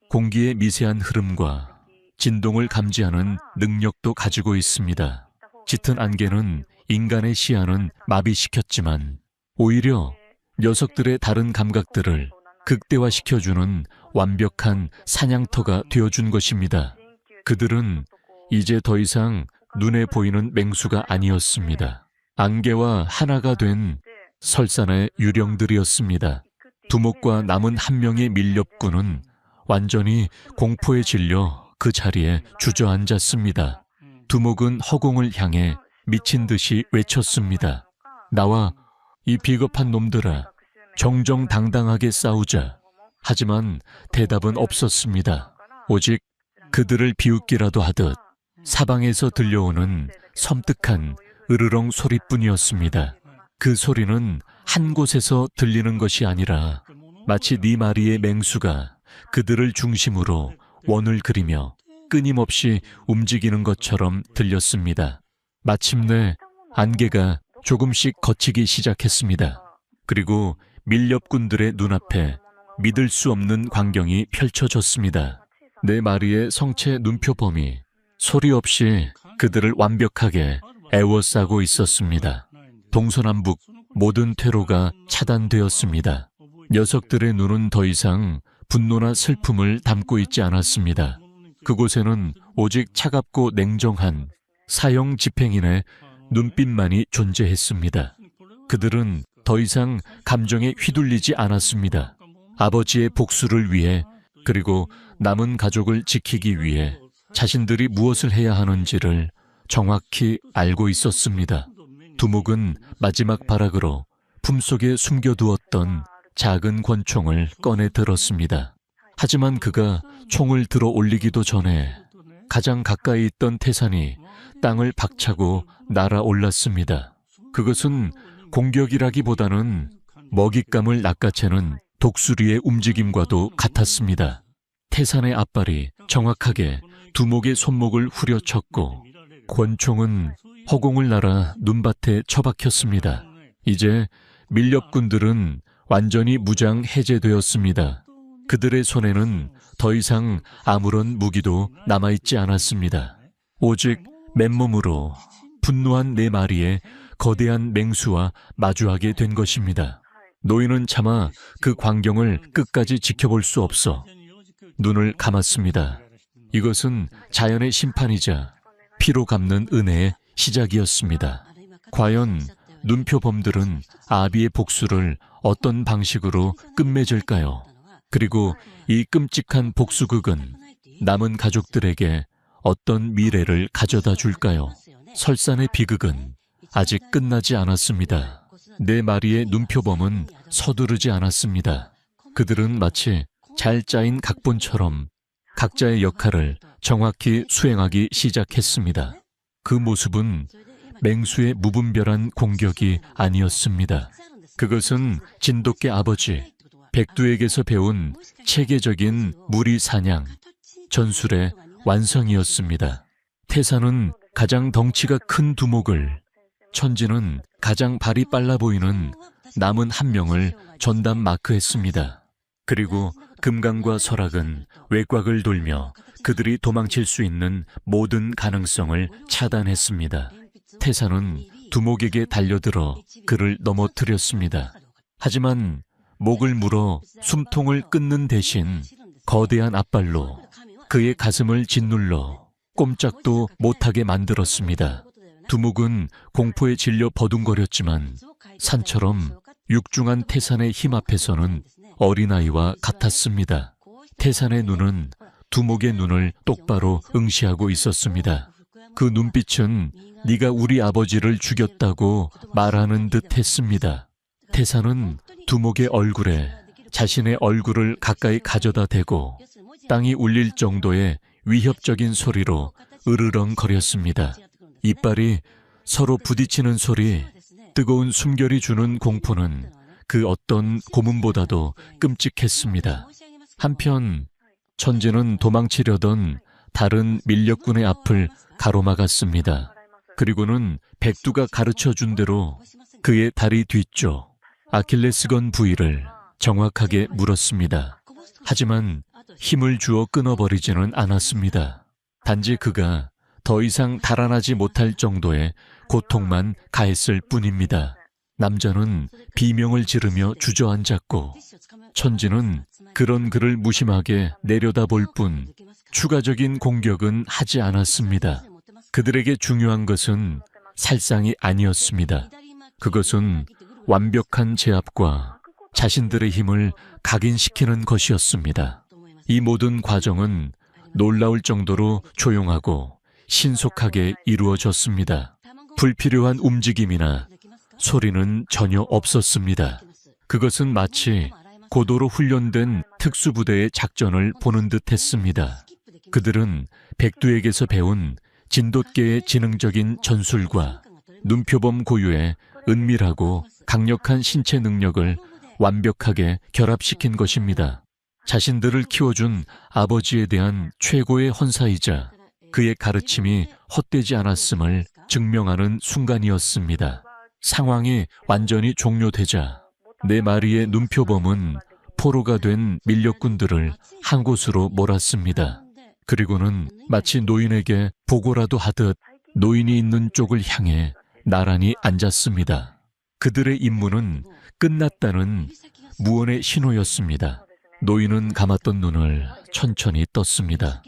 공기의 미세한 흐름과 진동을 감지하는 능력도 가지고 있습니다. 짙은 안개는 인간의 시야는 마비시켰지만 오히려 녀석들의 다른 감각들을 극대화시켜주는 완벽한 사냥터가 되어준 것입니다. 그들은 이제 더 이상 눈에 보이는 맹수가 아니었습니다. 안개와 하나가 된 설산의 유령들이었습니다. 두목과 남은 한 명의 밀렵군은 완전히 공포에 질려 그 자리에 주저앉았습니다. 두목은 허공을 향해 미친 듯이 외쳤습니다. 나와 이 비겁한 놈들아, 정정당당하게 싸우자. 하지만 대답은 없었습니다. 오직 그들을 비웃기라도 하듯 사방에서 들려오는 섬뜩한 으르렁 소리뿐이었습니다. 그 소리는 한 곳에서 들리는 것이 아니라 마치 네 마리의 맹수가 그들을 중심으로 원을 그리며 끊임없이 움직이는 것처럼 들렸습니다. 마침내 안개가 조금씩 걷히기 시작했습니다. 그리고 밀렵군들의 눈앞에 믿을 수 없는 광경이 펼쳐졌습니다. 네 마리의 성체 눈표범이 소리 없이 그들을 완벽하게 에워싸고 있었습니다. 동서남북 모든 퇴로가 차단되었습니다. 녀석들의 눈은 더 이상 분노나 슬픔을 담고 있지 않았습니다. 그곳에는 오직 차갑고 냉정한 사형 집행인의 눈빛만이 존재했습니다. 그들은 더 이상 감정에 휘둘리지 않았습니다. 아버지의 복수를 위해 그리고 남은 가족을 지키기 위해 자신들이 무엇을 해야 하는지를 정확히 알고 있었습니다. 두목은 마지막 발악으로 품속에 숨겨두었던 작은 권총을 꺼내 들었습니다. 하지만 그가 총을 들어 올리기도 전에 가장 가까이 있던 태산이 땅을 박차고 날아올랐습니다. 그것은 공격이라기보다는 먹잇감을 낚아채는 독수리의 움직임과도 같았습니다. 태산의 앞발이 정확하게 두목의 손목을 후려쳤고 권총은 허공을 날아 눈밭에 처박혔습니다. 이제 밀렵군들은 완전히 무장 해제되었습니다. 그들의 손에는 더 이상 아무런 무기도 남아있지 않았습니다. 오직 맨몸으로 분노한 네 마리의 거대한 맹수와 마주하게 된 것입니다. 노인은 차마 그 광경을 끝까지 지켜볼 수 없어 눈을 감았습니다. 이것은 자연의 심판이자 피로 갚는 은혜의 시작이었습니다. 과연 눈표범들은 아비의 복수를 어떤 방식으로 끝맺을까요? 그리고 이 끔찍한 복수극은 남은 가족들에게 어떤 미래를 가져다 줄까요? 설산의 비극은 아직 끝나지 않았습니다. 네 마리의 눈표범은 서두르지 않았습니다. 그들은 마치 잘 짜인 각본처럼 각자의 역할을 정확히 수행하기 시작했습니다. 그 모습은 맹수의 무분별한 공격이 아니었습니다. 그것은 진돗개 아버지 백두에게서 배운 체계적인 무리 사냥, 전술의 완성이었습니다. 태사는 가장 덩치가 큰 두목을, 천지는 가장 발이 빨라 보이는 남은 한 명을 전담 마크했습니다. 그리고 금강과 설악은 외곽을 돌며 그들이 도망칠 수 있는 모든 가능성을 차단했습니다. 태사는 두목에게 달려들어 그를 넘어뜨렸습니다. 하지만 목을 물어 숨통을 끊는 대신 거대한 앞발로 그의 가슴을 짓눌러 꼼짝도 못하게 만들었습니다. 두목은 공포에 질려 버둥거렸지만 산처럼 육중한 태산의 힘 앞에서는 어린아이와 같았습니다. 태산의 눈은 두목의 눈을 똑바로 응시하고 있었습니다. 그 눈빛은 네가 우리 아버지를 죽였다고 말하는 듯 했습니다. 태산은 두목의 얼굴에 자신의 얼굴을 가까이 가져다 대고 땅이 울릴 정도의 위협적인 소리로 으르렁거렸습니다. 이빨이 서로 부딪히는 소리, 뜨거운 숨결이 주는 공포는 그 어떤 고문보다도 끔찍했습니다. 한편 천지는 도망치려던 다른 밀렵군의 앞을 가로막았습니다. 그리고는 백두가 가르쳐준 대로 그의 다리 뒤쪽 아킬레스건 부위를 정확하게 물었습니다. 하지만 힘을 주어 끊어버리지는 않았습니다. 단지 그가 더 이상 달아나지 못할 정도의 고통만 가했을 뿐입니다. 남자는 비명을 지르며 주저앉았고 천지는 그런 그를 무심하게 내려다볼 뿐 추가적인 공격은 하지 않았습니다. 그들에게 중요한 것은 살상이 아니었습니다. 그것은 완벽한 제압과 자신들의 힘을 각인시키는 것이었습니다. 이 모든 과정은 놀라울 정도로 조용하고 신속하게 이루어졌습니다. 불필요한 움직임이나 소리는 전혀 없었습니다. 그것은 마치 고도로 훈련된 특수부대의 작전을 보는 듯 했습니다. 그들은 백두에게서 배운 진돗개의 지능적인 전술과 눈표범 고유의 은밀하고 강력한 신체 능력을 완벽하게 결합시킨 것입니다. 자신들을 키워준 아버지에 대한 최고의 헌사이자 그의 가르침이 헛되지 않았음을 증명하는 순간이었습니다. 상황이 완전히 종료되자 네 마리의 눈표범은 포로가 된 밀렵군들을 한 곳으로 몰았습니다. 그리고는 마치 노인에게 보고라도 하듯 노인이 있는 쪽을 향해 나란히 앉았습니다. 그들의 임무는 끝났다는 무언의 신호였습니다. 노인은 감았던 눈을 천천히 떴습니다.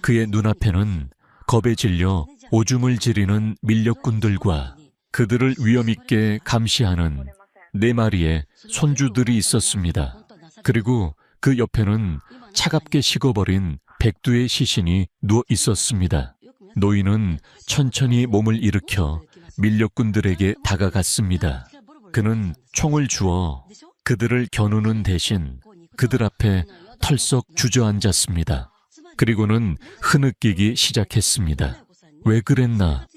그의 눈앞에는 겁에 질려 오줌을 지리는 밀렵군들과 그들을 위엄있게 감시하는 네 마리의 손주들이 있었습니다. 그리고 그 옆에는 차갑게 식어버린 백두의 시신이 누워 있었습니다. 노인은 천천히 몸을 일으켜 밀렵군들에게 다가갔습니다. 그는 총을 주어 그들을 겨누는 대신 그들 앞에 털썩 주저앉았습니다. 그리고는 흐느끼기 시작했습니다. 왜 그랬나?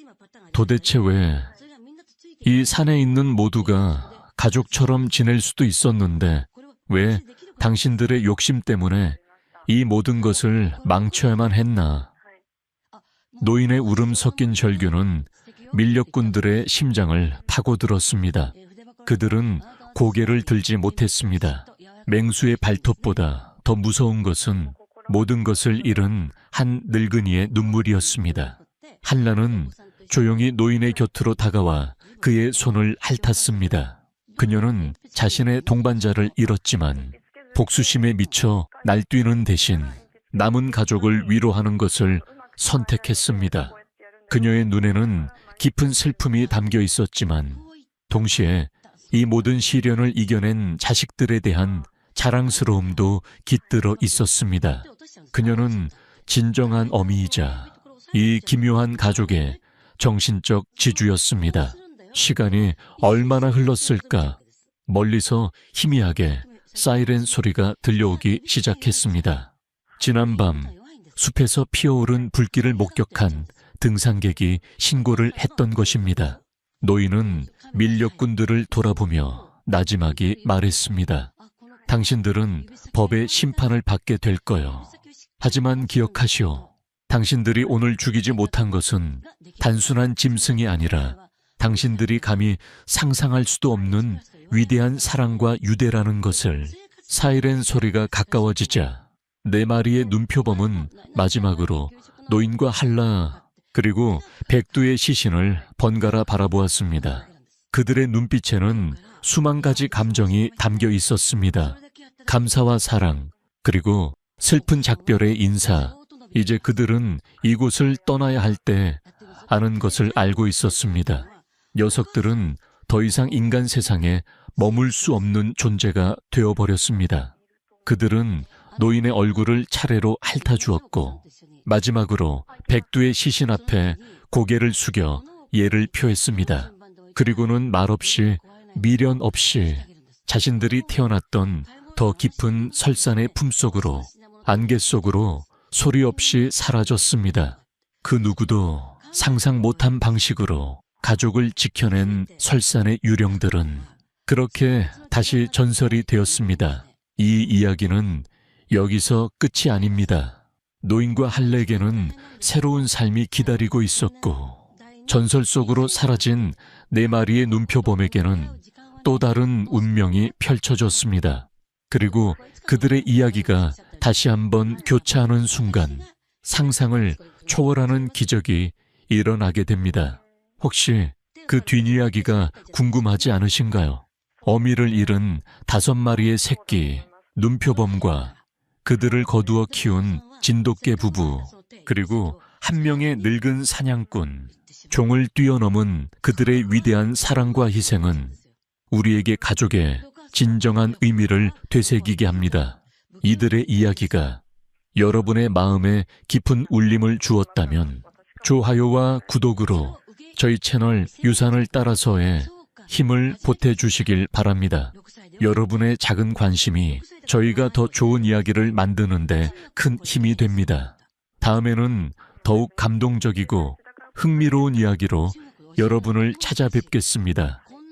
도대체 왜? 이 산에 있는 모두가 가족처럼 지낼 수도 있었는데 왜 당신들의 욕심 때문에 이 모든 것을 망쳐야만 했나? 노인의 울음 섞인 절규는 밀렵군들의 심장을 파고들었습니다. 그들은 고개를 들지 못했습니다. 맹수의 발톱보다 더 무서운 것은 모든 것을 잃은 한 늙은이의 눈물이었습니다. 한라는 조용히 노인의 곁으로 다가와 그의 손을 핥았습니다. 그녀는 자신의 동반자를 잃었지만 복수심에 미쳐 날뛰는 대신 남은 가족을 위로하는 것을 선택했습니다. 그녀의 눈에는 깊은 슬픔이 담겨 있었지만 동시에 이 모든 시련을 이겨낸 자식들에 대한 자랑스러움도 깃들어 있었습니다. 그녀는 진정한 어미이자 이 기묘한 가족의 정신적 지주였습니다. 시간이 얼마나 흘렀을까? 멀리서 희미하게 사이렌 소리가 들려오기 시작했습니다. 지난밤 숲에서 피어오른 불길을 목격한 등산객이 신고를 했던 것입니다. 노인은 밀렵꾼들을 돌아보며 나지막이 말했습니다. 당신들은 법의 심판을 받게 될 거요. 하지만 기억하시오. 당신들이 오늘 죽이지 못한 것은 단순한 짐승이 아니라 당신들이 감히 상상할 수도 없는 위대한 사랑과 유대라는 것을. 사이렌 소리가 가까워지자 4마리의 눈표범은 마지막으로 노인과 한라 그리고 백두의 시신을 번갈아 바라보았습니다. 그들의 눈빛에는 수만 가지 감정이 담겨 있었습니다. 감사와 사랑, 그리고 슬픈 작별의 인사. 이제 그들은 이곳을 떠나야 할 때 아는 것을 알고 있었습니다. 녀석들은 더 이상 인간 세상에 머물 수 없는 존재가 되어버렸습니다. 그들은 노인의 얼굴을 차례로 핥아주었고 마지막으로 백두의 시신 앞에 고개를 숙여 예를 표했습니다. 그리고는 말없이 미련 없이 자신들이 태어났던 더 깊은 설산의 품속으로, 안개 속으로 소리 없이 사라졌습니다. 그 누구도 상상 못한 방식으로 가족을 지켜낸 설산의 유령들은 그렇게 다시 전설이 되었습니다. 이 이야기는 여기서 끝이 아닙니다. 노인과 할렉에게는 새로운 삶이 기다리고 있었고 전설 속으로 사라진 4마리의 눈표범에게는 또 다른 운명이 펼쳐졌습니다. 그리고 그들의 이야기가 다시 한번 교차하는 순간 상상을 초월하는 기적이 일어나게 됩니다. 혹시 그 뒷이야기가 궁금하지 않으신가요? 어미를 잃은 5마리의 새끼, 눈표범과 그들을 거두어 키운 진돗개 부부, 그리고 한 명의 늙은 사냥꾼, 종을 뛰어넘은 그들의 위대한 사랑과 희생은 우리에게 가족의 진정한 의미를 되새기게 합니다. 이들의 이야기가 여러분의 마음에 깊은 울림을 주었다면 좋아요와 구독으로 저희 채널 유산을 따라서에 힘을 보태주시길 바랍니다. 여러분의 작은 관심이 저희가 더 좋은 이야기를 만드는데 큰 힘이 됩니다. 다음에는 더욱 감동적이고 흥미로운 이야기로 여러분을 찾아뵙겠습니다.